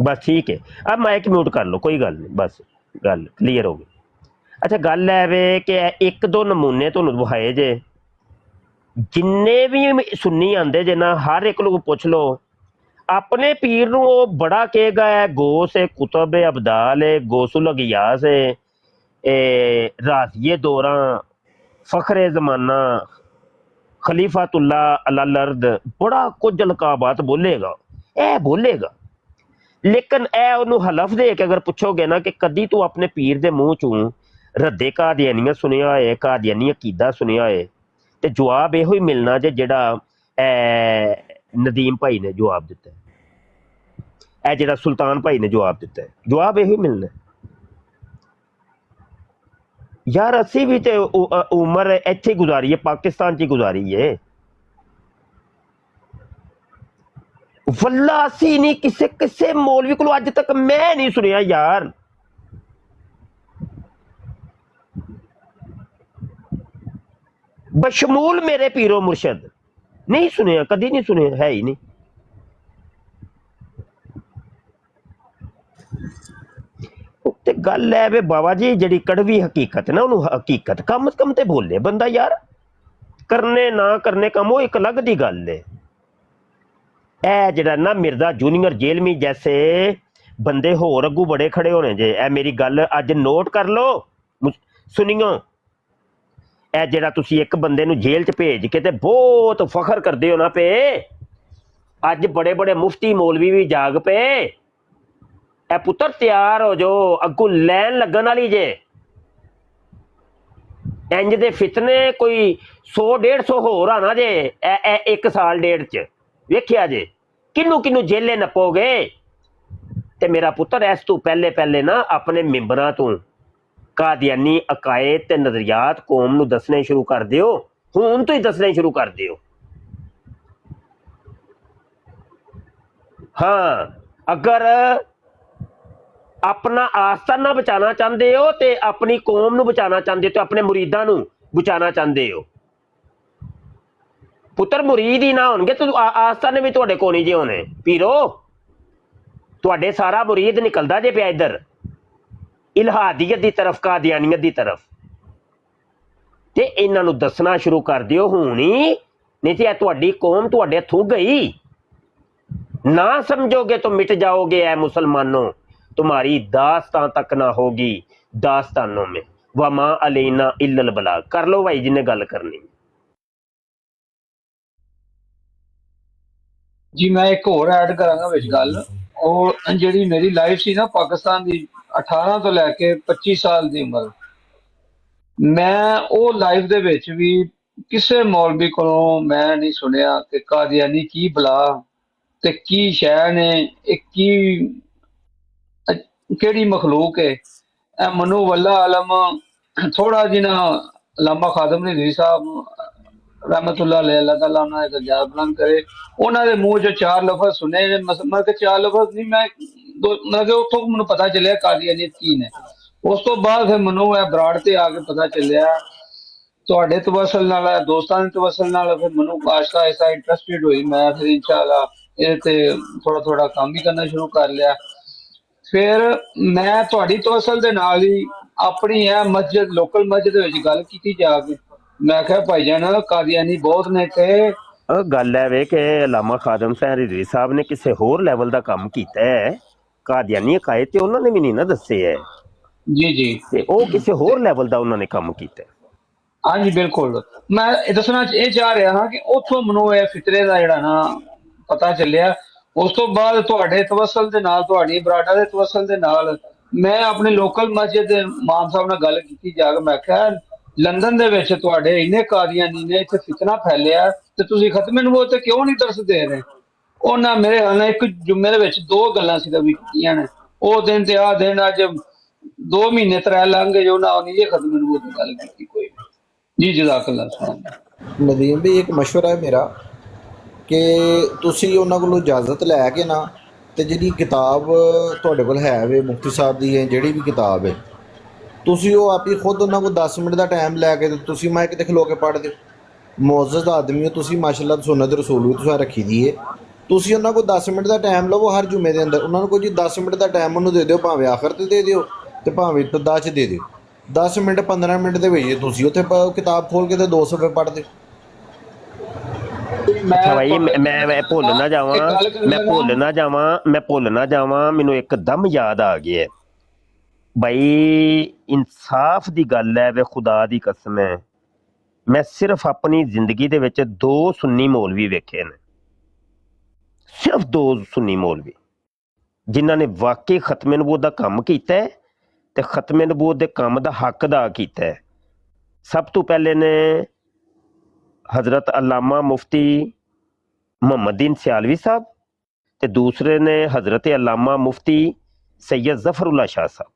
ਬਸ ਠੀਕ ਹੈ, ਆ ਮਾਈਕ ਮਿਊਟ ਕਰ ਲਓ, ਕੋਈ ਗੱਲ ਨਹੀਂ, ਬਸ ਗੱਲ ਕਲੀਅਰ ਹੋ ਗਈ। ਅੱਛਾ ਗੱਲ ਹੈ ਵੇ ਕਿ ਇੱਕ ਦੋ ਨਮੂਨੇ ਤੁਹਾਨੂੰ ਵਿਖਾਏ ਜੇ, ਜਿੰਨੇ ਵੀ ਸੁੰਨੀ ਆਂਦੇ ਜੇ ਨਾ, ਹਰ ਇੱਕ ਨੂੰ ਪੁੱਛ ਲਓ ਆਪਣੇ ਪੀਰ ਨੂੰ, ਉਹ ਬੜਾ ਕਹੇਗਾ ਹੈ ਗੋਸ ਹੈ, ਕੁਤਬ ਹੈ, ਅਬਦਾਲ ਹੈ, ਗੋਸੁਲ ਗਿयास है, राजिए दौरा, फखरे ज़माना, खलीफातुल्ला अलल अर्द, बड़ा कुछ लकाबात बोलेगा, ए बोलेगा। लेकिन ए उन्होंने हलफ दे के अगर पूछोगे ना कि कदी तू अपने पीर दे मुंह चों रद्दे कादियानिया सुनिया है, कादियानी अकीदा सुनिया है, तो जवाब यो ही मिलना जे जेड़ा नदीम भाई ने जवाब दिता है, जेड़ा सुल्तान भाई ने जवाब दिता है, जवाब यो ही मिलना है। यार असी भी तो उम्र इत्थे गुजारी है, पाकिस्तान च गुजारी है। वल्ला असी नहीं किसे किसे मौलवी को अज तक मैं नहीं सुनिया यार, बशमूल मेरे पीरो मुर्शद नहीं सुनिया, कदी नहीं सुनिया, है ही नहीं। ते गल है वे बाबा जी, जी कड़वी हकीकत ना, उन्होंने हकीकत कम से कम ते बोले बंदा यार, करने ना करने कम वो एक अलग दी गल है। ए जड़ा ना मिर्जा जूनियर जेलमी जैसे बंदे होर अगू बड़े खड़े होने जे, ए मेरी गल अज नोट कर लो, सुनियो। ए जड़ा तुसी एक बंदे नू जेल च भेज के ते बहुत फखर करदे हो ना पे, अज बड़े बड़े मुफ्ती मौलवी भी जाग पे, ए पुत्र तैयार हो जाओ, अगू लैन लगन वाली जे। इंज दे फितने कोई 100-150 होर आना जे ए 1 साल 1.5 च, वेखिया जे किनू किनू जेले नप्पोगे। ते मेरा पुत्र इस तू पहले पहले ना अपने मिंबरां तू कादियानी अकायद ते नजरियात कौम नू दसने शुरू कर दिओ, हुण तो ही दसने शुरू कर दिओ। हाँ, अगर अपना आस्ताना बचाना चाहते हो, तो अपनी कौम नू बचाना चाहते हो, तो अपने मुरीदां नू बचाना चाहते हो। पुत्र मुरीद ही ना होणगे तो आस्ताने भी तुहाडे कोल नहीं जे होने। पीरो तुहाडे सारा मुरीद निकलदा जे पिया इधर इलहादियत की तरफ, कादियानियत की तरफ, ते इन्हां नू दसना शुरू कर दिओ हुण ही, नहीं तो तुहाडी कौम तुहाडे हथों गई। ना समझोगे तो मिट जाओगे ऐ मुसलमानों, तुम्हारी दास्तां तक ना होगी दास्तानों में, वमा अलैना इल्लल बलाग। कर लो भाई जिन्हें गल करनी। जी मैं एक होर ऐड करांगा विच गल, और जिहड़ी मेरी लाइफ सी ना पाकिस्तान दी 18 तो लैके 25 साल दी उम्र, मैं वो लाइफ दे विच भी किसे मौलवी कोलों मैं नहीं सुनिया कि कादियानी की बला ते की शै ने, एक की केड़ी मखलूक है। मनु वल्ला आलम थोड़ा जिना लामा खादम ने साहब रहमतुल्लाह अलैह, अल्लाह ताला उन्हां दा दर्जा बुलंद करे, उन्हां दे मुंह चों 4 लफ़ज़ सुने ने, मतलब कि 4 लफ़ज़ नहीं, मैं मतलब कि उत्थों मैनूं पता चलिया कादियानियत की ने। उस तो बाद फिर मैनूं ब्राड़ ते आके पता चलिया तुहाडे तवसल नाल, दोस्तां दे तवसल नाल, फिर मैनूं आहिस्ता आहिस्ता इंटरस्टेड होई। मैं फिर इंशाअल्लाह इहदे ते थोड़ा थोड़ा काम भी करना शुरू कर लिया। फिर मैं तुहाडी तवसल दे नाल ही अपनी मस्जिद, लोकल मस्जिद दे विच गल कीती जाके, मैं कहा भाईजान कादियानी बहुत ने इत्थे। गल है वे कि अलामा खादम रिजवी साहब ने किसी होर लैवल का काम किया है, कादियानी अकायद ते उन्होंने भी नहीं ना दसे है जी जी, ते वो किसी होर लैवल का उन्होंने काम किया। हाँ जी बिल्कुल, मैं दसना ये चाह रहा हाँ कि उथों मैनूं ये फितरे का जिहड़ा ना पता चलिया। ਉਸ ਤੋਂ ਬਾਅਦ ਤੁਹਾਡੇ ਤਵੱਸਲ ਦੇ ਨਾਲ, ਤੁਹਾਡੀ ਬਰਾਡਾ ਦੇ ਤਵੱਸਲ ਦੇ ਨਾਲ, ਮੈਂ ਆਪਣੇ ਲੋਕਲ ਮਸਜਿਦ ਦੇ ਇਮਾਮ ਸਾਹਿਬ ਨਾਲ ਗੱਲ ਕੀਤੀ ਜਾ ਕੇ। ਮੈਂ ਕਿਹਾ ਲੰਡਨ ਦੇ ਵਿੱਚ ਤੁਹਾਡੇ ਇੰਨੇ ਕਾਦੀਆਨੀ ਨੇ, ਇੱਥੇ ਫਿਤਨਾ ਫੈਲਿਆ ਤੇ ਤੁਸੀਂ ਖਤਮੇ ਨਬੂਵਤ ਤੇ ਕਿਉਂ ਨਹੀਂ ਦਰਸ ਦੇ ਰਹੇ? ਉਹਨਾਂ ਮੇਰੇ ਹਾਲ ਨਾਲ ਇੱਕ ਜੁਮੇ ਦੇ ਵਿੱਚ 2 ਗੱਲਾਂ ਸਿਰਫ ਕੀਤੀਆਂ ਨੇ। ਉਹ ਦਿਨ ਤੇ ਆਹ ਦਿਨ ਅੱਜ 2 ਮਹੀਨੇ 3 ਲੰਘ ਗਏ, ਉਹਨਾਂ ਨਹੀਂ ਜੇ ਖਤਮੇ ਨਬੂਵਤ ਦੀ ਗੱਲ ਕੀਤੀ ਕੋਈ ਜੀ। ਜਜ਼ਾਕੱਲਾ ਖਾਨ। ਨਦੀਮ ਵੀ ਇੱਕ ਮਸ਼ਵਰਾ ਹੈ ਮੇਰਾ ਕਿ ਤੁਸੀਂ ਉਹਨਾਂ ਕੋਲੋਂ ਇਜਾਜ਼ਤ ਲੈ ਕੇ ਨਾ, ਤੇ ਜਿਹੜੀ ਕਿਤਾਬ ਤੁਹਾਡੇ ਕੋਲ ਹੈ ਵੇ ਮੁਫਤੀ ਸਾਹਿਬ ਦੀ ਹੈ ਜਿਹੜੀ ਵੀ ਕਿਤਾਬ ਹੈ, ਤੁਸੀਂ ਉਹ ਆਪ ਹੀ ਖੁਦ ਉਹਨਾਂ ਕੋਲ 10 ਮਿੰਟ ਦਾ ਟਾਈਮ ਲੈ ਕੇ ਤੇ ਤੁਸੀਂ ਮਾਈਕ ਤੇ ਖਲੋ ਕੇ ਪੜ੍ਹ ਦਿਓ। ਮੁਅੱਜ਼ਜ਼ ਆਦਮੀ ਹੋ ਤੁਸੀਂ, ਮਾਸ਼ਾਅੱਲਾ ਸੁਨਨਤ ਰਸੂਲ ਵੀ ਤੁਸੀਂ ਰੱਖੀ ਦੀ ਹੈ। ਤੁਸੀਂ ਉਹਨਾਂ ਕੋਲ 10 ਮਿੰਟ ਦਾ ਟਾਈਮ ਲਵੋ ਹਰ ਜੁਮੇ ਦੇ ਅੰਦਰ। ਉਹਨਾਂ ਨੂੰ ਕੋਈ ਜੀ 10 ਮਿੰਟ ਦਾ ਟਾਈਮ ਉਹਨੂੰ ਦੇ ਦਿਓ, ਭਾਵੇਂ ਆਖਰ ਤੇ ਦੇ ਦਿਓ ਤੇ ਭਾਵੇਂ ਇਬਤਦਾ 'ਚ ਦੇ ਦਿਓ। 10 ਮਿੰਟ 15 ਮਿੰਟ ਦੇ ਵਿੱਚ ਤੁਸੀਂ ਉੱਥੇ ਕਿਤਾਬ ਖੋਲ ਕੇ ਤੇ 2 ਸਫ਼ੇ ਪੜ੍ਹ ਦਿਓ। ਅੱਛਾ ਭਾਈ, ਮੈਂ ਭੁੱਲ ਨਾ ਜਾਵਾਂ, ਮੈਨੂੰ ਇੱਕਦਮ ਯਾਦ ਆ ਗਿਆ ਭਾਈ, ਇਨਸਾਫ ਦੀ ਗੱਲ ਹੈ ਵੇ, ਖੁਦਾ ਦੀ ਕਸਮ ਹੈ, ਮੈਂ ਸਿਰਫ ਆਪਣੀ ਜ਼ਿੰਦਗੀ ਦੇ ਵਿੱਚ 2 ਸੁੰਨੀ ਮੌਲਵੀ ਵੇਖੇ ਨੇ, ਸਿਰਫ 2 ਸੁੰਨੀ ਮੌਲਵੀ ਜਿਨ੍ਹਾਂ ਨੇ ਵਾਕਈ ਖਤਮੇ ਨਬੂਵਤ ਦਾ ਕੰਮ ਕੀਤਾ ਹੈ ਤੇ ਖਤਮੇ ਨਬੂਵਤ ਦੇ ਕੰਮ ਦਾ ਹੱਕ ਅਦਾ ਕੀਤਾ ਹੈ। ਸਭ ਤੋਂ ਪਹਿਲੇ ਨੇ ਹਜ਼ਰਤ ਅਲਾਮਾ ਮੁਫਤੀ ਮੁਹੰਮਦੀਨ ਸਿਆਲਵੀ ਸਾਹਿਬ ਤੇ ਦੂਸਰੇ ਨੇ ਹਜ਼ਰਤ ਅਲਾਮਾ ਮੁਫਤੀ ਸੈयद ਜ਼ਫਰੁल्लाह शाह ਸਾਹਿਬ।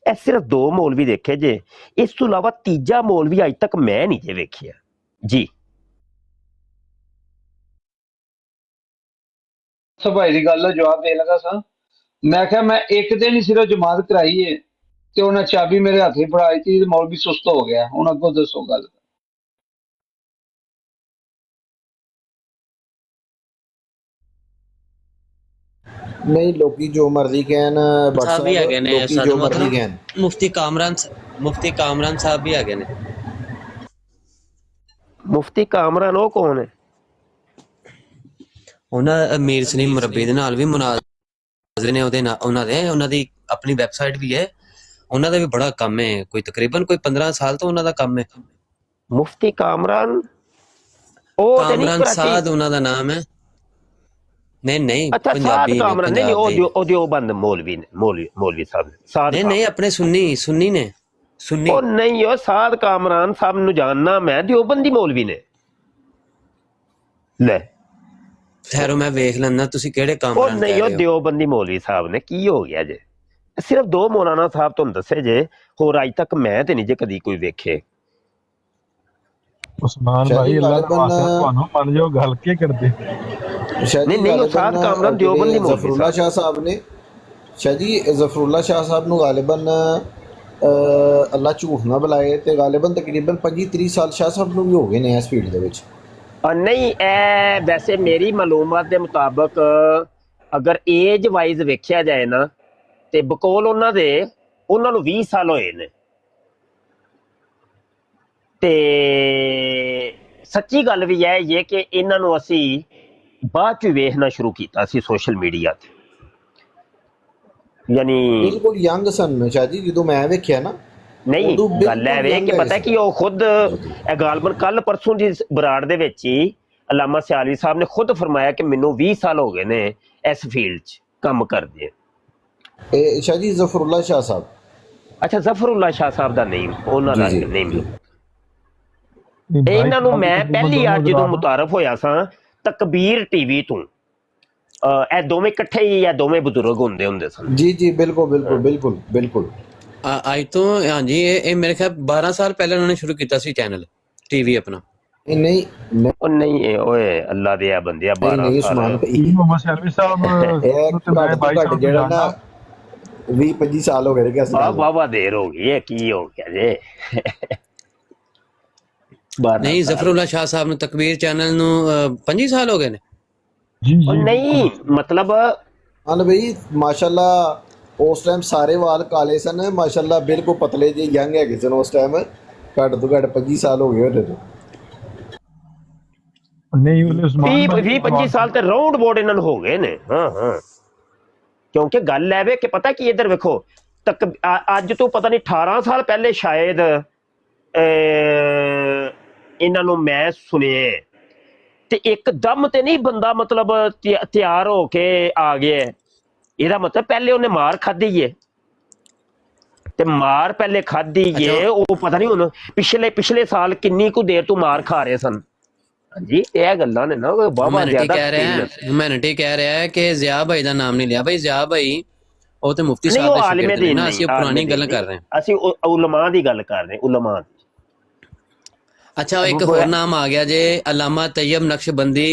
ਇਹ ਸਿਰਫ 2 ਮੌਲਵੀ ਦੇਖੇ ਜੇ, ਇਸ ਤੋਂ ਇਲਾਵਾ ਤੀਜਾ ਮੌਲਵੀ ਅੱਜ ਤੱਕ ਮੈਂ ਨਹੀਂ ਜੇ ਵੇਖਿਆ ਜੀ। ਭਾਈ ਦੀ ਗੱਲ ਦਾ ਜਵਾਬ ਦੇ ਲਗਾ ਸਾਂ। ਮੈਂ ਕਿਹਾ ਮੈਂ ਇੱਕ ਦਿਨ ਹੀ ਸਿਰਫ ਜਮਾਤ ਕਰਾਈ ਏ ਤੇ ਉਹਨਾਂ ਚਾਬੀ ਮੇਰੇ ਹੱਥ 'ਚ ਫੜਾਈ ਤੀ ਤੇ ਮੌਲਵੀ ਸੁਸਤ ਹੋ ਗਿਆ। ਹੁਣ ਅੱਗੋਂ ਦੱਸੋ ਗੱਲ। ਨਹੀਂ, ਲੋਕੀ ਜੋ ਮਰਜ਼ੀ ਕਹਿਣ, ਸਾਹਿਬ ਵੀ ਹੈਗੇ ਨੇ ਲੋਕੀ ਜੋ ਮਰਜ਼ੀ ਕਹਿਣ। ਮੁਫਤੀ ਕਾਮਰਾਨ ਸਾਹਿਬ ਵੀ ਹੈਗੇ ਨੇ। ਮੁਫਤੀ ਕਾਮਰਾਨ ਉਹ ਕੌਣ ਹੈ? ਉਹਨਾਂ ਮੀਰ ਸਲੀਮ ਮੁਰੱਬੀ ਦੇ ਨਾਲ ਵੀ ਮੁਨਾਜ਼ਰੇ ਨੇ ਉਹਦੇ ਨਾਲ, ਉਹਨਾਂ ਦੀ ਆਪਣੀ ਵੈਬਸਾਈਟ ਵੀ ਹੈ। ਉਹਨਾਂ ਦਾ ਵੀ ਬੜਾ ਕੰਮ ਹੈ, ਕੋਈ ਤਕਰੀਬਨ 15 ਸਾਲ ਤੋਂ ਉਹਨਾਂ ਦਾ ਕੰਮ ਹੈ। ਮੁਫਤੀ ਕਾਮਰਾਨ, ਉਹ ਕਾਮਰਾਨ ਸਾਦ ਉਹਨਾਂ ਦਾ ਨਾਮ ਹੈ। ਨਹੀਂ ਅੱਛਾ, ਪੰਜਾਬੀ ਸਾਦ ਕਾਮਰਾਨ ਨਹੀਂ, ਉਹ ਦਿਓਬੰਦ ਮੌਲਵੀ ਨੇ, ਮੌਲਵੀ ਸਾਹਿਬ ਨੇ। ਸਾਦ ਨਹੀਂ ਆਪਣੇ ਸੁन्नी ਨੇ, ਸੁन्नी। ਉਹ ਨਹੀਂ, ਉਹ ਸਾਦ ਕਾਮਰਾਨ ਸਾਹਿਬ ਨੂੰ ਜਾਣਨਾ ਮੈਂ, ਦਿਓਬੰਦੀ ਮੌਲਵੀ ਨੇ। ਲੈ ਠਹਿਰੋ ਮੈਂ ਵੇਖ ਲੈਂਦਾ ਤੁਸੀਂ ਕਿਹੜੇ ਉਹ ਕਾਮਰਾਨ ਕਹਿ ਨਹੀਂ, ਰਹੇ ਉਹ ਹੋ। ਦਿਓਬੰਦੀ ਮੌਲਵੀ ਸਾਹਿਬ ਨੇ। ਕੀ ਹੋ ਗਿਆ ਜੇ? ਸਿਰਫ 2 ਮੌਲਾਨਾ ਸਾਹਿਬ ਤੁਹਾਨੂੰ ਦੱਸੇ ਜੇ, ਹੋਰ ਅੱਜ ਤੱਕ ਮੈਂ ਤੇ ਨਹੀਂ ਜੇ ਕਦੀ ਕੋਈ ਵੇਖੇ। ਉਸਮਾਨ ਭਾਈ ਅੱਲਾਹ ਦਾ ਵਾਸਤਾ ਤੁਹਾਨੂੰ ਮੰਨ ਜਾਓ, ਗੱਲ ਕੀ ਕਰਦੇ? ਨਹੀਂ, ਉਹ ਸਾਦ ਕਾਮਰਾਨ ਦਿਓਬੰਦੀ ਮੌਲਵੀ ਜ਼ਫਰੁल्लाह शाह साहब ने, शाह जी ਜ਼ਫਰੁल्लाह शाह साहब ਨੂੰ ਗਾਲਿਬਨ ਅੱਲਾ ਝੂਠ ਨਾ ਬੁਲਾਏ ਤੇ ਗਾਲਿਬਨ ਤਕਰੀਬਨ 25-30 ਸਾਲ ਸ਼ਾਹ ਸਾਹਿਬ ਨੂੰ ਵੀ ਹੋ ਗਏ ਨੇ ਇਸ ਫੀਲਡ ਦੇ ਵਿੱਚ। ਨਹੀਂ, ਇਹ ਵੈਸੇ ਮੇਰੀ ਮਾਲੂਮਾਤ ਦੇ ਮੁਤਾਬਕ ਅਗਰ ਏਜ ਵਾਈਜ਼ ਵੇਖਿਆ ਜਾਏ ਨਾ ਤੇ ਬਕੌਲ ਉਹਨਾਂ ਨੂੰ 20 ਸਾਲ ਹੋਏ ਨੇ। ਤੇ ਸੱਚੀ ਗੱਲ ਵੀ ਇਹ ਕਿ ਇਹਨਾਂ ਨੂੰ ਅਸੀਂ ਬਾਅਦ ਚ ਵੇਖਣਾ ਸ਼ੁਰੂ ਕੀਤਾ ਸੀ ਸੋਸ਼ਲ ਮੀਡੀਆ ਤੇ, ਯਾਨੀ ਬਿਲਕੁਲ ਯੰਗ ਸਨ ਸ਼ਾਹ ਜੀ ਜਦੋਂ ਮੈਂ ਵੇਖਿਆ ਨਾ। ਨਹੀਂ, ਗੱਲ ਹੈ ਵੇ ਕਿ ਪਤਾ ਕਿ ਉਹ ਖੁਦ ਗਾਲਬਨ ਕੱਲ ਪਰਸੋਂ ਦੀ ਬਰਾੜ ਦੇ ਵਿੱਚ ਹੀ ਅਲਾਮਾ ਸਿਆਲਵੀ ਸਾਹਿਬ ਨੇ ਖੁਦ ਫਰਮਾਇਆ ਕਿ ਮੈਨੂੰ 20 ਸਾਲ ਹੋ ਗਏ ਨੇ ਇਸ ਫੀਲਡ 'ਚ ਕੰਮ ਕਰਦੇ। ਇਹ ਸ਼ਾਹ ਜੀ ਜ਼ਫਰੁल्लाह शाह ਸਾਹਿਬ। ਅੱਛਾ, ਜ਼ਫਰੁल्लाह शाह ਸਾਹਿਬ ਦਾ ਨੇਮ, ਉਹਨਾਂ ਦਾ ਨੇਮ। ਇਹਨਾਂ ਨੂੰ ਮੈਂ ਪਹਿਲੀ ਵਾਰ ਜਦੋਂ ਮੁਤਾਰਫ ਹੋਇਆ ਸਾਂ ਤਕਬੀਰ ਟੀਵੀ ਤੋਂ, ਇਹ ਦੋਵੇਂ ਇਕੱਠੇ ਹੀ, ਇਹ ਦੋਵੇਂ ਬਜ਼ੁਰਗ ਹੁੰਦੇ ਸਨ। ਜੀ ਬਿਲਕੁਲ। ਅੱਜ ਤੋਂ ਹਾਂਜੀ ਇਹ ਮੇਰੇ ਖਿਆਲ 12 ਸਾਲ ਪਹਿਲਾਂ ਉਹਨਾਂ ਨੇ ਸ਼ੁਰੂ ਕੀਤਾ ਸੀ ਚੈਨਲ ਟੀਵੀ ਆਪਣਾ। ਨਹੀਂ ਓਏ ਅੱਲਾ ਦੇ ਆ ਬੰਦਿਆ, 12 ਸਾਲ ਮੁਹੰਮਦ ਸ਼ਰਮੀ ਸਾਹਿਬ ਇਹ ਜਿਹੜਾ ਨਾ 20-25 ਸਾਲ ਹੋ ਗਏ। ਵਾਵਾ ਦੇਰ ਹੋ ਗਈ ਹੈ, ਕੀ ਹੋ ਗਿਆ ਜੇ? ਨਹੀਂ, ਜ਼ਫਰੁल्लाह शाह ਸਾਹਿਬ ਨੂੰ ਤਕਬੀਰ ਚੈਨਲ ਨੂੰ 25 ਸਾਲ ਹੋ ਗਏ ਨੇ। ਨਹੀਂ ਮਤਲਬ ਹਾਂ ਬਈ, ਮਾਸ਼ਾਅੱਲਾ ਉਸ ਟਾਈਮ ਸਾਰੇ ਵਾਲ ਕਾਲੇ ਸਨ, ਮਾਸ਼ਾਅੱਲਾ ਬਿਲਕੁਲ ਪਤਲੇ ਜਿਹੇ ਯੰਗ ਹੈਗੇ ਸਨ ਉਸ ਟਾਈਮ। ਘੱਟ ਤੋਂ ਘੱਟ 25 ਸਾਲ ਹੋ ਗਏ ਉਹਦੇ ਤੋਂ। ਨਹੀਂ, 20-25 ਸਾਲ ਤੇ ਰਾਉਂਡ ਬੋਰਡ ਇਹਨਾਂ ਨੂੰ ਹੋ ਗਏ ਨੇ। ਹਾਂ, ਕਿਉਂਕਿ ਗੱਲ ਹੈ ਵੇ ਕਿ ਪਤਾ ਕੀ, ਇੱਧਰ ਵੇਖੋ ਅੱਜ ਤੋਂ ਪਤਾ ਨਹੀਂ 18 ਸਾਲ ਪਹਿਲੇ ਸ਼ਾਇਦ ਇਹਨਾਂ ਨੂੰ ਮੈਂ ਸੁਣਿਆ ਤੇ ਇੱਕਦਮ ਤੇ ਨਹੀਂ ਬੰਦਾ ਮਤਲਬ ਤਿਆਰ ਹੋ ਕੇ ਆ ਗਿਆ ਹੈ। ਇਹਦਾ ਮਤਲਬ ਪਹਿਲੇ ਉਹਨੇ ਮਾਰ ਖਾਧੀ ਏ, ਤੇ ਮਾਰ ਪਹਿਲੇ ਖਾਧੀ ਏ। ਉਹ ਪਤਾ ਨਹੀਂ ਹੁਣ ਪਿਛਲੇ ਸਾਲ ਕਿੰਨੀ ਕੁ ਦੇਰ ਤੋਂ ਮਾਰ ਖਾ ਰਹੇ ਸਨ। ਹਾਂਜੀ, ਇਹ ਗੱਲਾਂ ਨੇ ਨਾ ਬਾਬਾ ਜ਼ਿਆਦਾ ਹਿਊਮੈਨਿਟੀ ਕਹਿ ਰਿਹਾ ਹੈ ਕਿ ਜ਼ਿਆ ਭਾਈ ਦਾ ਨਾਮ ਨਹੀਂ ਲਿਆ। ਭਾਈ ਜ਼ਿਆ ਭਾਈ ਉਹ ਤੇ ਮੁਫਤੀ ਸਾਹਿਬ ਦੇ ਸ਼ਾਗਿਰਦ ਨੇ ਨਾ, ਅਸੀਂ ਪੁਰਾਣੀ ਗੱਲ ਕਰ ਰਹੇ ਹਾਂ, ਅਸੀਂ ਉਲਮਾ ਦੀ ਗੱਲ ਕਰ ਰਹੇ, ਉਲਮਾ। अच्छा, एक और नाम आ गया जे अल्लामा तैयब नक्शबंदी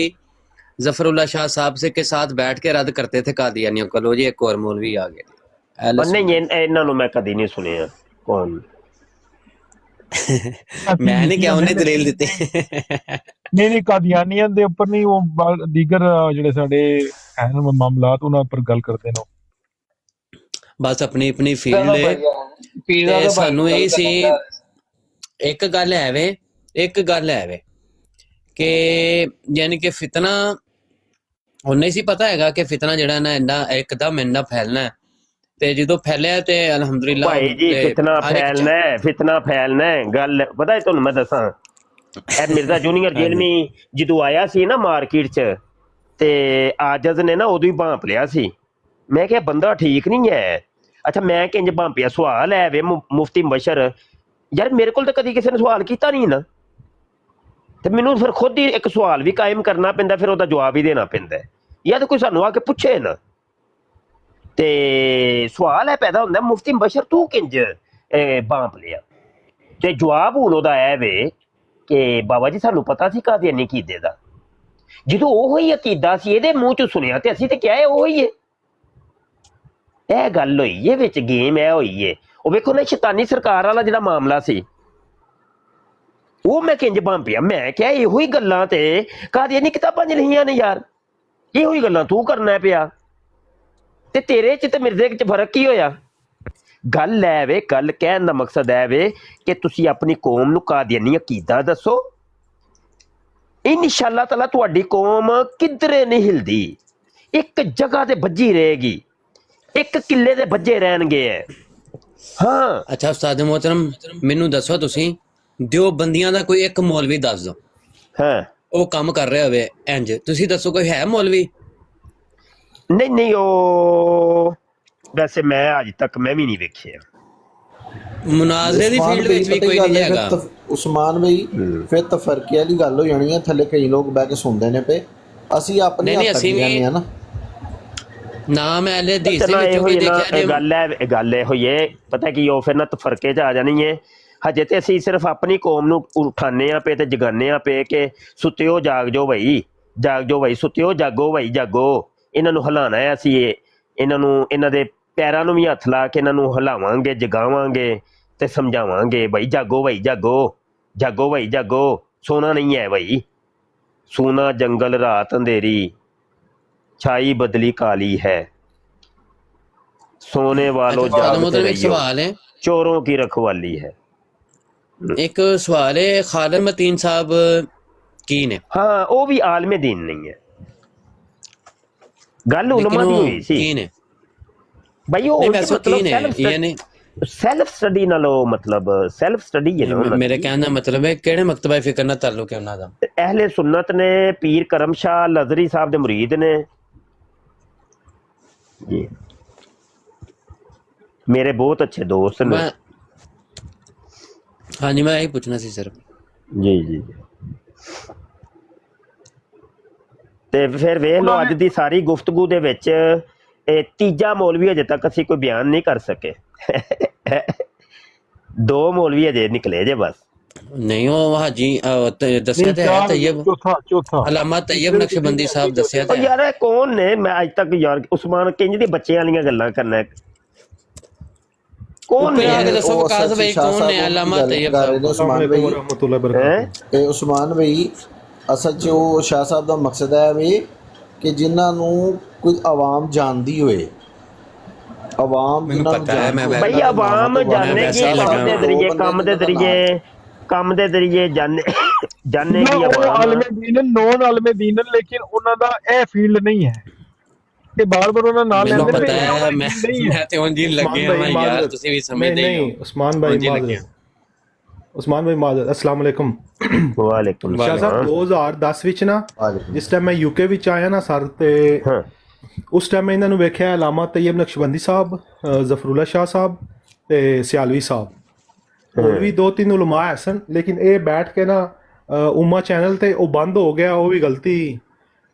जफरुल्लाह शाह साहब से के साथ बैठ के रद्द करते थे कादियानियों को। लो जी, एक और मौलवी आ गया। नहीं, ਇਹਨਾਂ ਨੂੰ ਮੈਂ ਕਦੀ ਨਹੀਂ ਸੁਣਿਆ। ਕੌਣ? ਮੈਂ ਨਹੀਂ ਕਿਹਾ, ਉਹਨੇ ਦਲੀਲ ਦਿੱਤੀ। ਨਹੀਂ ਕਾਦੀਆਨੀਆਂ ਦੇ ਉੱਪਰ ਨਹੀਂ, ਉਹ ਦੀਗਰ ਜਿਹੜੇ ਸਾਡੇ ਅਹਿਮ ਮਾਮਲਾਤ ਉਹਨਾਂ ਉੱਪਰ ਗੱਲ ਕਰਦੇ ਨੇ। ਬਸ ਆਪਣੀ ਆਪਣੀ ਫੀਲਡ ਤੇ ਸਾਨੂੰ ਇਹ ਸੀ। ਇੱਕ ਗੱਲ ਹੈ ਵੇ ਕਿ ਯਾਨੀ ਕਿ ਫਿਤਨਾ ਹੁਣ ਨਹੀਂ ਸੀ ਪਤਾ ਹੈਗਾ ਕਿ ਫਿਤਨਾ ਜਿਹੜਾ ਨਾ ਇੰਨਾ ਇੱਕਦਮ ਇੰਨਾ ਫੈਲਣਾ ਹੈ, ਤੇ ਜਦੋਂ ਫੈਲਿਆ ਤੇ ਅਲਹਮਦੁਲਿਲਾ ਭਾਈ ਜੀ ਫਿਤਨਾ ਫੈਲਣਾ ਹੈ। ਗੱਲ ਪਤਾ ਹੈ ਤੁਹਾਨੂੰ, ਮੈਂ ਦੱਸਾਂ, ਇਹ ਮਿਰਜ਼ਾ ਜੂਨੀਅਰ ਜੇਲਮੀ ਜਦੋਂ ਆਇਆ ਸੀ ਨਾ ਮਾਰਕੀਟ 'ਚ, ਤੇ ਆਜਜ਼ ਨੇ ਨਾ ਉਦੋਂ ਹੀ ਭਾਂਪ ਲਿਆ ਸੀ। ਮੈਂ ਕਿਹਾ ਬੰਦਾ ਠੀਕ ਨਹੀਂ ਹੈ। ਅੱਛਾ, ਮੈਂ ਕਿੰਜ ਭਾਂਪਿਆ? ਸਵਾਲ ਹੈ ਵੇ ਮੁਫਤੀ ਮੁਬਸ਼ਰ, ਯਾਰ ਮੇਰੇ ਕੋਲ ਤਾਂ ਕਦੀ ਕਿਸੇ ਨੇ ਸਵਾਲ ਕੀਤਾ ਨਹੀਂ ਨਾ, ਤੇ ਮੈਨੂੰ ਫਿਰ ਖੁਦ ਹੀ ਇੱਕ ਸਵਾਲ ਵੀ ਕਾਇਮ ਕਰਨਾ ਪੈਂਦਾ, ਫਿਰ ਉਹਦਾ ਜਵਾਬ ਹੀ ਦੇਣਾ ਪੈਂਦਾ। ਜਾਂ ਤਾਂ ਕੋਈ ਸਾਨੂੰ ਆ ਕੇ ਪੁੱਛੇ ਨਾ, ਤੇ ਸਵਾਲ ਹੈ ਪੈਦਾ ਹੁੰਦਾ ਮੁਫਤੀ ਮੁਬਸ਼ਰ ਤੂੰ ਕਿੰਜ ਭਾਂਪ ਲਿਆ? ਤੇ ਜਵਾਬ ਹੁਣ ਉਹਦਾ ਇਹ ਵੇ ਕਿ ਬਾਬਾ ਜੀ ਸਾਨੂੰ ਪਤਾ ਸੀ ਕਾਦੀਆਨੀ ਅਕੀਦੇ ਦਾ, ਜਦੋਂ ਉਹ ਹੀ ਅਕੀਦਾ ਸੀ ਇਹਦੇ ਮੂੰਹ ਚੋਂ ਸੁਣਿਆ ਤੇ ਅਸੀਂ ਤੇ ਕਿਹਾ ਉਹ ਹੀ ਹੈ। ਇਹ ਗੱਲ ਹੋਈ ਹੈ ਵਿੱਚ, ਗੇਮ ਇਹ ਹੋਈ ਹੈ। ਉਹ ਵੇਖੋ ਨਾ ਸ਼ੈਤਾਨੀ ਸਰਕਾਰ ਵਾਲਾ ਜਿਹੜਾ ਮਾਮਲਾ ਸੀ, ਉਹ ਮੈਂ ਕਿੰਜ ਭਾਂਪਿਆ। ਮੈਂ ਕਿਹਾ ਇਹੋ ਹੀ ਗੱਲਾਂ ਤੇ ਕਾਦੀਆਨੀ ਕਿਤਾਬਾਂ 'ਚ ਲਿਖੀਆਂ ਨੇ ਯਾਰ, ਇਹੋ ਹੀ ਗੱਲਾਂ ਤੂੰ ਕਰਨਾ ਪਿਆ, ਤੇ ਤੇਰੇ 'ਚ ਤੇ ਮਿਰਜ਼ੇ 'ਚ ਫਰਕ ਕੀ ਹੋਇਆ? ਗੱਲ ਹੈ ਵੇ, ਗੱਲ ਕਹਿਣ ਦਾ ਮਕਸਦ ਹੈ ਵੇ ਕਿ ਤੁਸੀਂ ਆਪਣੀ ਕੌਮ ਨੂੰ ਕਾਦੀਆਨੀ ਅਕੀਦਾ ਦੱਸੋ। ਇਨਸ਼ਾ ਅੱਲਾਹ ਤਾਲਾ ਤੁਹਾਡੀ ਕੌਮ ਕਿਧਰੇ ਨਹੀਂ ਹਿਲਦੀ, ਇੱਕ ਜਗ੍ਹਾ ਤੇ ਵੱਜੀ ਰਹੇਗੀ, ਇੱਕ ਕਿੱਲੇ ਦੇ ਵੱਜੇ ਰਹਿਣਗੇ। ਹਾਂ, ਅੱਛਾ ਉਸਤਾਦ ਮੁਹਤਰਮ, ਮੈਨੂੰ ਦੱਸੋ ਤੁਸੀਂ ਦਿਓਬੰਦੀਆਂ ਦਾ ਕੋਈ ਇੱਕ ਮੌਲਵੀ ਦੱਸ ਦਿਓ, ਹਾਂ, ਉਹ ਕੰਮ ਕਰ ਰਿਹਾ ਹੋਵੇ ਇੰਜ। ਤੁਸੀਂ ਦੱਸੋ ਕੋਈ ਹੈ ਮੌਲਵੀ? ਨਹੀਂ, ਉਹ ਵੈਸੇ ਮੈਂ ਅੱਜ ਤੱਕ ਮੈਂ ਵੀ ਨਹੀਂ ਵੇਖਿਆ। ਮੁਨਾਜ਼ਰੇ ਦੀ ਫੀਲਡ ਵਿੱਚ ਵੀ ਕੋਈ ਨਹੀਂ ਹੈਗਾ। ਉਸਮਾਨ ਬਈ, ਫਿਰ ਤਾਂ ਫਰਕ ਵਾਲੀ ਗੱਲ ਹੋ ਜਾਣੀ ਹੈ। ਥੱਲੇ ਕਈ ਲੋਕ ਬਹਿ ਕੇ ਸੁਣਦੇ ਨੇ ਪਏ, ਅਸੀਂ ਆਪਣੇ ਹੱਥ ਤੱਕ ਜਾਂਦੇ ਆ ਨਾ। ਨਾ ਮੈਂ ਹਲੇ ਹਦੀਸ ਦੇ ਵਿੱਚੋਂ ਕੀ ਦੇਖਿਆ। ਗੱਲ ਇਹ ਹੋਈ ਹੈ, ਪਤਾ ਕੀ ਉਹ ਫਿਰ ਨਾ ਤਫਰਕੇ 'ਚ ਆ ਜਾਣੀ ਹੈ। ਹਜੇ ਤੇ ਅਸੀਂ ਸਿਰਫ ਆਪਣੀ ਕੌਮ ਨੂੰ ਉਠਾਉਂਦੇ ਹਾਂ ਪਏ ਤੇ ਜਗਾਉਂਦੇ ਹਾਂ ਪਏ ਕਿ ਸੁੱਤਿਓ ਜਾਗ ਜਾਓ ਭਾਈ, ਜਾਗ ਜਾਓ ਭਾਈ, ਸੁੱਤਿਓ ਜਾਗੋ ਭਾਈ ਜਾਗੋ। ਇਹਨਾਂ ਨੂੰ ਹਿਲਾਉਣਾ ਹੈ ਅਸੀਂ, ਇਹਨਾਂ ਨੂੰ ਇਹਨਾਂ ਦੇ ਪੈਰਾਂ ਨੂੰ ਵੀ ਹੱਥ ਲਾ ਕੇ ਇਹਨਾਂ ਨੂੰ ਹਿਲਾਵਾਂਗੇ, ਜਗਾਵਾਂਗੇ ਤੇ ਸਮਝਾਵਾਂਗੇ ਭਾਈ ਜਾਗੋ ਭਾਈ ਜਾਗੋ, ਜਾਗੋ ਭਾਈ ਜਾਗੋ। ਸੋਨਾ ਨਹੀਂ ਹੈ ਭਾਈ, ਸੋਨਾ ਜੰਗਲ ਰਾਤ ਅੰਧੇਰੀ, छाई बदली काली है, सोने वालों जागते रहियो, चोरों की रखवाली है। एक सवाल है, खालिद मतीन साहब की ने? हाँ, वो भी आलमे दीन नहीं है, गल उलमा दी हुई सी की ने भाई। वो मतलब ਸੈਲਫ ਸਟੱਡੀ ਨਾਲੋਂ ਮਤਲਬ ਸੈਲਫ ਸਟੱਡੀ ਹੈ ਨਾ। ਮੇਰੇ ਕਹਿਣ ਦਾ ਮਤਲਬ ਹੈ ਕਿਹੜੇ ਮਕਤਬਾ ਫਿਕਰ ਨਾਲ ਤਾਲੁਕ ਹੈ ਉਹਨਾਂ ਦਾ? ਅਹਿਲੇ ਸੁਨਨਤ ਨੇ, ਪੀਰ ਕਰਮ ਸ਼ਾਹ ਲਜ਼ਰੀ ਸਾਹਿਬ ਦੇ ਮੁਰੀਦ ਨੇ ਜੀ, ਮੇਰੇ ਬਹੁਤ ਅੱਛੇ ਦੋਸਤ ਨੇ। ਹਾਂਜੀ, ਮੈਂ ਇਹੀ ਪੁੱਛਣਾ ਸੀ ਸਿਰਫ। ਜੀ ਤੇ ਫਿਰ ਵੇਖ ਲਓ ਅੱਜ ਦੀ ਸਾਰੀ ਗੁਫ਼ਤਗੂ ਦੇ ਵਿੱਚ ਇਹ ਤੀਜਾ ਮੌਲਵੀ ਅਜੇ ਤੱਕ ਅਸੀਂ ਕੋਈ ਬਿਆਨ ਨਹੀਂ ਕਰ ਸਕੇ। ਦੋ ਮੌਲਵੀ ਅਜੇ ਨਿਕਲੇ ਜੇ ਬਸ। ਨਹੀਂ, ਉਹ ਹਾਜੀ ਦੱਸਿਆ ਤੇ ਹੈ ਤੈयब, ਚੌਥਾ ਅਲਾਮਾ ਤੈयब ਨਕਸ਼ਬੰਦੀ ਸਾਹਿਬ ਦੱਸਿਆ ਤੇ ਯਾਰ ਇਹ ਕੌਣ ਨੇ? ਮੈਂ ਅੱਜ ਤੱਕ ਯਾਰ ਉਸਮਾਨ ਕਿੰਜ ਦੇ ਬੱਚਿਆਂ ਵਾਲੀਆਂ ਗੱਲਾਂ ਕਰਨਾ। ਕੌਣ ਨੇ? ਦੱਸੋ ਵਿਕਾਸ ਭਾਈ, ਕੌਣ ਨੇ ਅਲਾਮਾ ਤੈयब ਸਾਹਿਬ? ਉਸਮਾਨ ਭਾਈ, ਅਸਲ 'ਚ ਉਹ ਸ਼ਾਹ ਸਾਹਿਬ ਦਾ ਮਕਸਦ ਹੈ ਵੀ ਕਿ ਜਿਨ੍ਹਾਂ ਨੂੰ ਕੋਈ ਆਵਾਮ ਜਾਣਦੀ ਹੋਏ, ਆਵਾਮ ਜਿਨ੍ਹਾਂ ਨੂੰ ਭਾਈ ਆਵਾਮ ਜਾਣੇਗੀ ਕੰਮ ਦੇ ਜ਼ਰੀਏ ਜਾਣੇਗੀ ਆਲਮੇ ਦੀਨ, ਨੌਨ ਆਲਮੇ ਦੀਨ, ਲੇਕਿਨ ਉਹਨਾਂ ਦਾ ਇਹ ਫੀਲਡ ਨਹੀਂ ਹੈ ਕਿ ਬਾਰ-ਬਾਰ ਉਹਨਾਂ ਨਾਲ ਲੈਂਦੇ ਨੇ। ਪਤਾ ਹੈ, ਮੈਂ ਤੇ ਉਂਝ ਹੀ ਲੱਗੇ ਹਾਂ ਯਾਰ, ਤੁਸੀਂ ਵੀ ਸਮਝਦੇ ਹੀ ਹੋ। ਉਸਮਾਨ ਭਾਈ ਉਸਮਾਨ ਭਾਈ ਮਾਜ਼ਰ ਅਸਲਾਮ ਵਾਲੇਕੁਮ ਵਾਲੇਕੁਮ ਸ਼ਾਹ ਸਾਹਿਬ ਸਲਾਮ 2010 ਵਿੱਚ ਨਾ ਜਿਸ ਟਾਈਮ ਮੈਂ ਯੂਕੇ ਵਿੱਚ ਆਇਆ ਨਾ ਸਰ ਤੇ ਹਾਂ ਉਸ ਟਾਈਮ ਮੈਂ ਇਹਨਾਂ ਨੂੰ ਵੇਖਿਆ ਅਲਾਮਾ ਤੈयब ਨਕਸ਼ਬੰਦੀ ਸਾਹਿਬ ਜ਼ਫਰੁल्ला ਸ਼ਾਹ ਸਾਹਿਬ ਤੇ ਸਿਆਲਵੀ ਸਾਹਿਬ ਹੋਰ ਵੀ 2-3 ਉਲਮਾ ਹੈ ਸਨ ਲੇਕਿਨ ਇਹ ਬੈਠ ਕੇ ਨਾ ਉਮਾ ਚੈਨਲ ਤੇ ਉਹ ਬੰਦ ਹੋ ਗਿਆ ਉਹ ਵੀ ਗਲਤੀ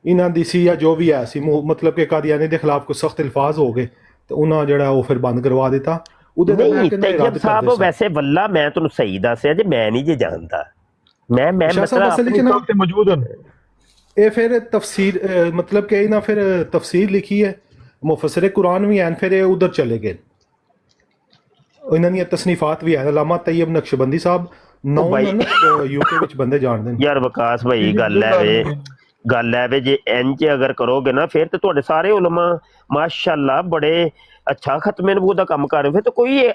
ਇਹਨਾਂ ਦੀ ਸੀ ਜਾਂ ਜੋ ਵੀ ਹੈ ਸੀ ਮਤਲਬ ਕਿ ਕਾਦੀਆਨੀ ਦੇ ਖਿਲਾਫ ਕੋਈ ਸਖਤ ਅਲਫਾਜ਼ ਹੋ ਗਏ ਤੇ ਉਹਨਾਂ ਜਿਹੜਾ ਉਹ ਫਿਰ ਬੰਦ ਕਰਵਾ ਦਿੱਤਾ ਉਹਦੇ ਤੇ ਮੈਂ ਕਹਿੰਦਾ ਤੈयब ਸਾਹਿਬ ਵੈਸੇ ਵੱਲਾ ਮੈਂ ਤੁਹਾਨੂੰ ਸਹੀ ਦੱਸਿਆ ਜੇ ਮੈਂ ਨਹੀਂ ਜੇ ਜਾਣਦਾ ਮੈਂ ਮਤਲਬ ਤੇ ਮੌਜੂਦ ਹਨ ਇਹ ਫਿਰ ਤਫਸੀਰ मतलब कि ना फिर तफसीर लिखी है मुफसर कुरान भी हैं फिर ये उधर चले गए इन्होंने तसनीफात भी है अलामा तैयब नक्शबंदी साहब नौ यूके ਵਿੱਚ ਬੰਦੇ ਜਾਣਦੇ ਨੇ ਯਾਰ ਵਿਕਾਸ ਭਾਈ ਗੱਲ ਹੈ ਵੇ ਜੇ ਇੰਜ ਅਗਰ ਕਰੋਗੇ ਨਾ ਫਿਰ ਤੇ ਤੁਹਾਡੇ ਸਾਰੇ ਉਲਮਾ ਮਾਸ਼ਾਅੱਲਾ ਬੜੇ ਅੱਛਾ ਖਤਮੇ ਨਬੂਵਤ ਦਾ ਕੰਮ ਕਰ ਰਹੇ ਫਿਰ ਤਾਂ ਕੋਈ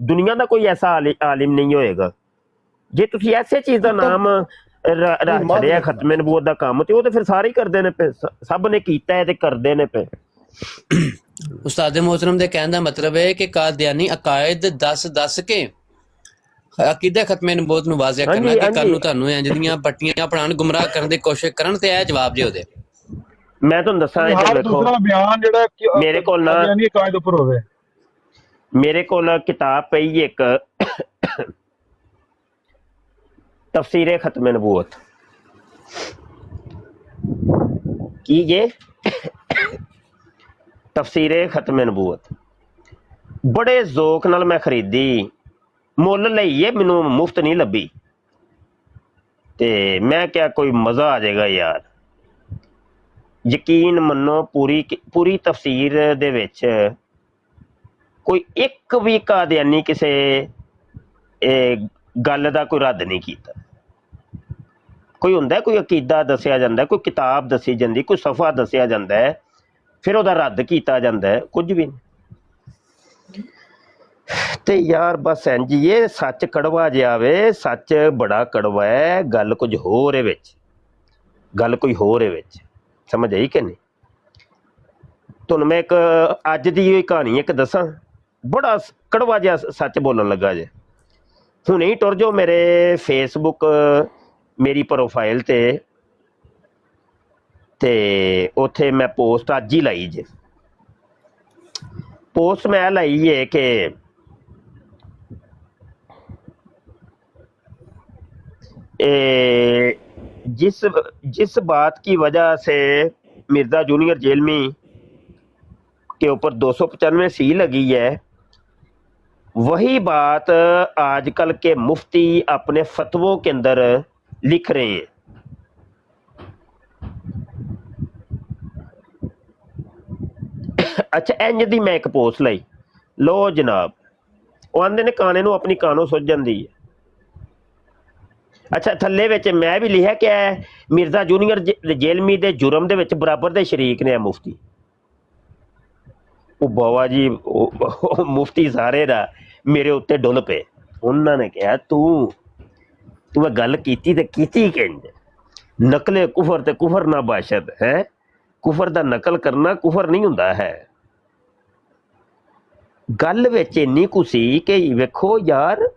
ਦੁਨੀਆ ਦਾ ਕੋਈ ਐਸਾ ਆਲਿਮ ਨਹੀਂ ਹੋਏਗਾ ਜੇ ਤੁਸੀਂ ਐਸੇ ਚੀਜ਼ ਦਾ ਨਾਮ ਛੜਿਆ ਖਤਮੇ ਨਬੂਵਤ ਦਾ ਕੰਮ ਤੇ ਉਹ ਤੇ ਫਿਰ ਸਾਰੇ ਹੀ ਕਰਦੇ ਨੇ ਪਏ ਸਭ ਨੇ ਕੀਤਾ ਹੈ ਤੇ ਕਰਦੇ ਨੇ ਪਏ ਉਸਤਾਦ मोहतरम ਦੇ ਕਹਿਣ ਦਾ ਮਤਲਬ ਹੈ ਕਿ ਕਾਦੀਆਨੀ ਅਕਾਇਦ ਦੱਸ ਕੇ ਅਕੀਦਾ ਖਤਮੇ ਨਬੂਵਤ ਨੂੰ ਵਾਜ਼ਿਹ ਕਰਨਾ ਕਿ ਕੱਲ ਨੂੰ ਤੁਹਾਨੂੰ ਇੰਜ ਦੀਆਂ ਪੱਟੀਆਂ ਪੜਾਉਣ ਗੁੰਮਰਾਹ ਕਰਨ ਦੀ ਕੋਸ਼ਿਸ਼ ਕਰਨ ਤੇ ਇਹ ਜਵਾਬ ਜੇ ਉਹਦੇ ਮੈਂ ਤੁਹਾਨੂੰ ਦੱਸਾਂ ਇਹ ਦੇਖੋ ਦੂਸਰਾ ਬਿਆਨ ਜਿਹੜਾ ਮੇਰੇ ਕੋਲ ਨਾ ਕਾਦੀਆਨੀ ਅਕਾਇਦ ਉੱਪਰ ਹੋਵੇ ਮੇਰੇ ਕੋਲ ਕਿਤਾਬ ਪਈ ਇੱਕ तफसीर खत्म नबूवत की ये तफसीर खत्म नबूवत बड़े जोक नाल मैं खरीदी मुल लईए मैनू मुफ्त नहीं लभी ते मैं क्या कोई मज़ा आ जाएगा यार यकीन मनो पूरी तफसीर दे विच कोई एक भी कादियानी किसे गल का कोई रद्द नहीं किया कोई हुंदा कोई अकीदा दसिया जाता कोई किताब दसी जाती कोई सफ़ा दसिया जाता है फिर उसका रद्द किया जाता है कुछ भी नहीं ते यार बस इंज ये सच कड़वा जिहा वे सच बड़ा कड़वा है गल कुछ होर है विच गल कोई होर है विच समझ आई कि नहीं तुहानूं मैं एक अज दी कहानी एक दसां बड़ा कड़वा जिहा सच बोलन लगा जे हुणे ही टुर जाओ मेरे फेसबुक मेरी प्रोफाइल ते उत्थे मैं पोस्ट अज ही लाई जे पोस्ट मैं लाई है कि जिस बात की वजह से मिर्ज़ा जूनियर जेलमी के ऊपर 295 सी लगी है वही बात आजकल के मुफ्ती अपने फतवों के अंदर लिख रहे हैं अच्छा इंज दी मैं एक पोस्ट लाई लो जनाब वो आंदे ने काने नूं अपनी कानों सुझ जाती है अच्छा थल्ले विच मैं भी लिखा कि मिर्ज़ा जूनियर जेलमी दे जुर्म दे विच बराबर दे शरीक ने मुफ्ती वो बाबा जी मुफ्ती सारे दा मेरे उत्ते डुल पे उन्होंने कहा तू मैं गल कीती ते कीती किंज नकले कुफर ते कुफर ना बाशद है कुफर दा नकल करना कुफर नहीं हुंदा है गल विच इन्नी कुछ सी कि वेखो यार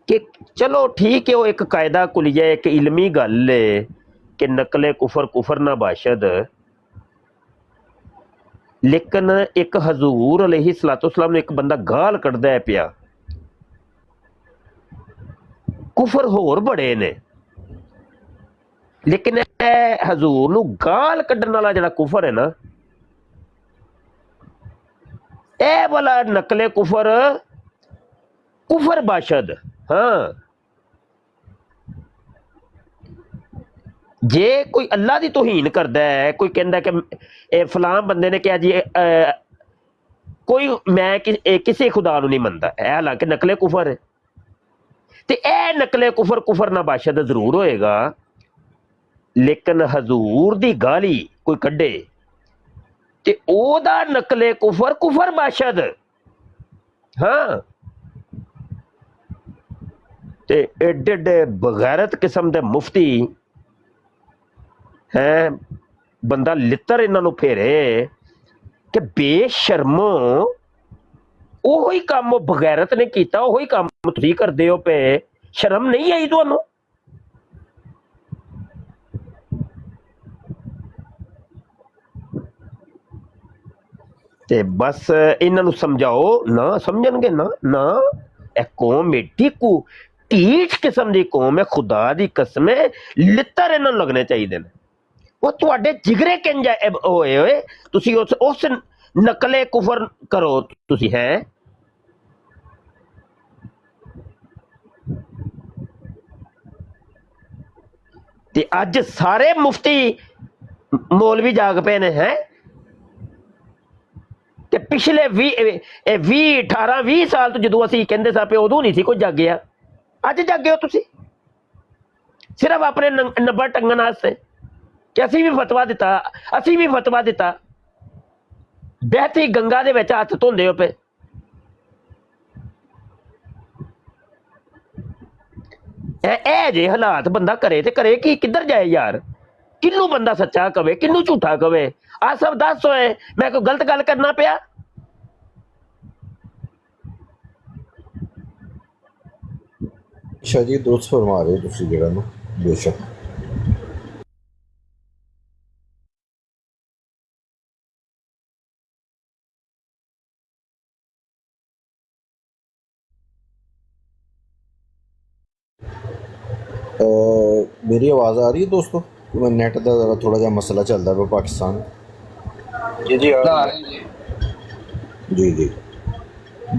कि चलो ठीक है वो एक कायदा कुलिया एक इलमी गल है कि नकले कुफर कुफर ना बाशद लेकिन एक हजूर अलैहिस्सलाम एक बंदा गाल कढ़दा है पिया कुफर होर बड़े ने लेकिन हजूर नूं गाल कढ़न वाला जिहड़ा कुफर है ना ए वाला नकले कुफर कुफर बाशद हाँ जे कोई अल्लाह की तौहीन करता है कोई कहता कि फलां बंदे ने कहा जी कोई मैं किसी खुदा नूं नहीं मनता है हालांकि नकले कुफर है तो यह नकले कुफर कुफर ना बाशद जरूर होएगा लेकिन हजूर दी गाली कोई कड्डे ते ओदा नकले कुफर कुफर बाशद हाँ ते एडे एडे बगैरत किस्म दे मुफ्ती है बंदा लित्तर इन्हां नूं फेरे कि बेशर्मो ਉਹੀ ਕੰਮ ਉਹ ਬਗੈਰਤ ਨੇ ਕੀਤਾ, ਉਹੀ ਕੰਮ ਤੁਸੀਂ ਕਰਦੇ ਹੋ ਪਏ। ਸ਼ਰਮ ਨਹੀਂ ਆਈ ਤੁਹਾਨੂੰ? ਤੇ ਬਸ ਇਹਨਾਂ ਨੂੰ ਸਮਝਾਓ ਨਾ, ਸਮਝਣਗੇ ਨਾ। ਨਾ, ਇਹ ਕੌਮ ਏਡੀ ਕੁ ਢੀਠ ਕਿਸਮ ਦੀ ਕੌਮ ਹੈ, ਖੁਦਾ ਦੀ ਕਸਮ ਹੈ, ਲਿੱਤਰ ਇਹਨਾਂ ਨੂੰ ਲੱਗਣੇ ਚਾਹੀਦੇ ਨੇ। ਉਹ ਤੁਹਾਡੇ ਜਿਗਰੇ ਕਿੰਜ ਹੋਏ ਹੋਏ, ਤੁਸੀਂ ਉਸ ਨਕਲੇ ਕੁਫਰ ਕਰੋ ਤੁਸੀਂ। ਹੈ ਤੇ ਅੱਜ ਸਾਰੇ ਮੁਫਤੀ ਮੌਲਵੀ ਜਾਗ ਪਏ ਨੇ। ਹੈ ਤੇ ਪਿਛਲੇ 18-20 ਸਾਲ ਤੋਂ ਜਦੋਂ ਅਸੀਂ ਕਹਿੰਦੇ ਸਾਂ ਪਏ, ਉਦੋਂ ਨਹੀਂ ਸੀ ਕੋਈ ਜਾਗਿਆ। ਅੱਜ ਜਾਗੇ ਹੋ ਤੁਸੀਂ ਸਿਰਫ ਆਪਣੇ ਨੰਬਰ ਟੰਗਣ ਵਾਸਤੇ ਕਿ ਅਸੀਂ ਵੀ ਫਤਵਾ ਦਿੱਤਾ, ਅਸੀਂ ਵੀ ਫਤਵਾ ਦਿੱਤਾ। ਬਹਿਤੀ ਗੰਗਾ ਦੇ ਵਿੱਚ ਹੱਥ ਧੋਂਦੇ ਹੋ ਪਏ। ਇਹ ਜੇ ਹਾਲਾਤ ਬੰਦਾ ਕਰੇ ਤੇ ਕਰੇ ਕੀ, ਕਿੱਧਰ ਜਾਏ ਯਾਰ? ਕਿਹਨੂੰ ਬੰਦਾ ਸੱਚਾ ਕਵੇ, ਕਿਹਨੂੰ ਝੂਠਾ ਕਵੇ? ਆ ਸਭ ਦੱਸ ਹੋਏ, ਮੈਂ ਕੋਈ ਗਲਤ ਗੱਲ ਕਰਨਾ ਪਿਆ? ਅੱਛਾ ਜੀ, ਦੁਰੁਸਤ ਫਰਮਾ ਰਹੇ ਹੋ ਤੁਸੀਂ ਜਿਹੜਾ ਨੂੰ, ਬੇਸ਼ੱਕ। मेरी आवाज़ आ रही है दोस्तों? मैं नेट का ज़रा थोड़ा जा मसला चलता है पाकिस्तान। जी जी जी जी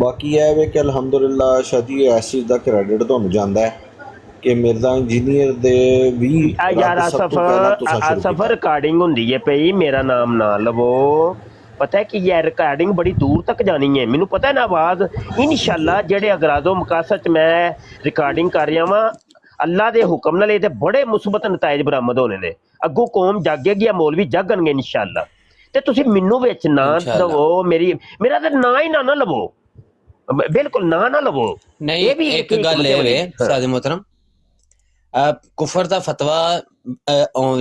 बाकी है वे कि अलहमदुलिल्लाह शादी इस चीज़ का क्रेडिट तुहानू जांदा है कि मेरा इंजीनियर दे भी यार सफर रिकॉर्डिंग होंदी है पई, मेरा नाम ना लवो। पता है कि यह रिकॉर्डिंग बड़ी दूर तक जानी है, मैनू पता है ना। आवाज़ इंशाल्लाह जेडे अगराजो मकासद मैं रिकॉर्डिंग कर रहा वा, अल्लाह के हुक्म नाल इहदे बड़े मुस्बत नताइज बरामद होने ने। अगों कौम जागेगी, मोलवी जागणगे इंशाल्लाह। ते तुसीं मैनू विच ना लवो, मेरा तो ना ही ना लवो, बिल्कुल ना लवो। नहीं, एक गल है सादे मोहतरम, कुफर दा फतवा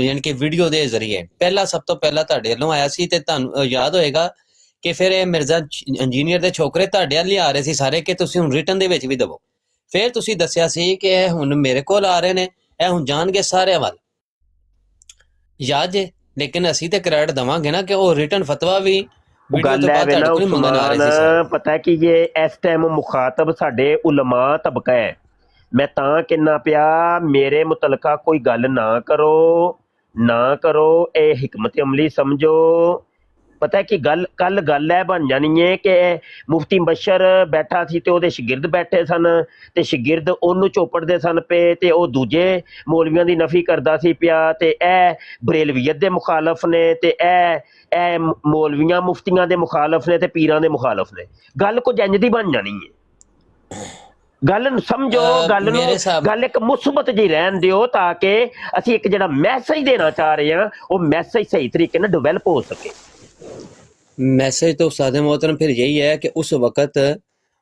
यानी कि वीडियो दे जरिए पहला सब तो पहला तुहाडे ਵੱਲੋਂ आया सी ते तुहानू याद होएगा कि फिर ਇਹ मिर्जा इंजीनियर ਦੇ ਛੋਕਰੇ ਤੁਹਾਡੇ ਵੱਲ ਹੀ ਆ ਰਹੇ ਸੀ ਸਾਰੇ ਕਿ ਤੁਸੀਂ ਹੁਣ ਰਿਟਨ ਦੇ ਵਿੱਚ ਵੀ ਦਵੋ। ਫਿਰ ਤੁਸੀਂ ਦੱਸਿਆ ਸੀ ਕਿ ਇਹ ਹੁਣ ਮੇਰੇ ਕੋਲ ਆ ਰਹੇ ਨੇ, ਇਹ ਹੁਣ ਜਾਣਗੇ ਸਾਰਿਆਂ ਵੱਲ, ਯਾਦ ਜੇ। ਲੇਕਿਨ ਅਸੀਂ ਤੇ ਕ੍ਰੈਡਿਟ ਦਵਾਂਗੇ ਨਾ ਕਿ ਉਹ ਰਿਟਨ ਫਤਵਾ ਵੀ ਵੀਡੀਓ ਤੋਂ ਬਾਅਦ ਤੁਹਾਡੇ ਕੋਲ ਮੰਗਣ ਆ ਰਹੇ ਸੀ। ਪਤਾ ਕਿ ਇਹ ਇਸ ਟਾਈਮ ਮੁਖਾਤਬ ਸਾਡੇ ਉਲਮਾ ਤਬਕਾ ਹੈ। मैं तां कहना पिया मेरे मुतलका कोई गल ना करो, ना करो, ये हिकमत अमली समझो। पता है कि कल गल है बन जानी है कि मुफ्ती बशर बैठा सी ते ओहदे शागिर्द बैठे सन ते शागिर्द ओनू चोपड़दे सन पे ते ओ दूजे मौलवियां दी नफी करदा सी पिया ते ए बरेलवियत दे मुखालफ ने ते ए मौलवियां मुफ्तियां दे मुखालफ ने ते पीरां दे मुखालफ ने। गल कुछ इंज दी बन जानी है। गल समझो, गल एक मुस्बत जी रहन दिओ ताकि असी एक जिहड़ा मैसेज देना चाह रहे हैं वो मैसेज सही तरीके नाल डिवेलप हो सके। मैसेज तो उस्ताद मोहतरम फिर यही है कि उस वक़्त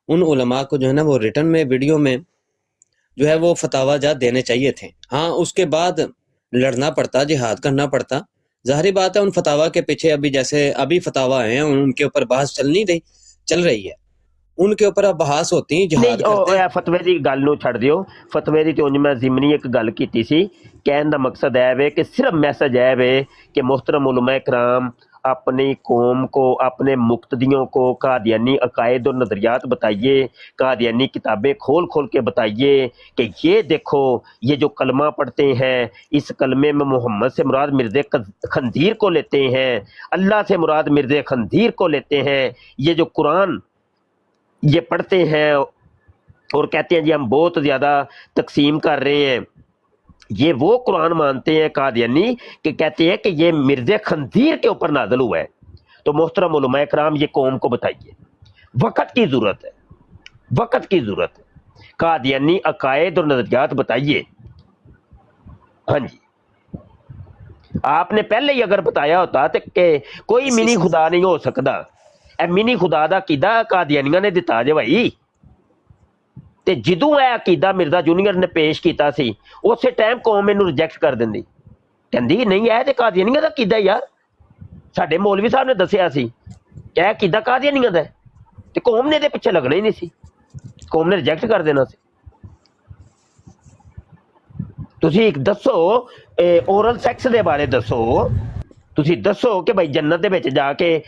उन उलमा को जो है ना वो रिटर्न में वीडियो में जो है वो फतावा जात देने चाहिए थे। हाँ, उसके बाद लड़ना पड़ता, जिहाद करना पड़ता। ज़ाहिर बात है उन फतावा के पीछे अभी जैसे अभी फतावा हैं उनके ऊपर बहस चल रही है, उनके ऊपर अब बहस होती है, जिहाद करते हैं। फतवे की गल नूं छड्ड दिओ। फतवे की तो उंज मैं जिमनी एक गल कीती सी, कहण दा मकसद है वे कि सिर्फ मैसेज है वे कि मोहतरम उलमा इकराम अपनी कौम को, अपने मुक्तदियों को कादियानी अकायद और नज़रियात बताइए, कादियानी किताबें खोल खोल के बताइए कि ये देखो ये जो कलमा पढ़ते हैं इस कलमे में मोहम्मद से मुराद मिर्ज़े खंजीर को लेते हैं, अल्लाह से मुराद मिर्ज़े खंजीर को लेते हैं। ये जो कुरान ये पढ़ते हैं और कहते हैं जी हम बहुत ज़्यादा तकसीम कर रहे हैं, ये वो कुरान मानते हैं कादियानी कि कहते हैं कि ये मिर्ज़े खंजीर के ऊपर नाज़िल हुआ है। तो मोहतरम उलमा इकराम ये कौम को बताइए, वक़्त की ज़रूरत है, वक़्त की ज़रूरत है। कादियानी अकायद और नज़रियात बताइए। हाँ जी, आपने पहले ही अगर बताया होता तो कि कोई मिनी खुदा नहीं हो सकता। मिनी खुदा दा अकीदा कादियानियां ने दिता जे भाई, ते जिदों यह अकीदा मिर्जा जूनियर ने पेश किया सी उस टाइम कौम इनू रिजेक्ट कर दिंदी, कहंदी नहीं है ते कादियानियां दा अकीदा यार, साडे मौलवी साहब ने दसिया सी कि अकीदा कादियानियां दा। ਤੇ ਕੌਮ ਨੇ ਇਹਦੇ ਪਿੱਛੇ ਲੱਗਣਾ ਹੀ ਨਹੀਂ ਸੀ, ਕੌਮ ਨੇ ਰਿਜੈਕਟ ਕਰ ਦੇਣਾ ਸੀ। ਤੁਸੀਂ ਇੱਕ ਦੱਸੋ ਓਰਲ ਸੈਕਸ ਦੇ ਬਾਰੇ ਦੱਸੋ, ਤੁਸੀਂ ਦੱਸੋ ਕਿ ਭਾਈ ਜੰਨਤ ਦੇ ਵਿੱਚ ਜਾ ਕੇ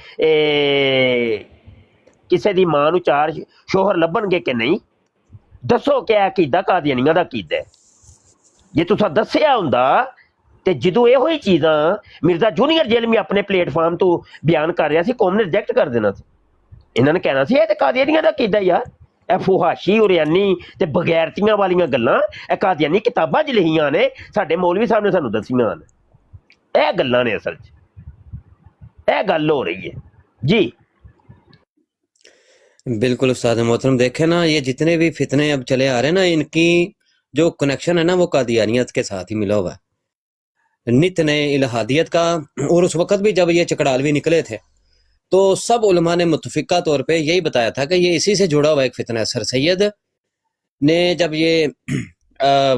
ਕਿਸੇ ਦੀ ਮਾਂ ਨੂੰ 4 ਸ਼ੋਹਰ ਲੱਭਣਗੇ ਕਿ ਨਹੀਂ। ਦੱਸੋ ਕਿ ਇਹ ਅਕੀਦਾ ਕਾਦੀਆਨੀਆਂ ਦਾ ਅਕੀਦਾ ਹੈ। ਜੇ ਤੁਸੀਂ ਦੱਸਿਆ ਹੁੰਦਾ ਤੇ ਜਦੋਂ ਇਹੋ ਹੀ ਚੀਜ਼ਾਂ ਮਿਰਜ਼ਾ ਜੂਨੀਅਰ ਜੇਲਮੀ ਆਪਣੇ ਪਲੇਟਫਾਰਮ ਤੋਂ ਬਿਆਨ ਕਰ ਰਿਹਾ ਸੀ, ਕੌਮ ਨੇ ਰਿਜੈਕਟ ਕਰ ਦੇਣਾ ਸੀ। ਇਹਨਾਂ ਨੇ ਕਹਿਣਾ ਸੀ ਇਹ ਤੇ ਕਾਦੀਆਨੀਆਂ ਦਾ ਅਕੀਦਾ ਯਾਰ, ਇਹ ਫੁਹਾਸ਼ੀ ਉਰਿਆਨੀ ਤੇ ਬਗੈਰਤੀਆਂ ਵਾਲੀਆਂ ਗੱਲਾਂ ਇਹ ਕਾਦੀਆਨੀ ਕਿਤਾਬਾਂ 'ਚ ਲਿਖੀਆਂ ਨੇ, ਸਾਡੇ ਮੌਲਵੀ ਸਾਹਿਬ ਨੇ ਸਾਨੂੰ ਦੱਸੀਆਂ ਨੇ। ਇਹ ਗੱਲਾਂ ਨੇ ਅਸਲ 'ਚ, ਇਹ ਗੱਲ ਹੋ ਰਹੀ है जी। बिल्कुल उस्ताद मोहतरम, देखे ना ये जितने भी फितने अब चले आ रहे हैं ना, इनकी जो कनेक्शन है ना वो कादियानियत के साथ ही मिला हुआ है, नित नए इलाहादियत का। और उस वक्त भी जब ये चकड़ालवी निकले थे तो सब उलमा ने मुतफिका तौर पे यही बताया था कि ये इसी से जुड़ा हुआ एक फितना है। सर सैयद ने जब ये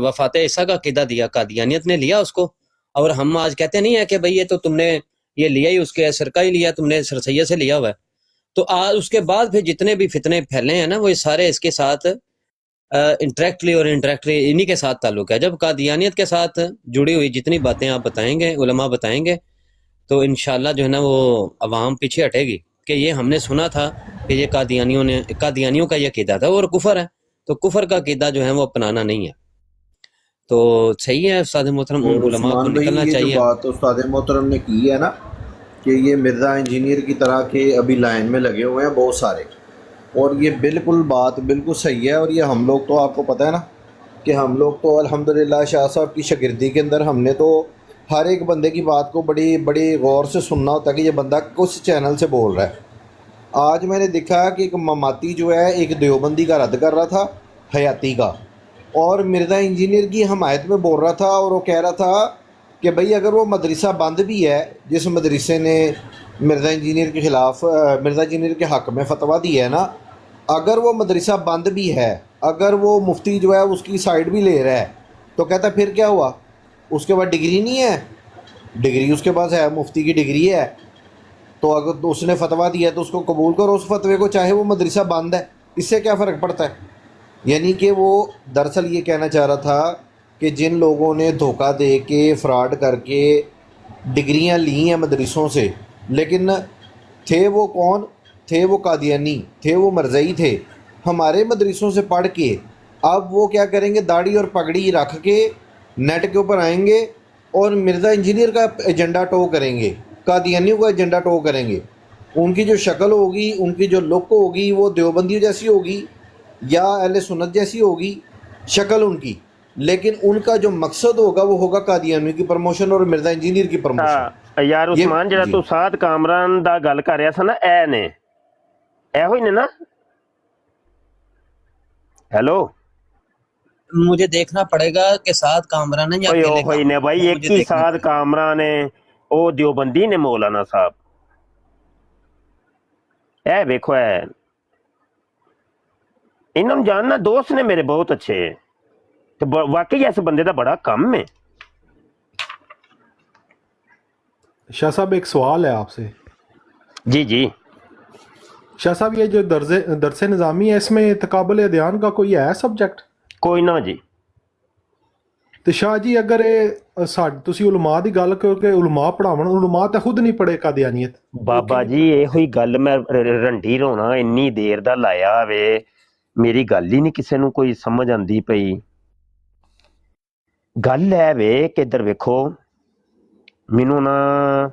वफात ईसा का अकीदा दिया, कादियानियत ने लिया उसको, और हम आज कहते नहीं है कि भाई ये तो तुमने ये लिया ही उसके असर का ही लिया, तुमने सर सैयद से लिया हुआ है। तो आज उसके बाद फिर जितने भी फितने फैले हैं ना वो सारे इसके साथ इंटरेक्टली और इंटरेक्टली इन्हीं के साथ ताल्लुक है। जब कादियानियत के साथ जुड़ी हुई जितनी बातें आप बताएंगे, उलमा बताएंगे, तो इंशाल्लाह जो है ना वो अवाम पीछे हटेगी कि ये हमने सुना था कि ये कादियानियों का ये अकीदा था और कुफर है, तो कुफर का अकीदा जो है वो अपनाना नहीं है। तो सही है उस्ताद मोहतरम, उन उलमा को निकलना ये चाहिए। जो बात उस्ताद मोहतरम ने की है ना कि ये मिर्ज़ा इंजीनियर की तरह के अभी लाइन में लगे हुए हैं बहुत सारे, और ये बिल्कुल बात बिल्कुल सही है। और ये हम लोग तो आपको पता है ना कि हम लोग तो अल्हम्दुलिल्लाह शाह साहब की शागिर्दी के अंदर हमने तो हर एक बंदे की बात को बड़ी बड़ी गौर से सुनना होता है कि ये बंदा किस चैनल से बोल रहा है। आज मैंने देखा कि एक ममाती जो है एक देवबंदी का रद्द कर रहा था, हयाती का, और मिर्ज़ा इंजीनियर की हमायत में बोल रहा था, और वो कह रहा था कि भाई अगर वो मदरसा बंद भी है, जिस मदरसे ने मिर्ज़ा इंजीनियर के ख़िलाफ़ मिर्ज़ा इंजीनियर के हक़ में फतवा दिया है ना, अगर वो मदरसा बंद भी है, अगर वो मुफ्ती जो है उसकी साइड भी ले रहा है, तो कहता फिर क्या हुआ, उसके पास डिग्री नहीं है, डिग्री उसके पास है, मुफ्ती की डिग्री है, तो अगर तो उसने फतवा दिया तो उसको कबूल करो उस फतवे को, चाहे वो मदरसा बंद है, इससे क्या फ़र्क पड़ता है। यानी कि वो दरअसल ये कहना चाह रहा था कि जिन लोगों ने धोखा दे के फ्रॉड करके डिग्रियां ली हैं मदरसों से, लेकिन थे वो कौन थे, वो कादियानी थे, वो मरज़ई थे, हमारे मदरसों से पढ़ के अब वो क्या करेंगे, दाढ़ी और पगड़ी रख के नेट के ऊपर आएंगे और मिर्ज़ा इंजीनियर का एजेंडा टो करेंगे, कादियानियों का एजेंडा टो करेंगे। उनकी जो शक्ल होगी, उनकी जो लुक होगी, वो देवबंदी जैसी होगी या अहले सुन्नत जैसी होगी शक्ल उनकी, लेकिन उनका जो मकसद होगा वो होगा कादियानी की प्रमोशन और मिर्ज़ा इंजीनियर की प्रमोशन। यार उस्मान ਜਿਹੜਾ ਤੂੰ ਸਾਦ ਕਾਮਰਾਨ ਦਾ ਗੱਲ ਕਰ ਰਿਹਾ ਸੀ ਨਾ, ਇਹ ਨੇ ਇਹੋ ਹੀ ਨੇ ਨਾ। हेलो, मुझे देखना पड़ेगा कि साद कामरान है या अकेले ओए ने भाई वो एक मुझे ही देखना साद कामरान है, ओ देवबंदी ने मौलाना साहब। ए देखो है इन्होंने जानना, दोस्त ने मेरे बहुत अच्छे, तो वाकई इस बंदे का बड़ा कम है। शाह साहब एक सवाल है आपसे। जी जी शाह साहब, ये जो दरसे निज़ामी है इसमें तकाबुल अदयान का कोई है सब्जेक्ट? कोई ना जी। तो शाह जी अगर तुसी उलमा की गल करो कि उलमा पढ़ावन, उलमा तो खुद नहीं पढ़े कादियानियत। बाबा जी ਇਹੋ ਹੀ ਗੱਲ मैं रंडी रोना ਇੰਨੀ ਦੇਰ ਦਾ ਲਾਇਆ ਵੇ, ਮੇਰੀ ਗੱਲ ਹੀ ਨਹੀਂ ਕਿਸੇ ਨੂੰ ਕੋਈ ਸਮਝ ਆਂਦੀ ਪਈ। ਗੱਲ ਹੈ ਵੇ ਕਿ ਇੱਧਰ ਵੇਖੋ, ਮੈਨੂੰ ਨਾ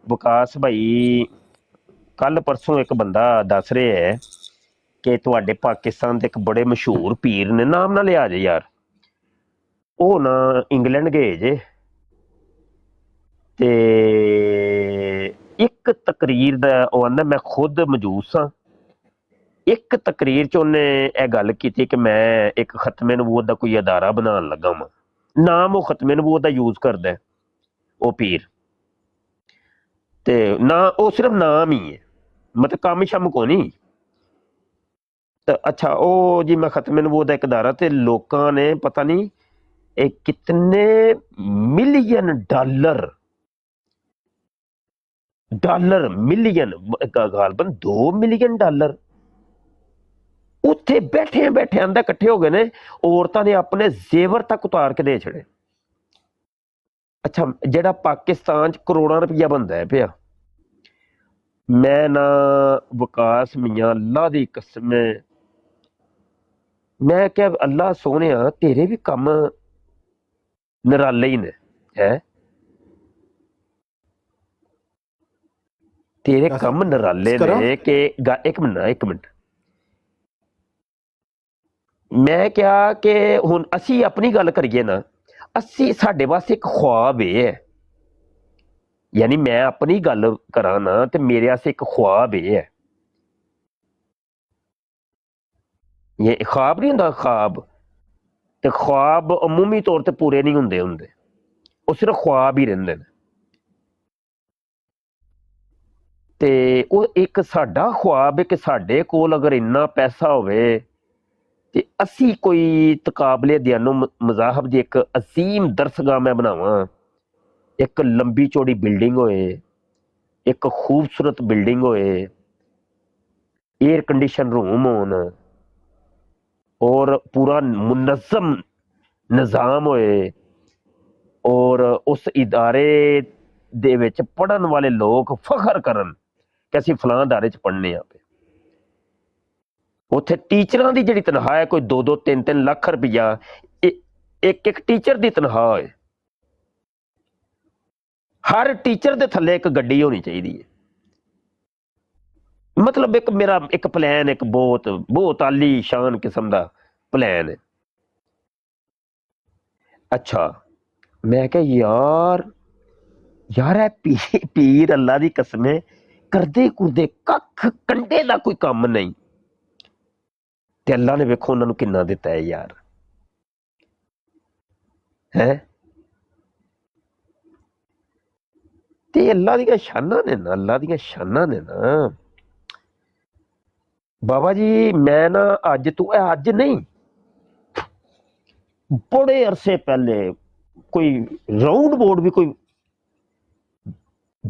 ਵਿਕਾਸ ਭਾਈ ਕੱਲ ਪਰਸੋਂ ਇੱਕ ਬੰਦਾ ਦੱਸ ਰਿਹਾ ਹੈ ਕਿ ਤੁਹਾਡੇ ਪਾਕਿਸਤਾਨ ਦੇ ਇੱਕ ਬੜੇ ਮਸ਼ਹੂਰ ਪੀਰ ਨੇ, ਨਾਮ ਨਾ ਲਿਆ ਜੇ ਯਾਰ, ਉਹ ਨਾ ਇੰਗਲੈਂਡ ਗਏ ਜੇ, ਤੇ ਇੱਕ ਤਕਰੀਰ ਦਾ ਉਹ ਆਂਦਾ ਮੈਂ ਖੁਦ ਮੌਜੂਦ ਸਾਂ। ਇੱਕ ਤਕਰੀਰ 'ਚ ਉਹਨੇ ਇਹ ਗੱਲ ਕੀਤੀ ਕਿ ਮੈਂ ਇੱਕ ਖਤਮੇ ਨਬੂਵਤ ਦਾ ਕੋਈ ਅਦਾਰਾ ਬਣਾਉਣ ਲੱਗਾ ਵਾਂ। ਨਾਮ ਉਹ ਖਤਮੇ ਨਬੂਵਤ ਦਾ ਯੂਜ਼ ਕਰਦਾ ਉਹ ਪੀਰ, ਤੇ ਨਾ ਉਹ ਸਿਰਫ ਨਾਮ ਹੀ ਹੈ, ਮਤਲਬ ਕੰਮ ਸ਼ਮ ਕੋ ਨਹੀਂ। ਤਾਂ ਅੱਛਾ ਉਹ ਜੀ ਮੈਂ ਖਤਮੇ ਨਬੂਵਤ ਦਾ ਇੱਕ ਅਦਾਰਾ, ਤੇ ਲੋਕਾਂ ਨੇ ਪਤਾ ਨਹੀਂ ਇਹ ਕਿਤਨੇ ਮਿਲੀਅਨ ਡਾਲਰ ਮਿਲੀਅਨ ਗਾਲਬਨ $2 ਮਿਲੀਅਨ ਉੱਥੇ ਬੈਠੇ ਬੈਠੇ ਆਂਦਾ ਇਕੱਠੇ ਹੋ ਗਏ ਨੇ, ਔਰਤਾਂ ਨੇ ਆਪਣੇ ਜ਼ੇਵਰ ਤੱਕ ਉਤਾਰ ਕੇ ਦੇ ਛੜੇ। ਅੱਛਾ, ਜਿਹੜਾ ਪਾਕਿਸਤਾਨ 'ਚ ਕਰੋੜਾਂ ਰੁਪਈਆ ਬਣਦਾ ਹੈ ਪਿਆ, ਮੈਂ ਨਾ ਵਿਕਾਸ ਮੀਆਂ ਅੱਲਾ ਦੀ ਕਸਮ, ਮੈਂ ਕਿਹਾ ਅੱਲਾ ਸੋਹਣਿਆ ਤੇਰੇ ਵੀ ਕੰਮ ਨਿਰਾਲੇ ਹੀ ਨੇ, ਹੈ ਤੇਰੇ ਕੰਮ ਨਿਰਾਲੇ ਨੇ ਕਿ ਇੱਕ ਮਿੰਟ ਮੈਂ ਕਿਹਾ ਕਿ ਹੁਣ ਅਸੀਂ ਆਪਣੀ ਗੱਲ ਕਰੀਏ ਨਾ, ਅਸੀਂ ਸਾਡੇ ਵਾਸਤੇ ਇੱਕ ख्वाब ਇਹ ਹੈ, ਯਾਨੀ ਮੈਂ ਆਪਣੀ ਗੱਲ ਕਰਾਂ ਨਾ ਤੇ ਮੇਰੇ ਵਾਸਤੇ ਇੱਕ ख्वाब ਇਹ ਹੈ। ਇਹ ख्वाब ਨਹੀਂ ਹੁੰਦਾ, ख्वाब ਤੇ ख्वाब ਅਮੂਮੀ ਤੌਰ ਤੇ ਪੂਰੇ ਨਹੀਂ ਹੁੰਦੇ, ਉਹ ਸਿਰਫ ख्वाब ਹੀ ਰਹਿੰਦੇ ਨੇ। ਤੇ ਉਹ ਇੱਕ ਸਾਡਾ ख्वाब ਹੈ ਕਿ ਸਾਡੇ ਕੋਲ ਅਗਰ ਇੰਨਾ ਪੈਸਾ ਹੋਵੇ ਤੇ ਅਸੀਂ ਕੋਈ ਤਕਾਬਲੇ ਦਿਆਨੋ ਮਜ਼ਾਹਬ ਦੀ ਇੱਕ ਅਜ਼ੀਮ ਦਰਸਗਾਹ ਮੈਂ ਬਣਾਵਾਂ, ਇੱਕ ਲੰਬੀ ਚੌੜੀ ਬਿਲਡਿੰਗ ਹੋਏ, ਇੱਕ ਖੂਬਸੂਰਤ ਬਿਲਡਿੰਗ ਹੋਏ, 에ਅਰ ਕੰਡੀਸ਼ਨ ਰੂਮ ਹੋਣ ਔਰ ਪੂਰਾ ਮੁਨਜ਼ਮ ਨਿਜ਼ਾਮ ਹੋਏ, ਔਰ ਉਸ ਇਦਾਰੇ ਦੇ ਵਿੱਚ ਪੜ੍ਹਨ ਵਾਲੇ ਲੋਕ ਫਖਰ ਕਰਨ ਕਿ ਅਸੀਂ ਫਲਾਂ ਇਦਾਰੇ 'ਚ ਪੜ੍ਹਨੇ ਆ ਪਏ। ਉੱਥੇ ਟੀਚਰਾਂ ਦੀ ਜਿਹੜੀ ਤਨਖਾਹ ਹੈ ਕੋਈ 2-2, 3-3 ਲੱਖ ਰੁਪਈਆ ਇੱਕ ਟੀਚਰ ਦੀ ਤਨਖਾਹ ਹੋਏ। ਹਰ ਟੀਚਰ ਦੇ ਥੱਲੇ ਇੱਕ ਗੱਡੀ ਹੋਣੀ ਚਾਹੀਦੀ ਹੈ। ਮਤਲਬ ਇੱਕ ਮੇਰਾ ਇੱਕ ਪਲਾਨ, ਇੱਕ ਬਹੁਤ ਆਲੀ ਸ਼ਾਨ ਕਿਸਮ ਦਾ ਪਲਾਨ ਹੈ। ਅੱਛਾ, ਮੈਂ ਕਿਹਾ ਯਾਰ ਇਹ ਪੀਰ ਅੱਲਾ ਦੀ ਕਸਮ ਹੈ ਕਰਦੇ ਕੁਰਦੇ ਕੱਖ ਕੰਡੇ ਦਾ ਕੋਈ ਕੰਮ ਨਹੀਂ, ਤੇ ਅੱਲਾ ਨੇ ਵੇਖੋ ਉਹਨਾਂ ਨੂੰ ਕਿੰਨਾ ਦਿੱਤਾ ਹੈ ਯਾਰ, ਹੈ ਤੇ ਅੱਲਾ ਦੀਆਂ ਸ਼ਾਨਾਂ ਨੇ ਨਾ, ਅੱਲਾ ਦੀਆਂ ਸ਼ਾਨਾਂ ਨੇ ਨਾ। ਬਾਬਾ ਜੀ ਮੈਂ ਨਾ ਅੱਜ ਨਹੀਂ, ਬੜੇ ਅਰਸੇ ਪਹਿਲੇ ਕੋਈ ਰਾਉਂਡ ਬੋਰਡ ਵੀ ਕੋਈ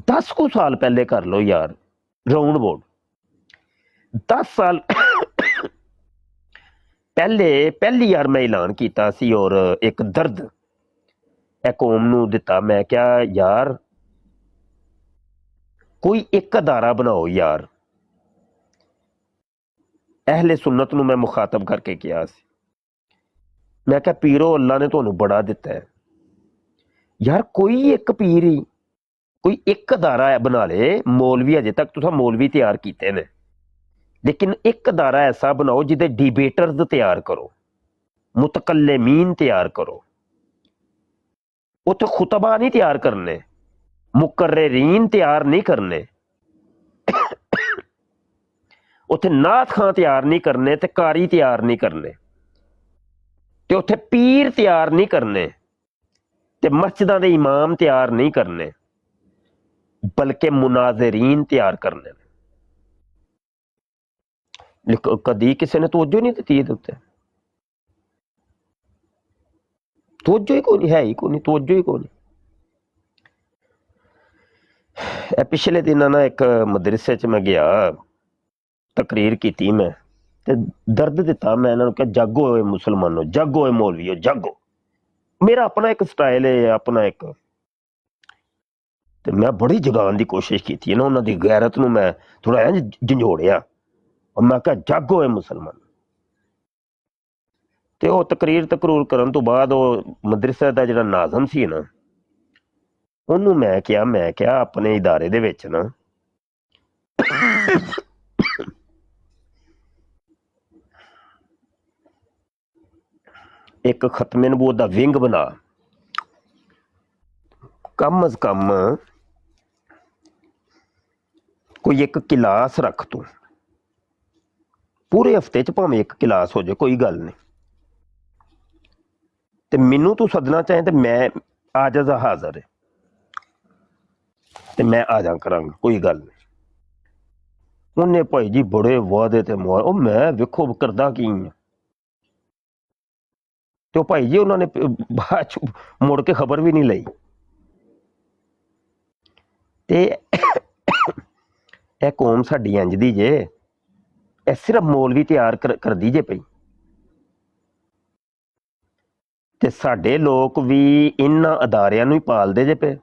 10 ਕੁ ਸਾਲ ਪਹਿਲੇ ਕਰ ਲਓ ਯਾਰ, ਰਾਉਂਡ ਬੋਰਡ 10 ਸਾਲ ਪਹਿਲੀ ਯਾਰ ਮੈਂ ਐਲਾਨ ਕੀਤਾ ਸੀ ਔਰ ਇੱਕ ਦਰਦ ਇਹ ਕੌਮ ਨੂੰ ਦਿੱਤਾ। ਮੈਂ ਕਿਹਾ ਯਾਰ ਕੋਈ ਇੱਕ ਅਦਾਰਾ ਬਣਾਓ ਯਾਰ, ਅਹਿਲੇ ਸੁन्नत ਨੂੰ ਮੈਂ ਮੁਖਾਤਬ ਕਰਕੇ ਕਿਹਾ ਸੀ। ਮੈਂ ਕਿਹਾ ਪੀਰੋ ਅੱਲਾ ਨੇ ਤੁਹਾਨੂੰ ਬੜਾ ਦਿੱਤਾ ਹੈ ਯਾਰ, ਕੋਈ ਇੱਕ ਪੀਰ ਹੀ ਕੋਈ ਇੱਕ ਅਦਾਰਾ ਬਣਾ ਲੇ। ਮੌਲਵੀ ਅਜੇ ਤੱਕ ਤੁਸੀਂ ਮੌਲਵੀ ਤਿਆਰ ਕੀਤੇ ਨੇ, ਲੇਕਿਨ ਇੱਕ ਅਦਾਰਾ ਐਸਾ ਬਣਾਓ ਜਿਹਦੇ ਡਿਬੇਟਰਜ਼ ਤਿਆਰ ਕਰੋ, ਮੁਤਕੱਲਿਮੀਨ ਤਿਆਰ ਕਰੋ। ਉੱਥੇ ਖੁਤਬਾ ਨਹੀਂ ਤਿਆਰ ਕਰਨੇ, ਮੁਕਰਰੀਨ ਤਿਆਰ ਨਹੀਂ ਕਰਨੇ, ਉੱਥੇ ਨਾਤ ਖਾਂ ਤਿਆਰ ਨਹੀਂ ਕਰਨੇ ਤੇ ਕਾਰੀ ਤਿਆਰ ਨਹੀਂ ਕਰਨੇ, ਤੇ ਉੱਥੇ ਪੀਰ ਤਿਆਰ ਨਹੀਂ ਕਰਨੇ ਤੇ ਮਸਜਿਦਾਂ ਦੇ ਇਮਾਮ ਤਿਆਰ ਨਹੀਂ ਕਰਨੇ, ਬਲਕਿ ਮੁਨਾਜ਼ਰੀਨ ਤਿਆਰ ਕਰਨੇ। ਕਦੀ ਕਿਸੇ ਨੇ ਤਵੱਜੋ ਨਹੀਂ ਦਿੱਤੀ ਇਹਦੇ ਉੱਤੇ, ਤਵੱਜੋ ਹੀ ਕੋਈ ਨਹੀਂ, ਹੈ ਹੀ ਕੋਈ ਨਹੀਂ, ਤਵੱਜੋ ਹੀ ਕੋਈ ਨਹੀਂ। ਇਹ ਪਿਛਲੇ ਦਿਨਾਂ ਨਾ ਇੱਕ ਮਦਰਸੇ 'ਚ ਮੈਂ ਗਿਆ, ਤਕਰੀਰ ਕੀਤੀ ਮੈਂ ਤੇ ਦਰਦ ਦਿੱਤਾ। ਮੈਂ ਇਹਨਾਂ ਨੂੰ ਕਿਹਾ ਜਾਗੋ ਹੋਏ ਮੁਸਲਮਾਨੋ, ਜਾਗੋ ਹੋਏ ਮੌਲਵੀਓ, ਜਾਗੋ। ਮੇਰਾ ਆਪਣਾ ਇੱਕ ਸਟਾਈਲ ਹੈ, ਆਪਣਾ ਇੱਕ, ਤੇ ਮੈਂ ਬੜੀ ਜਗਾਉਣ ਦੀ ਕੋਸ਼ਿਸ਼ ਕੀਤੀ ਹੈ ਨਾ, ਉਹਨਾਂ ਦੀ ਗੈਰਤ ਨੂੰ ਮੈਂ ਥੋੜਾ ਇੰਝ ਝੰਜੋੜਿਆ। ਮੈਂ ਕਿਹਾ ਜਾਗੋ ਹੋਏ ਮੁਸਲਮਾਨ। ਤੇ ਉਹ ਤਕਰੀਰ ਕਰਨ ਤੋਂ ਬਾਅਦ ਉਹ ਮਦਰਸੇ ਦਾ ਜਿਹੜਾ ਨਾਜ਼ਮ ਸੀ ਨਾ, ਉਹਨੂੰ ਮੈਂ ਕਿਹਾ ਆਪਣੇ ਇਦਾਰੇ ਦੇ ਵਿੱਚ ਨਾ ਇੱਕ ਖਤਮੇ ਨਬੂਵਤ ਦਾ ਵਿੰਗ ਬਣਾ, ਕਮ ਅਜ਼ ਕਮ ਕੋਈ ਇੱਕ ਕਲਾਸ ਰੱਖ, ਤੂੰ ਪੂਰੇ ਹਫਤੇ 'ਚ ਭਾਵੇਂ ਇੱਕ ਕਲਾਸ ਹੋ ਜਾਏ ਕੋਈ ਗੱਲ ਨਹੀਂ, ਤੇ ਮੈਨੂੰ ਤੂੰ ਸੱਦਣਾ ਚਾਹੇ ਤੇ ਮੈਂ ਆਜਜ਼ ਹਾਜ਼ਰ ਹੈ, ਤੇ ਮੈਂ ਆ ਜਾ ਕਰਾਂਗਾ, ਕੋਈ ਗੱਲ ਨਹੀਂ। ਉਹਨੇ ਭਾਈ ਜੀ ਬੜੇ ਵਾਅਦੇ ਤੇ ਉਹ ਮੈਂ ਵੇਖੋ ਕਰਦਾ ਕੀ ਆ, ਤੇ ਉਹ ਭਾਈ ਜੀ ਉਹਨਾਂ ਨੇ ਬਾਅਦ 'ਚ ਮੁੜ ਕੇ ਖਬਰ ਵੀ ਨਹੀਂ ਲਈ। ਤੇ ਇਹ ਕੌਮ ਸਾਡੀ ਇੰਝ ਦੀ ਜੇ, ਇਹ ਸਿਰਫ ਮੌਲਵੀ ਤਿਆਰ ਕਰਦੀ ਜੇ ਪਈ। ਤੇ ਸਾਡੇ ਲੋਕ ਵੀ ਇਹਨਾਂ ਅਦਾਰਿਆਂ ਨੂੰ ਹੀ ਪਾਲਦੇ ਜੇ ਪਏ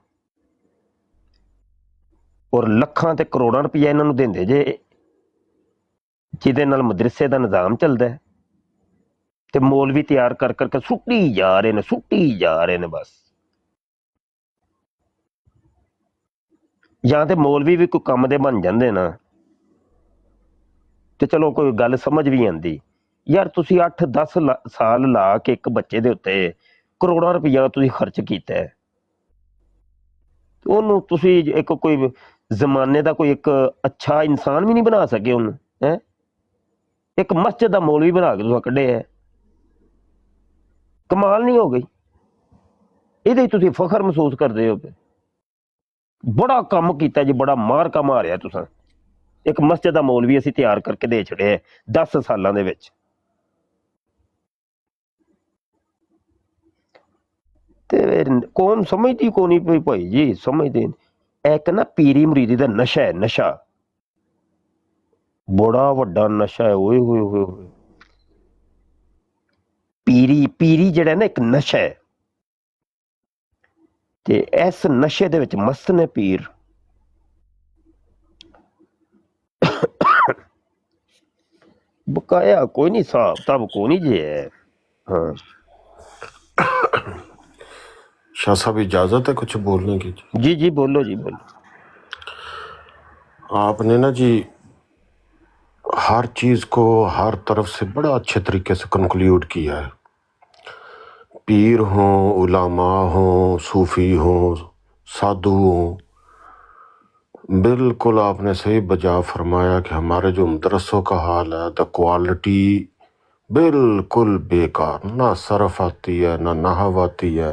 ਔਰ ਲੱਖਾਂ ਤੇ ਕਰੋੜਾਂ ਰੁਪਈਆ ਇਹਨਾਂ ਨੂੰ ਦਿੰਦੇ ਜੇ, ਜਿਹਦੇ ਨਾਲ ਮਦਰਸੇ ਦਾ ਨਿਜ਼ਾਮ ਚੱਲਦਾ ਹੈ। ਤੇ ਮੌਲਵੀ ਤਿਆਰ ਕਰ ਕਰਕੇ ਸੁੱਟੀ ਜਾ ਰਹੇ ਨੇ ਬਸ। ਜਾਂ ਤੇ ਮੌਲਵੀ ਵੀ ਕੋਈ ਕੰਮ ਦੇ ਬਣ ਜਾਂਦੇ ਨਾ ਤੇ ਚਲੋ ਕੋਈ ਗੱਲ ਸਮਝ ਵੀ ਆਉਂਦੀ। ਯਾਰ ਤੁਸੀਂ 8-10 ਸਾਲ ਲਾ ਕੇ ਇੱਕ ਬੱਚੇ ਦੇ ਉੱਤੇ ਕਰੋੜਾਂ ਰੁਪਈਆ ਤੁਸੀਂ ਖਰਚ ਕੀਤਾ ਹੈ, ਉਹਨੂੰ ਤੁਸੀਂ ਇੱਕ ਕੋਈ ਜ਼ਮਾਨੇ ਦਾ ਕੋਈ ਇੱਕ ਅੱਛਾ ਇਨਸਾਨ ਵੀ ਨਹੀਂ ਬਣਾ ਸਕੇ ਉਹਨੂੰ, ਹੈ? ਇੱਕ ਮਸਜਿਦ ਦਾ ਮੌਲਵੀ ਬਣਾ ਕੇ ਤੁਸੀਂ ਕੱਢਿਆ, ਕਮਾਲ ਨਹੀਂ ਹੋ ਗਈ? ਇਹਦੇ ਤੁਸੀਂ ਫਖਰ ਮਹਿਸੂਸ ਕਰਦੇ ਹੋ? ਬੜਾ ਕੰਮ ਕੀਤਾ ਜੀ, ਬੜਾ ਮਾਰਕਾ ਮਾਰਿਆ ਤੁਸੀਂ। ਇੱਕ ਮਸਜਿਦ ਦਾ ਮੌਲਵੀ ਅਸੀਂ ਤਿਆਰ ਕਰਕੇ ਦੇ ਛੜਿਆ 10 ਸਾਲਾਂ ਦੇ ਵਿੱਚ। ਤੇ ਕੌਣ ਸਮਝਦੀ ਕੋ ਨਹੀਂ ਪਈ ਭਾਈ ਜੀ, ਸਮਝਦੇ। ਇੱਕ ਨਾ ਪੀਰੀ ਮੁਰੀਦੀ ਦਾ ਨਸ਼ਾ ਹੈ, ਨਸ਼ਾ ਬੜਾ ਵੱਡਾ ਨਸ਼ਾ ਹੈ। ਓਏ ਹੋਏ ਹੋਏ ਹੋਏ, ਪੀਰੀ ਜਿਹੜਾ ਨਾ ਇੱਕ ਨਸ਼ਾ ਹੈ, ਤੇ ਇਸ ਨਸ਼ੇ ਦੇ ਵਿੱਚ ਮਸਤ ਨੇ ਪੀਰ। ਬਕਾਇਆ ਕੋਈ ਨਹੀਂ, ਹਿਸਾਬ ਕਿਤਾਬ ਕੋਈ ਨਹੀਂ ਜੇ ਹੈ। हाँ शाह साहब इजाज़त है कुछ बोलने की? जी जी बोलो जी बोलो। आपने ना जी हर चीज़ को हर तरफ से बड़ा अच्छे तरीके से कंक्लूड किया है। पीर हों, उलामा हों, सूफ़ी हों, साधु हों, बिल्कुल आपने सही बजा फरमाया कि हमारे जो मदरसों का हाल है, द क्वालिटी बिल्कुल बेकार। ना सरफ आती है, ना नहव आती है,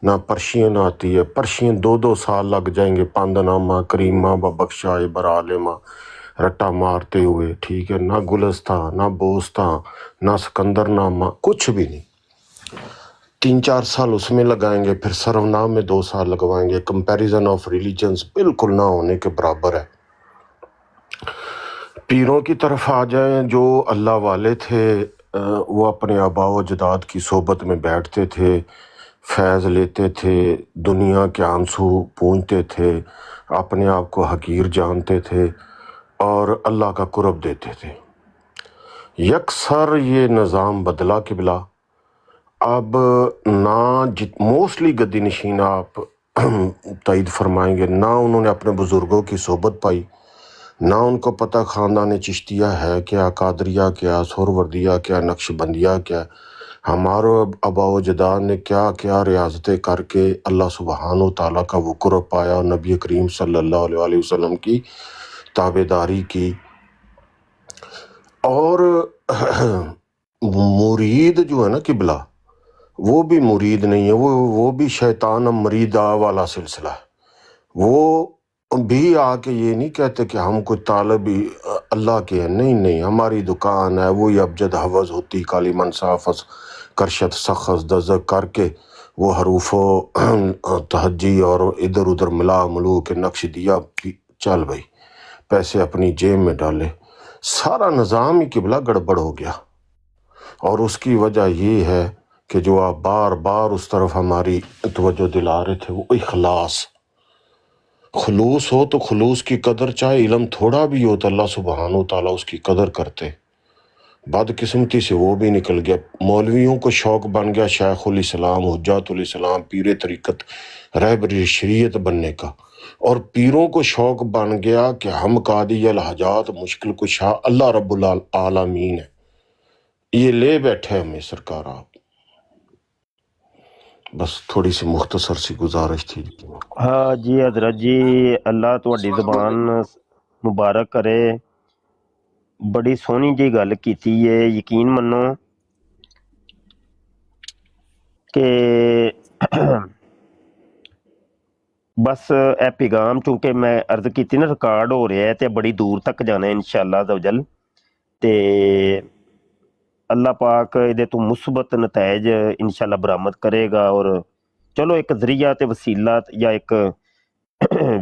ना पर्शियन आती है। पर्शियन 2-2 साल लग जाएंगे, पांदनामा, करीमा, बख्शा, बरालिमा रट्टा मारते हुए, ठीक है। ना गुलस्तान, ना बोस्तान, ना सिकंदरनामा, कुछ भी नहीं। 3-4 साल उसमें लगाएंगे, फिर सर्वनाम में 2 साल लगवाएंगे। कंपैरिजन ऑफ रिलीजन्स बिल्कुल ना होने के बराबर है। पीरों की तरफ आ जाएं, जो अल्लाह वाले थे वो अपने आबा व अजदाद की सोबत में बैठते थे, फैज़ लेते थे, दुनिया के आंसू पूंजते थे, अपने आप को हकीर जानते थे और अल्लाह का कुर्ब देते थे। यकसर ये निज़ाम बदला किबला। अब ना मोस्टली गद्दी नशीन आप तईद फरमाएंगे, ना उन्होंने अपने बुज़ुर्गों की सोबत पाई, ना उनको पता ख़ानदान चिश्तिया है क्या, कादरिया क्या, सोहरवर्दिया क्या, नक्शबंदिया क्या। हमारे आबा व अजदाद ने क्या क्या रियासतें करके अल्लाह सुब्हानो ताला का वो कुर्ब पाया और नबी करीम सल्लल्लाहु अलैहि वसल्लम की ताबेदारी की। और मुरीद जो है ना किबला, वो भी मुरीद नहीं है, वो भी शैतान मरीदा वाला सिलसिला है। वो भी आके ये नहीं कहते कि हम कोई तालब ही अल्लाह के हैं, नहीं नहीं, हमारी दुकान है, वही अबजद हवज होती काली मनसाफस करशत सखस दजक करके वो हरूफो तहजी और इधर उधर मिला मलू के नक्श दिया, चल भाई पैसे अपनी जेब में डाले। सारा निज़ाम ही किबला गड़बड़ हो गया। और उसकी वजह ये है कि जो आप बार बार उस तरफ हमारी तवज्जो दिला रहे थे, वो इखलास, खुलूस हो तो खुलूस की कदर, चाहे इल्म थोड़ा भी हो तो अल्लाह सुब्हानो ताला उसकी कदर करते। बदकिस्मती से वो भी निकल गया। मौलवियों को शौक बन गया शेखुल इस्लाम, हुज्जतुल इस्लाम, पीर तरीक़त, रहबर शरीयत बनने का। और पीरों को शौक बन गया कि हम कादी अल हजात, मुश्किल कुशा अल्लाह रब्बुल आलमीन है, ये ले बैठे हमें सरकार। आप बस थोड़ी सी मुख्तसर सी गुजारिश थी। हाँ जी हजरत जी, अल्लाह तुहाडी ज़बान मुबारक करे। बड़ी सोहनी जी गल कीती है। यकीन मनो कि बस ए पैगाम चूंकि मैं अर्ज की ना रिकॉर्ड हो रहा है तो बड़ी दूर तक जाना है इंशाअल्लाह अज़्ज़वजल। ते अल्लाह पाक इहदे तो मुस्बत नतैज इंशाअल्लाह बरामद करेगा। और चलो एक जरिया ते वसीला या एक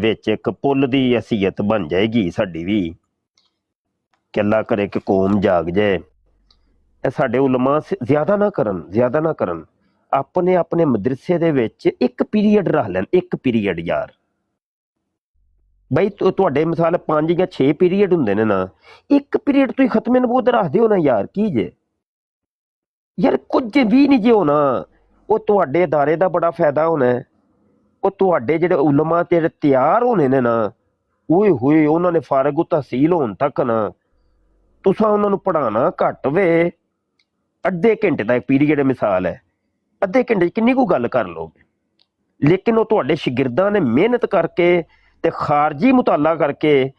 विच एक पुल दी हैसीयत बन जाएगी साडी भी, ਕਿ ਅੱਲਾ ਕਰੇ ਕਿ ਕੌਮ ਜਾਗ ਜਾਏ। ਇਹ ਸਾਡੇ ਉਲਮਾ ਜ਼ਿਆਦਾ ਨਾ ਕਰਨ ਆਪਣੇ ਆਪਣੇ ਮਦਰਸੇ ਦੇ ਵਿੱਚ ਇੱਕ ਪੀਰੀਅਡ ਰੱਖ ਲੈਣ, ਇੱਕ ਪੀਰੀਅਡ ਯਾਰ ਬਈ ਤੁਹਾਡੇ ਮਿਸਾਲ 5 ਜਾਂ 6 ਪੀਰੀਅਡ ਹੁੰਦੇ ਨੇ ਨਾ, ਇੱਕ ਪੀਰੀਅਡ ਤੁਸੀਂ ਖਤਮੇ ਨਬੂਵਤ ਰੱਖਦੇ ਹੋ ਨਾ ਯਾਰ, ਕੀ ਜੇ ਯਾਰ ਕੁਝ ਵੀ ਨਹੀਂ ਜੇ ਹੋਣਾ। ਉਹ ਤੁਹਾਡੇ ਅਦਾਰੇ ਦਾ ਬੜਾ ਫਾਇਦਾ ਹੋਣਾ ਹੈ। ਉਹ ਤੁਹਾਡੇ ਜਿਹੜੇ ਉਲਮਾ ਤੇ ਜਿਹੜੇ ਤਿਆਰ ਹੋਣੇ ਨੇ ਨਾ, ਓਏ ਹੋਏ ਉਹਨਾਂ ਨੇ ਫਾਰਗ ਤਹਿਸੀਲ ਹੋਣ ਤੱਕ ਨਾ ਤੁਸੀਂ ਉਹਨਾਂ ਨੂੰ ਪੜ੍ਹਾਉਣਾ ਘੱਟ ਵੇ, ਅੱਧੇ ਘੰਟੇ ਦਾ ਇੱਕ ਪੀਰੀਅਡ ਮਿਸਾਲ ਹੈ, ਅੱਧੇ ਘੰਟੇ 'ਚ ਕਿੰਨੀ ਕੁ ਗੱਲ ਕਰ ਲਓਗੇ। ਲੇਕਿਨ ਉਹ ਤੁਹਾਡੇ ਸ਼ਾਗਿਰਦਾਂ ਨੇ ਮਿਹਨਤ ਕਰਕੇ ਤੇ ਖਾਰਜੀ ਮੁਤਾਲਾ ਕਰਕੇ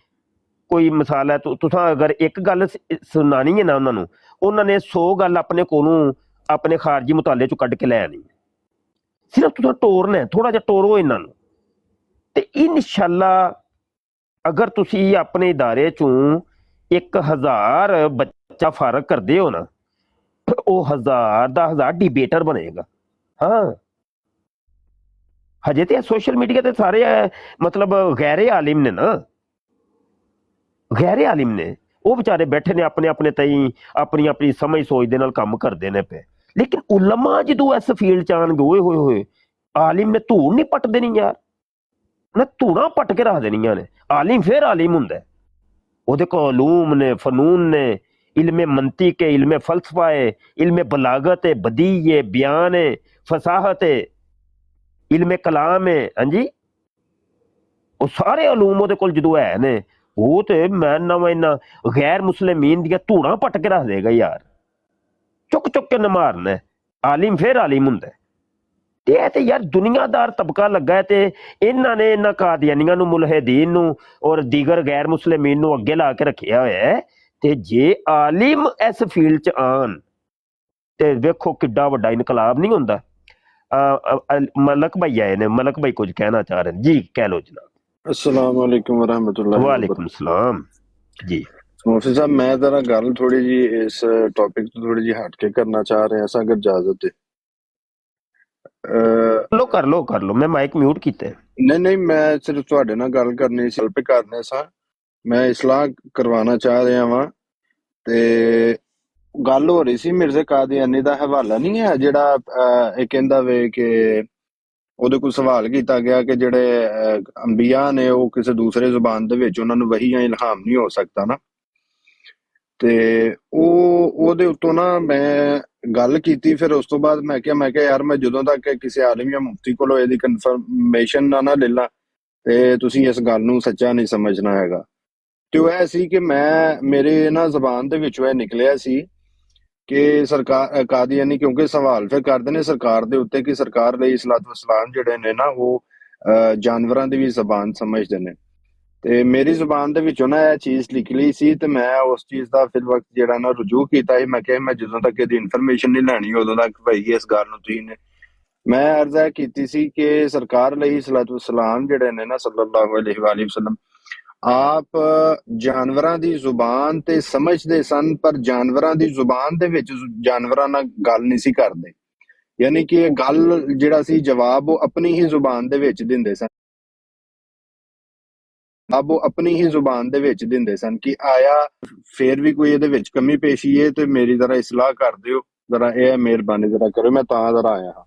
ਕੋਈ ਮਿਸਾਲ ਹੈ, ਤੁਸੀਂ ਅਗਰ ਇੱਕ ਗੱਲ ਸੁਣਾਣੀ ਹੈ ਨਾ ਉਹਨਾਂ ਨੂੰ, ਉਹਨਾਂ ਨੇ 100 ਗੱਲ ਆਪਣੇ ਕੋਲੋਂ ਆਪਣੇ ਖਾਰਜੀ ਮੁਤਾਲੇ 'ਚੋਂ ਕੱਢ ਕੇ ਲੈ ਆਣੀ। ਸਿਰਫ ਤੁਸੀਂ ਟੋਰਨਾ, ਥੋੜਾ ਜਿਹਾ ਟੋਰੋ ਇਹਨਾਂ ਨੂੰ, ਤੇ ਇਨਸ਼ਾਅੱਲਾ ਅਗਰ ਤੁਸੀਂ ਆਪਣੇ ਇਦਾਰੇ 'ਚੋਂ 1000 ਬੱਚਾ ਫਾਰਗ ਕਰਦੇ ਹੋ ਨਾ, ਉਹ 1000 ਡਿਬੇਟਰ ਬਣੇਗਾ। ਹਾਂ ਹਜੇ ਤੇ ਸੋਸ਼ਲ ਮੀਡੀਆ ਤੇ ਸਾਰੇ ਮਤਲਬ ਗੈਰੇ ਆਲਿਮ ਨੇ ਨਾ, ਗੈਰੇ ਆਲਿਮ ਨੇ, ਉਹ ਵਿਚਾਰੇ ਬੈਠੇ ਨੇ ਆਪਣੇ ਆਪਣੇ ਤਾਈ ਆਪਣੀ ਆਪਣੀ ਸਮਝ ਸੋਚ ਦੇ ਨਾਲ ਕੰਮ ਕਰਦੇ ਨੇ ਪਏ। ਲੇਕਿਨ ਉਲਮਾ ਜਦੋਂ ਇਸ ਫੀਲਡ 'ਚ ਆਉਣਗੇ, ਓਏ ਹੋਏ ਹੋਏ ਆਲਿਮ ਨੇ ਧੂੜ ਨਹੀਂ ਪੱਟ ਦੇਣੀ ਯਾਰ, ਨਾ ਧੂੜਾਂ ਪੱਟ ਕੇ ਰੱਖ ਦੇਣੀਆਂ ਨੇ। ਆਲਿਮ ਫਿਰ ਆਲਿਮ ਹੁੰਦਾ, ਉਹਦੇ ਕੋਲ ਉਲੂਮ ਨੇ, ਫਨੂਨ ਨੇ, इल्म मंतिक है, इल्म फलसफा है, इल्म बलागत है, बदी है, बयान है, फसाहत है, इल्म कलाम है। हाँ जी, वो सारे अलूम ਉਹਦੇ ਕੋਲ ਜਦੋਂ ਹੈ ਨੇ, ਉਹ ਤੇ मैं ना गैर मुसलमीन ਦੀਆਂ ਧੂੜਾਂ ਪੱਟ ਕੇ ਰੱਖ ਦੇਗਾ ਯਾਰ, ਚੁੱਕ ਚੁੱਕ ਕੇ न ਮਾਰਨਾ। ਆਲਿਮ ਫਿਰ ਆਲਿਮ ਹੁੰਦਾ। ਤੇ ਇਹ ਤੇ ਯਾਰ ਦੁਨੀਆਦਾਰ ਤਬਕਾ ਲੱਗਾ ਹੈ, ਤੇ ਇਹਨਾਂ ਨੇ ਇਹਨਾਂ ਕਾਦੀਆਨੀਆਂ ਨੂੰ, ਮੁਲਹਿਦੀਨ ਨੂੰ ਔਰ ਦੀਗਰ ਗੈਰ ਮੁਸਲਮੀਨ ਨੂੰ ਅੱਗੇ ਲਾ ਕੇ ਰੱਖਿਆ ਹੋਇਆ ਹੈ। ਤੇ ਜੇ ਆਲਿਮ ਇਸ ਫੀਲਡ 'ਚ ਆਉਣ ਤੇ ਵੇਖੋ ਕਿੱਡਾ ਵੱਡਾ ਇਨਕਲਾਬ ਨਹੀਂ ਹੁੰਦਾ। ਮਲਕ ਭਾਈ ਆਏ ਨੇ, ਮਲਕ ਭਾਈ ਕੁਝ ਕਹਿਣਾ ਚਾਹ ਰਹੇ ਨੇ ਜੀ, ਕਹਿ ਲਓ ਜਨਾਬ। अस्सलाम वालेकुम वरहमतुल्लाहि ਵਾਲੇकुम ਸਲਾਮ ਜੀ। मुफ्ती साहब, मैं जरा गल थोड़ी जी इस टॉपिक तो थोड़ी जी हट के करना चाह रहे हैं, अगर इजाजत है। ਕਰ ਲਓ ਮੈਂ ਮਾਈਕ ਮਿਊਟ ਕੀਤਾ। नहीं, मैं सिर्फ ਤੁਹਾਡੇ ਨਾਲ ਗੱਲ ਕਰਨੀ ਸੀ, पे करने सा मैं इस्लाह करवाना चाह रहा वां। ਤੇ ਗੱਲ ਹੋ ਰਹੀ ਸੀ ਮਿਰਜ਼ਾ ਕਾਦੀਆਨੀ ਦਾ ਹਵਾਲਾ ਨਹੀਂ ਹੈ ਜਿਹੜਾ ਇਹ ਕਹਿੰਦਾ ਵੇ ਕਿ ਉਹਦੇ ਕੋਲ ਸਵਾਲ ਕੀਤਾ ਗਿਆ ਕਿ ਜਿਹੜੇ ਅੰਬੀਆ ਨੇ ਉਹ ਕਿਸੇ ਦੂਸਰੇ ਜ਼ੁਬਾਨ ਦੇ ਵਿੱਚ ਉਹਨਾਂ ਨੂੰ ਵਹੀ ਜਾਂ ਇਲਹਾਮ ਨਹੀਂ ਹੋ ਸਕਦਾ ਨਾ। ਤੇ ਉਹਦੇ ਉੱਤੋਂ ਨਾ ਮੈਂ ਗੱਲ ਕੀਤੀ, ਫਿਰ ਉਸ ਤੋਂ ਬਾਅਦ ਮੈਂ ਕਿਹਾ ਯਾਰ ਮੈਂ ਜਦੋਂ ਤੱਕ ਕਿਸੇ ਆਲਿਮ ਜਾਂ ਮੁਫਤੀ ਕੋਲੋਂ ਇਹਦੀ ਕਨਫਰਮੇਸ਼ਨ ਨਾ ਲੈ ਲਾਂ ਤੇ ਤੁਸੀਂ ਇਸ ਗੱਲ ਨੂੰ ਸੱਚਾ ਨਹੀਂ ਸਮਝਣਾ ਹੈਗਾ। ਤੇ ਉਹ ਇਹ ਸੀ ਕਿ ਮੇਰੇ ਨਾ ਜ਼ਬਾਨ ਦੇ ਵਿੱਚੋਂ ਇਹ ਨਿਕਲਿਆ ਸੀ ਕਿ ਸਰਕਾਰ ਕਾਦੀਆਨੀ ਕਿਉਂਕਿ ਸਵਾਲ ਫਿਰ ਕਰਦੇ ਨੇ ਸਰਕਾਰ ਦੇ ਉੱਤੇ ਕਿ ਸਰਕਾਰ ਅਲੈਹਿਸਸਲਾਤੁ ਵਸਸਲਾਮ ਜਿਹੜੇ ਨੇ ਨਾ ਉਹ ਜਾਨਵਰਾਂ ਦੀ ਵੀ ਜ਼ਬਾਨ ਸਮਝਦੇ ਨੇ। ਤੇ ਮੇਰੀ ਜ਼ੁਬਾਨ ਦੇ ਵਿੱਚੋਂ ਨਾ ਇਹ ਚੀਜ਼ ਨਿਕਲੀ ਸੀ ਤੇ ਮੈਂ ਉਸ ਚੀਜ਼ ਦਾ ਫਿਰ ਵਕਤ ਜਿਹੜਾ ਨਾ ਰੁਜੂ ਕੀਤਾ ਸੀ। ਮੈਂ ਕਿਹਾ ਮੈਂ ਜਦੋਂ ਤੱਕ ਇਹਦੀ ਇਨਫੋਰਮੇਸ਼ਨ ਨਹੀਂ ਲੈਣੀ ਉਦੋਂ ਤੱਕ ਭਾਈ ਇਸ ਗੱਲ ਨੂੰ ਤੁਸੀਂ ਨੇ ਮੈਂ ਅਰਜ਼ ਕੀਤੀ ਸੀ ਕਿ ਸਰਕਾਰ ਅਲੈਹਿਸਸਲਾਤੁ ਵਸਸਲਾਮ ਜਿਹੜੇ ਨੇ ਨਾ ਸੱਲੱਲਾਹੁ ਅਲੈਹਿ ਵਸੱਲਮ ਆਪ ਜਾਨਵਰਾਂ ਦੀ ਜ਼ੁਬਾਨ ਤੇ ਸਮਝਦੇ ਸਨ, ਪਰ ਜਾਨਵਰਾਂ ਦੀ ਜ਼ੁਬਾਨ ਦੇ ਵਿੱਚ ਜਾਨਵਰਾਂ ਨਾਲ ਗੱਲ ਨਹੀਂ ਸੀ ਕਰਦੇ। ਯਾਨੀ ਕਿ ਇਹ ਗੱਲ ਜਿਹੜਾ ਸੀ ਜਵਾਬ ਉਹ ਆਪਣੀ ਹੀ ਜ਼ੁਬਾਨ ਦੇ ਵਿੱਚ ਦਿੰਦੇ ਸਨ, ਉਹ ਆਪਣੀ ਹੀ ਜ਼ੁਬਾਨ ਦੇ ਵਿੱਚ ਦਿੰਦੇ ਸਨ ਕਿ ਆਇਆ ਫੇਰ ਵੀ ਕੋਈ ਇਹਦੇ ਵਿੱਚ ਕਮੀ ਪੇਸ਼ੀ ਹੈ ਤੇ ਮੇਰੀ ਜ਼ਰਾ ਇਸਲਾਹ ਕਰ ਦਿਓ, ਜ਼ਰਾ ਇਹ ਮਿਹਰਬਾਨੀ ਜ਼ਰਾ ਕਰੋ, ਮੈਂ ਤਾਂ ਜ਼ਰਾ ਆਇਆ ਹਾਂ।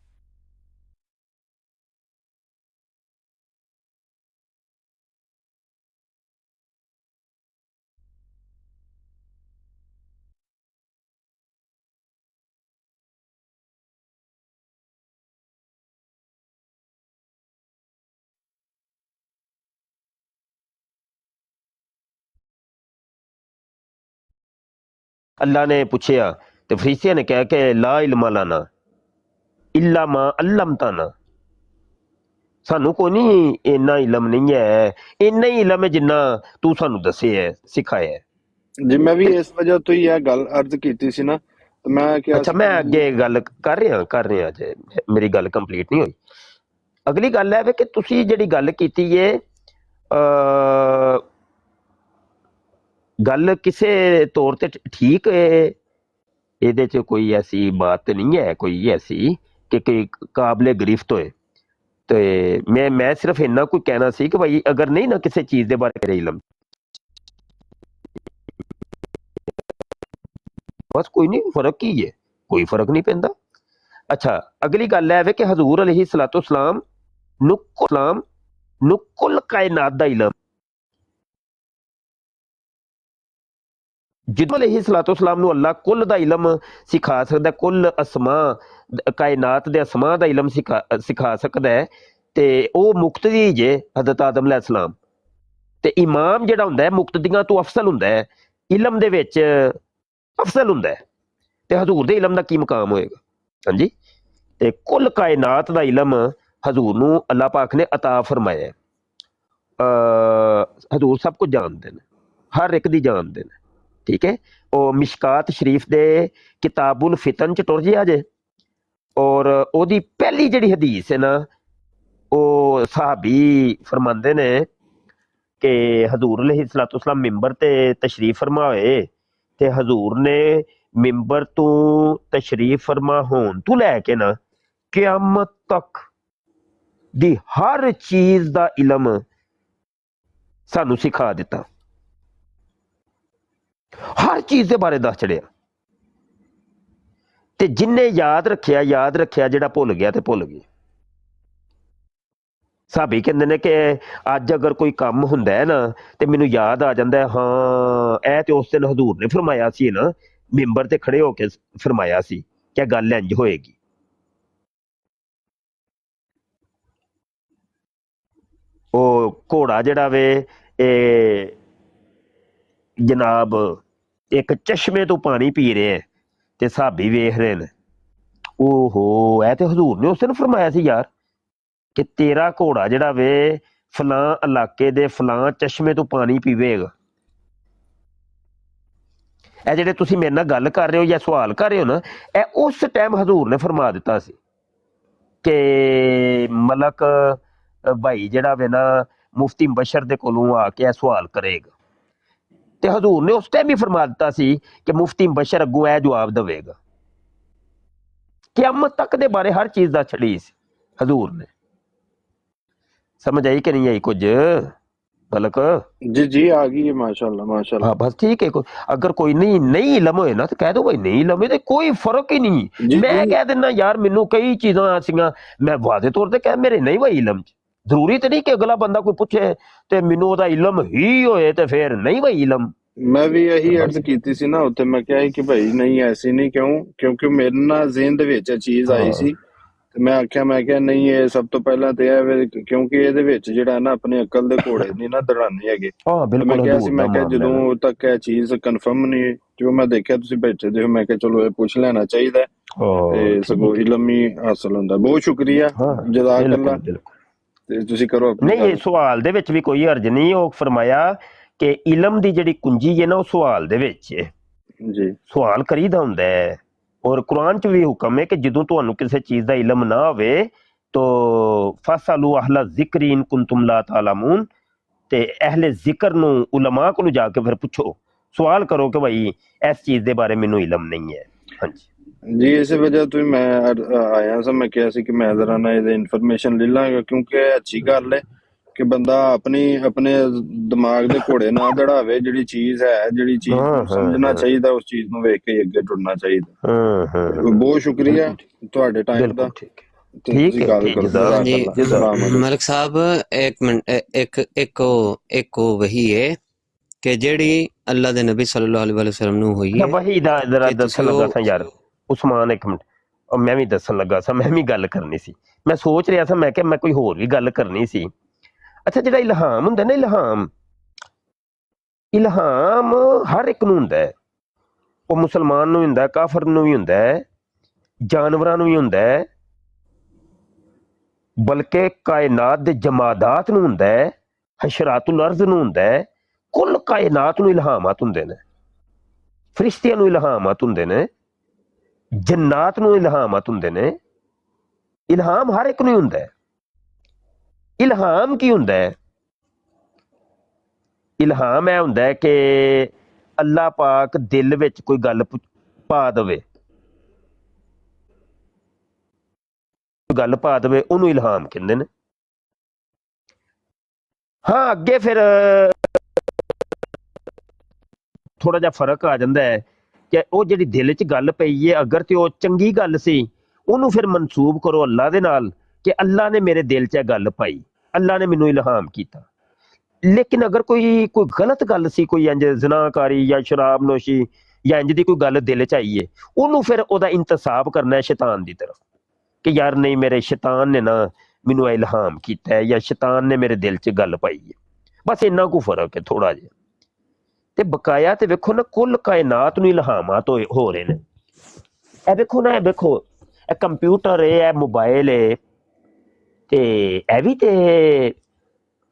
ਅੱਲਾ ਨੇ ਪੁੱਛਿਆ ਤੇ ਫਰੀਸਿਆਂ ਨੇ ਕਿਹਾ ਕਿ ਲਾ ਇਲਮ ਲਨਾ ਇਲਾ ਮਾ ਅਲਮਤਨਾ, ਸਾਨੂੰ ਕੋਈ ਨਹੀਂ ਇੰਨਾ ਇਲਮ ਨਹੀਂ ਹੈ, ਇੰਨਾ ਹੀ ਇਲਮ ਹੈ ਜਿੰਨਾ ਤੂੰ ਸਾਨੂੰ ਦੱਸਿਆ ਹੈ, ਸਿਖਾਇਆ ਹੈ। ਜੀ ਮੈਂ ਵੀ ਇਸ ਵਜ੍ਹਾ ਤੋਂ ਹੀ ਇਹ ਗੱਲ ਅਰਜ਼ ਕੀਤੀ ਸੀ ਨਾ, ਤੇ ਮੈਂ ਕਿਹਾ ਅੱਛਾ ਮੈਂ ਅੱਗੇ ਗੱਲ ਕਰ ਰਿਹਾ ਜੇ ਮੇਰੀ ਗੱਲ ਕੰਪਲੀਟ ਨਹੀਂ ਹੋਈ। ਅਗਲੀ ਗੱਲ ਹੈ ਕਿ ਤੁਸੀਂ ਜਿਹੜੀ ਗੱਲ ਕੀਤੀ ਹੈ ਗੱਲ ਕਿਸੇ ਤੌਰ ਤੇ ਠੀਕ ਹੈ, ਇਹਦੇ 'ਚ ਕੋਈ ਐਸੀ ਬਾਤ ਨਹੀਂ ਹੈ ਕੋਈ ਐਸੀ ਕਿ ਕੋਈ ਕਾਬਲੇ ਗ੍ਰਿਫਤ ਹੋਏ। ਤੇ ਮੈਂ ਸਿਰਫ ਇੰਨਾ ਕੋਈ ਕਹਿਣਾ ਸੀ ਕਿ ਭਾਈ ਅਗਰ ਨਹੀਂ ਨਾ ਕਿਸੇ ਚੀਜ਼ ਦੇ ਬਾਰੇ ਇਲਮ ਬਸ ਕੋਈ ਨਹੀਂ, ਫਰਕ ਕੀ ਹੈ, ਕੋਈ ਫਰਕ ਨਹੀਂ ਪੈਂਦਾ। ਅੱਛਾ, ਅਗਲੀ ਗੱਲ ਹੈ ਵੇ ਕਿ ਹਜ਼ੂਰ ਅਲੈਹਿ ਸਲਾਤੁ ਸਲਾਮ ਨੂੰ ਕੁੱਲ ਕਾਇਨਾਤ ਦਾ ਇਲਮ, ਜਿਦੋਂ ਅਲੈਹਿ ਸਲਾਤੁ ਸਲਾਮ ਨੂੰ ਅੱਲਾਹ ਕੁੱਲ ਦਾ ਇਲਮ ਸਿਖਾ ਸਕਦਾ, ਕੁੱਲ ਅਸਮਾ ਕਾਇਨਾਤ ਦੇ ਅਸਮਾ ਦਾ ਇਲਮ ਸਿਖਾ ਸਕਦਾ ਹੈ, ਤੇ ਉਹ ਮੁਕਤਦੀ ਜੇ ਹਜ਼ਰਤ ਆਦਮ ਅਲੈਹਿ ਸਲਾਮ। ਤੇ ਇਮਾਮ ਜਿਹੜਾ ਹੁੰਦਾ ਹੈ ਮੁਕਤਦੀਆਂ ਤੋਂ ਅਫਸਲ ਹੁੰਦਾ ਹੈ, ਇਲਮ ਦੇ ਵਿੱਚ ਅਫਸਲ ਹੁੰਦਾ ਹੈ, ਤੇ ਹਜ਼ੂਰ ਦੇ ਇਲਮ ਦਾ ਕੀ ਮੁਕਾਮ ਹੋਏਗਾ। ਹਾਂਜੀ, ਤੇ ਕੁੱਲ ਕਾਇਨਾਤ ਦਾ ਇਲਮ ਹਜ਼ੂਰ ਨੂੰ ਅੱਲਾਹ ਪਾਕ ਨੇ ਅਤਾ ਫਰਮਾਇਆ ਹੈ। ਹਜ਼ੂਰ ਸਭ ਕੁਝ ਜਾਣਦੇ ਨੇ, ਹਰ ਇੱਕ ਦੀ ਜਾਣਦੇ ਨੇ, ਠੀਕ ਹੈ। ਉਹ ਮਿਸ਼ਕਾਤ ਸ਼ਰੀਫ ਦੇ ਕਿਤਾਬੁਲ ਫਿਤਨ ਚ ਟੁਰ ਜਿਆ ਜੇ, ਔਰ ਉਹਦੀ ਪਹਿਲੀ ਜਿਹੜੀ ਹਦੀਸ ਹੈ ਨਾ, ਉਹ ਸਾਹਬੀ ਫਰਮਾਉਂਦੇ ਨੇ ਕਿ ਹਜ਼ੂਰ ਅਲੈਹਿ ਸਲਾਤੁ ਸਲਾਮ ਮਿੰਬਰ ਤੇ ਤਸ਼ਰੀਫ ਫਰਮਾ ਹੋਏ, ਤੇ ਹਜ਼ੂਰ ਨੇ ਮਿੰਬਰ ਤੋਂ ਤਸ਼ਰੀਫ ਫਰਮਾ ਹੋਣ ਤੋਂ ਲੈ ਕੇ ਨਾ ਕਿਆਮਤ ਤੱਕ ਦੀ ਹਰ ਚੀਜ਼ ਦਾ ਇਲਮ ਸਾਨੂੰ ਸਿਖਾ ਦਿੱਤਾ, ਹਰ ਚੀਜ਼ ਦੇ ਬਾਰੇ ਦੱਸ ਚੜਿਆ। ਤੇ ਜਿੰਨੇ ਯਾਦ ਰੱਖਿਆ, ਜਿਹੜਾ ਭੁੱਲ ਗਿਆ ਤੇ ਭੁੱਲ ਗਿਆ। ਸਾਬੀ ਕਹਿੰਦੇ ਨੇ ਕਿ ਅੱਜ ਅਗਰ ਕੋਈ ਕੰਮ ਹੁੰਦਾ ਹੈ ਨਾ ਤੇ ਮੈਨੂੰ ਯਾਦ ਆ ਜਾਂਦਾ, ਹਾਂ ਇਹ ਤੇ ਉਸ ਦਿਨ ਹਜ਼ੂਰ ਨੇ ਫਰਮਾਇਆ ਸੀ ਨਾ, ਮਿੰਬਰ ਤੇ ਖੜੇ ਹੋ ਕੇ ਫਰਮਾਇਆ ਸੀ ਕਿ ਗੱਲ ਇੰਜ ਹੋਏਗੀ। ਉਹ ਘੋੜਾ ਜਿਹੜਾ ਵੇ ਇਹ ਜਨਾਬ ਇੱਕ ਚਸ਼ਮੇ ਤੋਂ ਪਾਣੀ ਪੀ ਰਿਹਾ ਤੇ ਸਾਬੀ ਵੇਖ ਰਹੇ ਨੇ, ਓਹੋ ਇਹ ਤੇ ਹਜ਼ੂਰ ਨੇ ਉਸ ਦਿਨ ਫਰਮਾਇਆ ਸੀ ਯਾਰ ਕਿ ਤੇਰਾ ਘੋੜਾ ਜਿਹੜਾ ਵੇ ਫਲਾਂ ਇਲਾਕੇ ਦੇ ਫਲਾਂ ਚਸ਼ਮੇ ਤੋਂ ਪਾਣੀ ਪੀਵੇਗਾ। ਇਹ ਜਿਹੜੇ ਤੁਸੀਂ ਮੇਰੇ ਨਾਲ ਗੱਲ ਕਰ ਰਹੇ ਹੋ ਜਾਂ ਸਵਾਲ ਕਰ ਰਹੇ ਹੋ ਨਾ, ਇਹ ਉਸ ਟਾਈਮ ਹਜ਼ੂਰ ਨੇ ਫਰਮਾ ਦਿੱਤਾ ਸੀ ਕਿ ਮਲਕ ਭਾਈ ਜਿਹੜਾ ਵੇ ਨਾ ਮੁਫਤੀ ਬਸ਼ਰ ਦੇ ਕੋਲੋਂ ਆ ਕੇ ਇਹ ਸਵਾਲ ਕਰੇਗਾ, ਤੇ ਹਜ਼ੂਰ ਨੇ ਉਸ ਟਾਈਮ ਹੀ ਫਰਮਾ ਦਿੱਤਾ ਸੀ ਕਿ ਮੁਫਤੀ ਬਸ਼ਰ ਅੱਗੋਂ ਇਹ ਜਵਾਬ ਦੇਵੇਗਾ। ਕਿਆਮਤ ਤੱਕ ਦੇ ਬਾਰੇ ਹਰ ਚੀਜ਼ ਦਾ ਛੜੀ ਸੀ ਹਜ਼ੂਰ ਨੇ। ਸਮਝ ਆਈ ਕਿ ਨਹੀਂ ਆਈ ਕੁਝ ਮਲਕ? ਜੀ ਆ ਗਈ ਹੈ, ਮਾਸ਼ਾਅੱਲਾ ਮਾਸ਼ਾਅੱਲਾ। हाँ बस ठीक है। अगर कोई नहीं इलम होए ना तो कह दो भाई नहीं इलम है, कोई फर्क ही नहीं। जी मैं जी कह देना यार मैनू कई चीज़ां ऐसियां मैं वादे तौर पर कह मेरे नहीं भाई इलम जरूरी तो नहीं कि अगला बंदा कोई पूछे तो मैनू ओहदा इलम ही होए तो फिर नहीं भाई इलम। ਮੈਂ ਵੀ ਇਹੀ बस ਅਰਜ਼ ਕੀਤੀ ਸੀ ਨਾ ਉੱਥੇ, ਮੈਂ ਕਿਹਾ ਸੀ ਕਿ ਭਾਈ ਨਹੀਂ ਐਸੀ ਨਹੀਂ, ਕਿਉਂਕਿ ਮੇਰੇ ਨਾਲ ਜ਼ਿਹਨ ਦੇ ਵਿੱਚ ਇਹ ਚੀਜ਼ ਆਈ ਸੀ, हाँ ਤੇ ਮੈਂ ਕਿਹਾ ਨਹੀਂ ਇਹ ਸਭ ਤੋਂ ਪਹਿਲਾਂ ਤੇ ਇਹ ਵੇ, ਕਿਉਂਕਿ ਇਹਦੇ ਵਿੱਚ ਜਿਹੜਾ ਨਾ ਆਪਣੀ ਅਕਲ ਦੇ ਘੋੜੇ ਨਹੀਂ ਨਾ ਦੜਾਨੇ ਹੈਗੇ। हाँ ਤੇ ਮੈਂ बिल्कुल ਕਿਹਾ ਸੀ, हजूर ਮੈਂ दा ਕਿਹਾ मामला है ना। ਜਦੋਂ ਤੱਕ ਇਹ ਚੀਜ਼ ਕਨਫਰਮ ਨਹੀਂ, ਜੋ ਮੈਂ ਦੇਖਿਆ ਤੁਸੀਂ ਬੈਠੇ ਦੇ ਹੋ, ਮੈਂ ਕਿਹਾ ਚਲੋ ਇਹ ਪੁੱਛ ਲੈਣਾ ਚਾਹੀਦਾ ਹੈ, ਤੇ ਸਗੋਂ ठीक है ਇਲਮ ਹੀ ਹਾਸਲ ਹੁੰਦਾ। ਬਹੁਤ ਸ਼ੁਕਰੀਆ, हाँ ਜਜ਼ਾਕ ਅੱਲਾ। बिल्कुल बिल्कुल ਤੇ ਤੁਸੀਂ ਕਰੋ ਆਪਣੀ नहीं। ये ਗੱਲ। सवाल दे विच भी कोई हर्ज नहीं। वो फरमाया कि इलम दी जिहड़ी कुंजी है ना वो सवाल दे विच है। ਜੀ सवाल करीदा हुंदा है और कुरान च भी हुक्म है कि जदों तुहानू किसी चीज़ दा इलम ना होवे तो फसलू अहला ज़िक्र इन कुंतुम ला तालमून, ते अहले जिक्र नू उलमा कोल जाके फिर पुछो, सवाल करो कि भाई इस चीज़ दे बारे मैनू इलम नहीं है। हाँ जी ਜੀ ਇਸੇ ਵਜ੍ਹਾ ਤੋਂ ਹੀ ਮੈਂ ਆਇਆ ਸੀ। ਮੈਂ ਕਿਹਾ ਸੀ ਕਿ ਮੈਂ ਜ਼ਰਾ ਨਾ ਇਹਦੇ ਇਨਫੋਰਮੇਸ਼ਨ ਲੈ ਲਾਂਗਾ, ਕਿਉਂਕਿ ਇਹ ਅੱਛੀ ਗੱਲ ਹੈ ਕਿ ਬੰਦਾ ਆਪਣੇ ਦਿਮਾਗ ਦੇ ਘੋੜੇ ਨਾ ਦੜਾਵੇ। ਜਿਹੜੀ ਚੀਜ਼ ਹੈ, ਜਿਹੜੀ ਚੀਜ਼ हाँ ਨੂੰ हाँ ਸਮਝਣਾ हाँ ਚਾਹੀਦਾ, ਉਸ ਚੀਜ਼ ਨੂੰ ਵੇਖ ਕੇ ਹੀ ਅੱਗੇ ਟੁਰਨਾ ਚਾਹੀਦਾ। हाँ ਬਹੁਤ ਸ਼ੁਕਰੀਆ बिल्कुल ठीक ਤੁਹਾਡੇ ਟਾਈਮ ਦਾ, बिल्कुल ठीक है ਤੇ ठीक ਤੁਸੀਂ है ਗੱਲ ठीक ਕਰੋ। जज़ाक हाँ जी, ਜਜ਼ਾਕ ਅੱਲਾ, जज़ाक ਸਲਾਮ अलैकुम। मलिक साहब एक मिनट, एक को वही है कि जेड़ी अल्लाह दे नबी सल्लल्लाहु अलैहि वसल्लम नु हुई अच्छा है वही दा जरा कि दसन तुसी लगा ओ सा यार उस्मान, एक मिनट। और मैं भी दसन लगा सा, मैं भी गल करनी सी। मैं सोच रहा था मैं क्या मैं कोई होर भी गल करनी सी। अच्छा जेड़ा इल्हाम हुंदा ना, इल्हाम हर एक नूं हुंदा है। वो मुसलमान नूं हुंदा है, काफर नूं भी हुंदा है, जानवरां नूं भी हुंदा है, बल्कि कायनात दे जमादात नूं हुंदा है, हशरातुल अर्ज़ नूं हुंदा है। कुल कायनात नूं इल्हामात हुंदे ने, फरिश्तियां नूं इल्हामात हुंदे ने, जन्नात नूं इल्हामात हुंदे ने। इल्हाम हर एक नूं हुंदा है। इल्हाम की हुंदा है? इल्हाम है हुंदा है कि अल्लाह पाक दिल विच कोई गल पा देवे, गल पा देवे, ओनू इल्हाम कहंदे ने। हाँ अगे फिर थोड़ा जिहा फर्क आ जाता है ਕਿ ਉਹ ਜਿਹੜੀ ਦਿਲ 'ਚ ਗੱਲ ਪਈ ਹੈ ਅਗਰ ਤੇ ਉਹ ਚੰਗੀ ਗੱਲ ਸੀ ਉਹਨੂੰ ਫਿਰ ਮਨਸੂਬ ਕਰੋ ਅੱਲਾ ਦੇ ਨਾਲ ਕਿ ਅੱਲਾ ਨੇ ਮੇਰੇ ਦਿਲ 'ਚ ਇਹ ਗੱਲ ਪਾਈ, ਅੱਲਾ ਨੇ ਮੈਨੂੰ ਇਲਹਾਮ ਕੀਤਾ। ਲੇਕਿਨ ਅਗਰ ਕੋਈ ਗਲਤ ਗੱਲ ਸੀ, ਕੋਈ ਇੰਜ ਜ਼ਨਾਕਾਰੀ ਜਾਂ ਸ਼ਰਾਬ ਨੋਸ਼ੀ ਜਾਂ ਇੰਜ ਦੀ ਕੋਈ ਗੱਲ ਦਿਲ 'ਚ ਆਈ ਹੈ, ਉਹਨੂੰ ਫਿਰ ਉਹਦਾ ਇੰਤਸਾਬ ਕਰਨਾ ਹੈ ਸ਼ੈਤਾਨ ਦੀ ਤਰਫ ਕਿ ਯਾਰ ਨਹੀਂ ਮੇਰੇ ਸ਼ੈਤਾਨ ਨੇ ਨਾ ਮੈਨੂੰ ਇਹ ਇਲਹਾਮ ਕੀਤਾ ਹੈ ਜਾਂ ਸ਼ੈਤਾਨ ਨੇ ਮੇਰੇ ਦਿਲ 'ਚ ਗੱਲ ਪਾਈ ਹੈ। ਬਸ ਇੰਨਾ ਕੁ ਫਰਕ ਹੈ ਥੋੜਾ ਜਿਹਾ। ਤੇ ਬਕਾਇਆ ਤੇ ਵੇਖੋ ਨਾ ਕੁੱਲ ਕਾਇਨਾਤ ਨੂੰ ਇਲਹਾਮਾਤ ਹੋ ਰਹੇ ਨੇ। ਇਹ ਵੇਖੋ ਨਾ, ਇਹ ਵੇਖੋ ਇਹ ਕੰਪਿਊਟਰ ਹੈ, ਇਹ ਮੋਬਾਈਲ ਹੈ, ਤੇ ਇਹ ਵੀ ਤੇ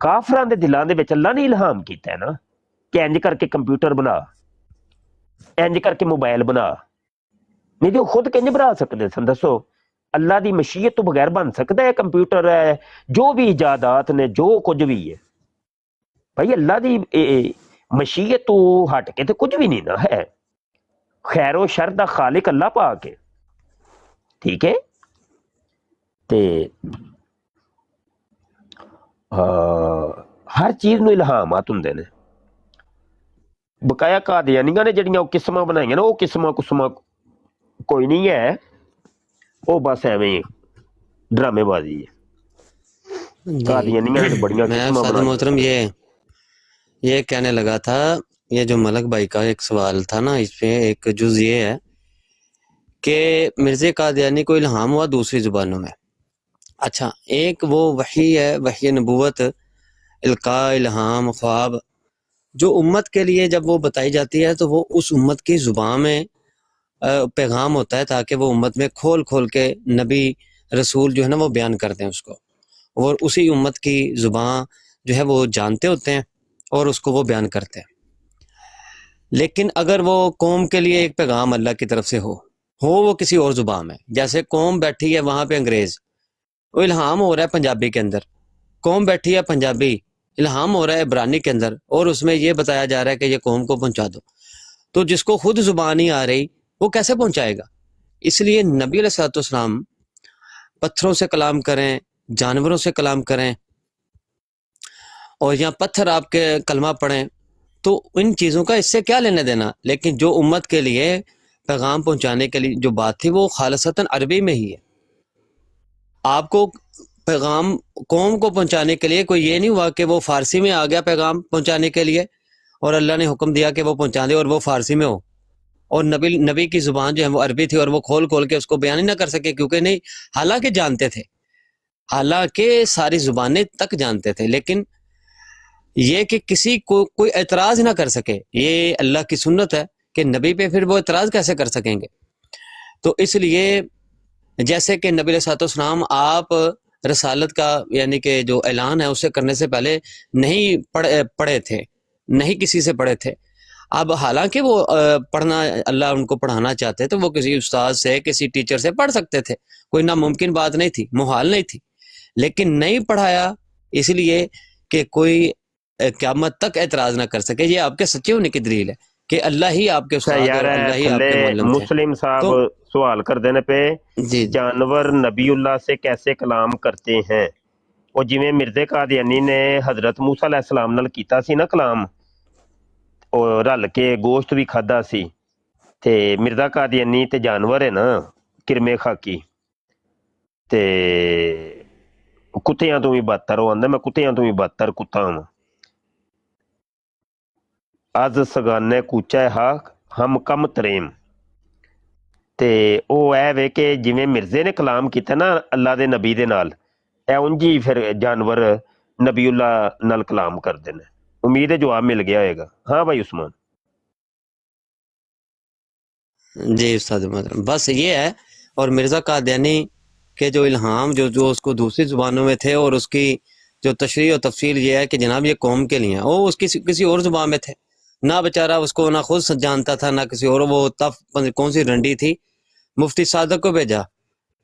ਕਾਫਰਾਂ ਦੇ ਦਿਲਾਂ ਦੇ ਵਿੱਚ ਅੱਲਾ ਨੇ ਇਲਹਾਮ ਕੀਤਾ ਹੈ ਨਾ ਕਿ ਇੰਜ ਕਰਕੇ ਕੰਪਿਊਟਰ ਬਣਾ, ਇੰਜ ਕਰਕੇ ਮੋਬਾਈਲ ਬਣਾ। ਨਹੀਂ ਤੇ ਉਹ ਖੁਦ ਕਿੰਜ ਬਣਾ ਸਕਦੇ ਸਨ ਦੱਸੋ? ਅੱਲਾ ਦੀ ਮਸ਼ੀਅਤ ਤੋਂ ਬਗੈਰ ਬਣ ਸਕਦਾ ਹੈ ਕੰਪਿਊਟਰ? ਹੈ ਜੋ ਵੀ ਇਜਾਦਾਤ ਨੇ, ਜੋ ਕੁਝ ਵੀ ਹੈ ਭਾਈ ਅੱਲਾ ਦੀ ਮਸ਼ੀਅਤ ਤੋਂ ਹਟ ਕੇ ਤੇ ਕੁਝ ਵੀ ਨਹੀਂ ਨਾ ਹੈ। ਖੈਰੋ ਸ਼ਰ ਦਾ ਖਾਲਿਕ ਅੱਲਾ ਪਾਕ ਹੈ, ਠੀਕ ਹੈ। ਤੇ ਹਰ ਚੀਜ਼ ਨੂੰ ਇਲਹਾਮਾਤ ਹੁੰਦੇ ਨੇ। ਬਕਾਇਆ ਕਾਦੀਆਨੀਆਂ ਨੇ ਜਿਹੜੀਆਂ ਉਹ ਕਿਸਮਾਂ ਬਣਾਈਆਂ ਨੇ, ਉਹ ਕਿਸਮਾਂ ਕੁਸਮਾਂ ਕੋਈ ਨਹੀਂ ਹੈ, ਉਹ ਬਸ ਐਵੇਂ ਡਰਾਮੇਬਾਜ਼ੀ ਹੈ। कादियानियां ने तो बढ़िया मैं किस्मां उस्ताद बनाई मोहतरम ये कहने लगा था, ये जो मलक भाई का एक सवाल था ना, इस पे एक जुज ये है कि मिर्ज़ा कादियानी को इल्हाम हुआ दूसरी ज़ुबानों में। अच्छा, एक वो वही है, वही नबूवत, इल्का, इल्हाम, ख्वाब, जो उम्मत के लिए जब वो बताई जाती है तो वो उस उम्मत की ज़ुबान में पैगाम होता है ताकि वो उम्मत में खोल खोल के नबी रसूल जो है ना वो बयान करते हैं उसको, और उसी उम्मत की ज़ुबान जो है वो जानते होते हैं और उसको वो बयान करते हैं। लेकिन अगर वो कौम के लिए एक पैगाम अल्लाह की तरफ से हो वो किसी और ज़ुबान में, जैसे कौम बैठी है वहाँ पे अंग्रेज़, वो इल्हाम हो रहा है पंजाबी के अंदर, कौम बैठी है पंजाबी, इल्हाम हो रहा है इब्रानी के अंदर, और उसमें ये बताया जा रहा है कि ये कौम को पहुँचा दो, तो जिसको खुद ज़ुबान नहीं आ रही वो कैसे पहुँचाएगा? इसलिए नबी अलैहिस्सलाम पत्थरों से कलाम करें, जानवरों से कलाम करें, और यहाँ पत्थर आपके कलमा पढ़ें, तो इन चीज़ों का इससे क्या लेना देना। लेकिन जो उम्मत के लिए पैगाम पहुँचाने के लिए जो बात थी वो खालिसतन अरबी में ही है। आपको पैगाम कौम को पहुँचाने के लिए कोई ये नहीं हुआ कि वो फ़ारसी में आ गया पैगाम पहुँचाने के लिए और अल्लाह ने हुक्म दिया कि वो पहुँचा दे और वो फ़ारसी में हो, और नबी की ज़ुबान जो है वो अरबी थी और वो खोल खोल के उसको बयान ही ना कर सके, क्योंकि नहीं, हालांकि जानते थे, हालांकि सारी ज़ुबानें तक जानते थे, लेकिन ये कि किसी को कोई एतराज़ ना कर सके, ये अल्लाह की सुन्नत है कि नबी पे फिर वो एतराज़ कैसे कर सकेंगे। तो इसलिए जैसे कि नबी अलैहिस्सलाम आप रसालत का यानी कि जो ऐलान है उससे करने से पहले नहीं पढ़े थे, नहीं किसी से पढ़े थे। अब हालांकि वो पढ़ना, अल्लाह उनको पढ़ाना चाहते तो वो किसी उस्ताद से, किसी टीचर से पढ़ सकते थे, कोई नामुमकिन बात नहीं थी, मुहाल नहीं थी, लेकिन नहीं पढ़ाया इसलिए कि कोई क़यामत तक एतराज़ ना कर सके। ये आपके सच्चे होने की दलील है कि अल्लाह ही आपके उस्ताद और अल्लाह ही आपके मुअल्लिम थे। मुस्लिम साहब सवाल कर देने पे जी जानवर नबीउल्लाह से कैसे कलाम करते हैं? और जिवें मिर्ज़ा कादियानी ने हज़रत मूसा अलैहिस्सलाम नाल कीता सी ना कलाम, और रल के गोश्त भी खादा सी, ते मिर्ज़ा कादियानी ते जानवर है ना किरमे खाकी, ते कुत्तियां तो भी बदतर, वो आंदा मैं कुत्तियां तो भी बदतर कुत्ता हां। अज सगाने कूचा हा हम कम तरेम, ते ਉਹ ਇਹ ਵੇ ਕਿ ਜਿਵੇਂ ਮਿਰਜ਼ੇ ਨੇ ਕਲਾਮ ਕੀਤਾ ਨਾ ਅੱਲਾ ਦੇ ਨਬੀ ਦੇ ਨਾਲ, ਇਹ ਉਂਝ ਹੀ ਫਿਰ ਜਾਨਵਰ ਨਬੀਉल्ला ਨਾਲ ਕਲਾਮ ਕਰਦੇ ਨੇ। उम्मीद है जवाब मिल गया होगा। हाँ भाई उस्मान जी उस्ताद मोहतरम, बस ये है। और मिर्ज़ा कादियानी के जो इल्हाम जो उसको दूसरी ज़ुबानों में थे, और उसकी जो तशरीह और तफसील ये है कि जनाब ये कौम के लिए, वो उसकी किसी और ज़ुबान में थे ना, बेचारा उसको ना खुद जानता था ना किसी और। वो तब कौन सी रंडी थी, मुफ्ती सादक को भेजा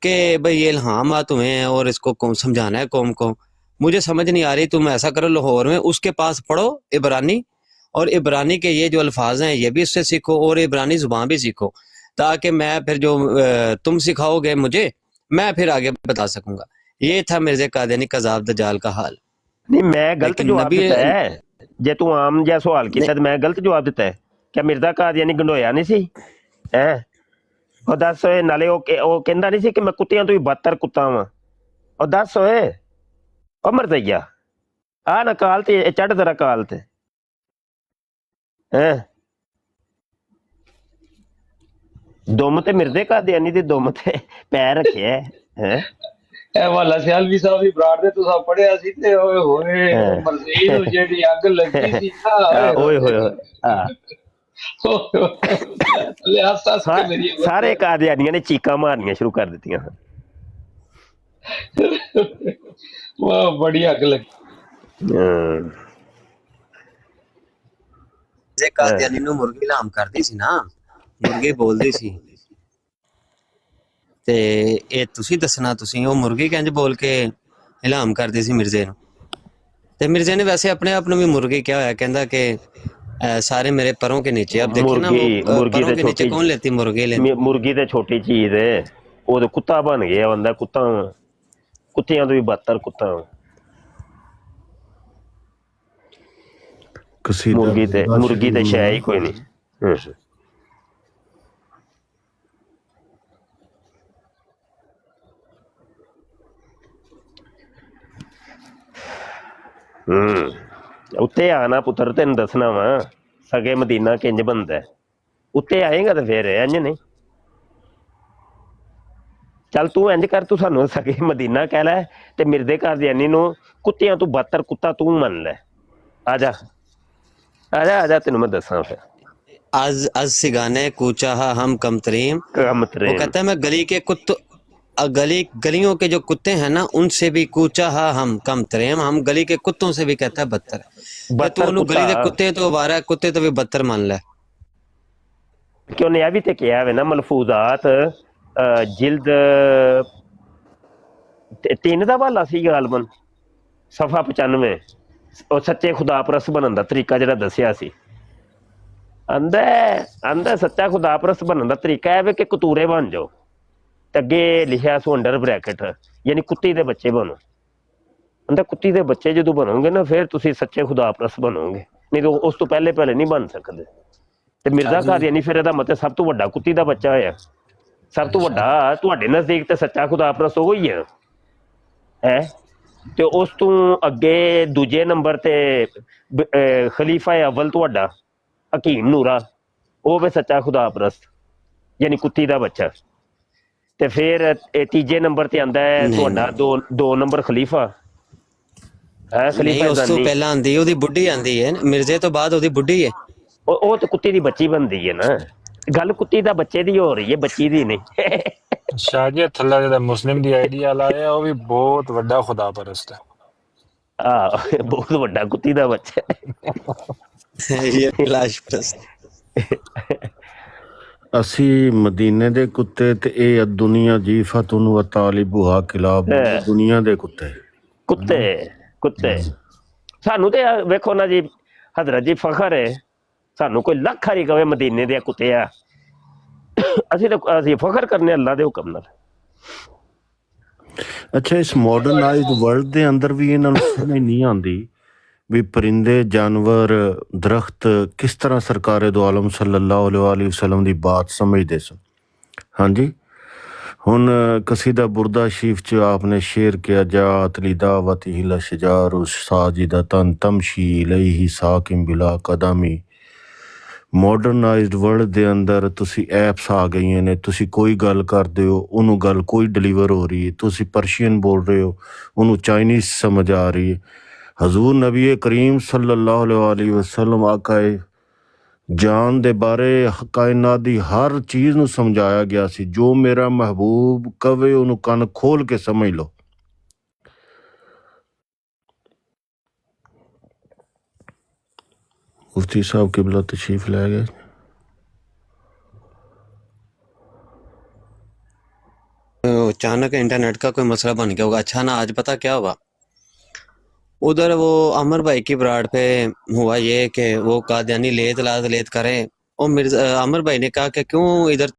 कि भाई ये इल्हाम तुम्हें है और इसको समझाना है कौम को, मुझे समझ नहीं आ रही, तुम ऐसा करो लाहौर में उसके पास पढ़ो इब्रानी, और इब्रानी के ये जो अल्फाज हैं ये भी उससे सीखो और इब्रानी ज़ुबान भी सीखो, ताकि मैं फिर जो तुम सिखाओगे मुझे मैं फिर आगे बता सकूंगा। ये था मिर्ज़ा कादियानी कज़ाब दज्जाल का हाल। नहीं मैं गलत जवाब दिता है, जे तू आम जिहा सवाल कीता ते मैं गलत जवाब दिता है। क्या मिर्ज़ा कादियानी गंढोया नहीं सी? ਹੈ ਉਹ ਦੱਸ ਓਏ, ਨਾਲੇ ਉਹ ਕਹਿੰਦਾ ਨਹੀਂ ਸੀ ਕਿ ਮੈਂ ਕੁੱਤਿਆਂ ਤੋਂ ਵੀ ਬਦਤਰ ਕੁੱਤਾ ਵਾਂ। ਉਹ ਦੱਸ ਓਏ ਉਹ ਮਰਦਈਆ, ਆ ਨਾ ਕਾਲ ਤੇ ਚੜ ਤੇਰਾ ਕਾਲ ਤੇ ਹੈ ਦੁਮ ਤੇ ਮਿਰਦੇ ਕਾਦੀਆਨੀ ਦੀ ਦੁਮ ਤੇ ਪੈਰ ਰੱਖਿਆ ਹੈ। ਇਹ ਵਾਲਾ ਸਿਆਲਵੀ ਸਾਹਿਬ ਦੀ ਬਰਾੜ ਦੇ ਤੁਸੀਂ ਪੜਿਆ ਸੀ ਤੇ ਓਏ ਹੋਏ ਮਰਜ਼ੀ ਨੂੰ ਜਿਹੜੀ ਅੱਗ ਲੱਗੀ ਸੀ ਨਾ, ਓਏ ਹੋਏ ਹੋਏ ਹਾਂ ਸਾਰੇ ਕਾਦੀਆਨੀਆਂ ਨੇ ਚੀਕਾਂ ਮਾਰਨੀਆਂ ਸ਼ੁਰੂ ਕਰ ਦਿੱਤੀਆਂ। ਵਾਹ ਬੜੀ ਅੱਗ ਲੱਗੀ। ਜੇ ਕਾਦੀਆਨੀ ਨੂੰ ਮੁਰਗੀ ਲਾਮ ਕਰਦੀ ਸੀ ਨਾ, ਮੁਰਗੀ ਬੋਲਦੀ ਸੀ, ਤੇ ਇਹ ਤੁਸੀਂ ਦੱਸਣਾ, ਤੁਸੀਂ ਉਹ ਮੁਰਗੀ ਕਿੰਜ ਬੋਲ ਕੇ ਇਲਾਮ ਕਰਦੀ ਸੀ ਮਿਰਜ਼ੇ ਨੂੰ। ਤੇ ਮਿਰਜ਼ੇ ਨੇ ਵੈਸੇ ਆਪਣੇ ਆਪ ਨੂੰ ਵੀ ਮੁਰਗੀ ਕਿਹਾ ਹੋਇਆ, ਕਹਿੰਦਾ ਕਿ सारे मेरे परों के नीचे। अब देखिए ना, वो परों के नीचे कौन लेती मुर्गी लेती? मुर्गी तो छोटी चीज है, वो तो कुत्ता बन गया बंदा, कुत्ता कुत्तियां तो भी बदतर कुत्ता। मुर्गी तो शै ही कोई नहीं। उत्ते आना पुत्र, तेन दसना वा सगे मदीना किंज बनता है। उत्ते आएगा तो फिर इंज नहीं। चल तू इंज कर, तू सानू सगे मदीना कह लै ते मिर्दे कादियानी नू कुत्तियां तू बदतर कुत्ता तू मन लै। आजा आजा आजा, तेन मैं दसा फिर। आज आज सिगाने कूचा हम कमतरीम। वो कहता है मैं गली के गलियों के जो कुत्ते हैं ना, उनसे भी कूचा हम कम तरेम, हम गली के कुत्तों से भी कहता है बदतर। तू गली के कुत्ते तो वारा कुत्ते तो भी बदतर मान ले। क्यों ने भी ते किया है ना, मलफूजात जिल्द 3 दा वाला सी गालबन सफा 95, और सच्चे खुदा परस्त बनन दा तरीका जिहड़ा दसिया सी। आंदा सच्चा खुदा परस्त बनन दा तरीका है कि कतूरे बन जाओ, अगे लिखा सो अंडर ब्रैकेट, यानी कुत्ती दे बच्चे बनो। अंदर कुत्ती दे बच्चे जो बनोगे ना, फिर तुसी सच्चे खुदा परस्त बनोगे, नहीं तो उस तो पहले नहीं बन सकते। ते मिर्जा कादियानी फिर इहदा मतलब सब तो वड्डा कुत्ती दा बच्चा होया, सब तो वड्डा तुहाडे नजदीक ते सच्चा खुदा परस्त वो ही है। ते उस तो अगे दूजे नंबर ते खलीफा अव्वल तुहाडा हकीम नूरा, वो भी सच्चा खुदा परस्त यानी कुत्ती दा बच्चा। ते फिर तीजे नंबर ते आंदा है तुहाडा 2 नंबर खलीफा है। खलीफा उस तो पहला आंदी ओदी बुड्ढी आंदी है, मिर्जे तो बाद ओदी बुड्ढी है। ओ तो कुत्ती दी बच्ची बनदी है ना, गल कुत्ती दा बच्चे दी हो रही है, बच्ची दी नहीं। शाह जी थल्ला जेड़ा मुस्लिम दी आइडिया लाया वो भी बहुत वड्डा खुदा परस्त है। बहुत वड्डा कुत्ती दा बच्चा ये लाश परस्त। ਅਸੀਂ ਮਦੀਨੇ ਦੇ ਕੁੱਤੇ ਤੇ ਇਹ ਦੁਨੀਆ ਜੀਫਤੁਨ व ਤਾਲਿਬੁਹਾ ਕਿਲਾਬ, ਦੁਨੀਆ ਦੇ ਕੁੱਤੇ ਸਾਨੂੰ ਤੇ ਵੇਖੋ ਨਾ ਜੀ, ਹਜ਼ਰਤ ਜੀ ਫਖਰ ਹੈ ਸਾਨੂੰ, ਕੋਈ ਲੱਖ ਵਾਰੀ ਕਵੇ ਮਦੀਨੇ ਦੇ ਕੁੱਤੇ ਆ, ਅਸੀਂ ਫਖਰ ਕਰਨੇ ਅੱਲਾ ਦੇ ਹੁਕਮ ਨਾਲ। ਅੱਛਾ, ਇਸ ਮਾਡਰਨਾਈਜ਼ਡ ਵਰਲਡ ਦੇ ਅੰਦਰ ਵੀ ਇਹਨਾਂ ਨੂੰ ਸਮਝ ਨਹੀਂ ਆਉਂਦੀ ਵੀ ਪਰਿੰਦੇ ਜਾਨਵਰ ਦਰਖਤ ਕਿਸ ਤਰ੍ਹਾਂ ਸਰਕਾਰੇ ਦੋ ਆਲਮ ਸੱਲੱਲਾਹੁ ਅਲੈਹਿ ਵਸੱਲਮ ਦੀ ਬਾਤ ਸਮਝਦੇ ਸਨ। ਹਾਂਜੀ, ਹੁਣ ਕਸੀਦਾ ਬੁਰਦਾ ਸ਼ਰੀਫ 'ਚ ਆਪਨੇ ਸ਼ੇਰ ਕਿਹਾ, ਜਾਤ ਲੀ ਦਾਵਤ ਹੀ ਲਸ਼ਜਾਰ ਸਾਜਿਦਾ ਤਨ ਤਮਸ਼ੀ ਇਲੈਹਿ ਸਾਕਿਮ ਬਿਲਾ ਕਦਮੀ। ਮਾਡਰਨਾਈਜ਼ਡ ਵਰਲਡ ਦੇ ਅੰਦਰ ਤੁਸੀਂ ਐਪਸ ਆ ਗਈਆਂ ਨੇ, ਤੁਸੀਂ ਕੋਈ ਗੱਲ ਕਰਦੇ ਹੋ ਉਹਨੂੰ ਗੱਲ ਕੋਈ ਡਿਲੀਵਰ ਹੋ ਰਹੀ ਹੈ, ਤੁਸੀਂ ਪਰਸ਼ੀਅਨ ਬੋਲ ਰਹੇ ਹੋ ਉਹਨੂੰ ਚਾਈਨੀਜ਼ ਸਮਝ ਆ ਰਹੀ ਹੈ। हजूर नबी करीम सल्लल्लाहु अलैहि वसल्लम आकाए जान दे बारे कायनात दी हर चीज़ नूं समझाया गया सी, जो मेरा महबूब कवे उन्होंने कन खोल के समझ लो। मुफ्ती साहब किबला तशरीफ ले गए। अचानक इंटरनेट का कोई मसला बन गया होगा। अच्छा ना, आज पता क्या हुआ, उधर वो अमर भाई की ब्राड पे हुआ ये कि वो कादियानी लेत करें, और मिर्जा अमर भाई ने कहा कि क्यों इधर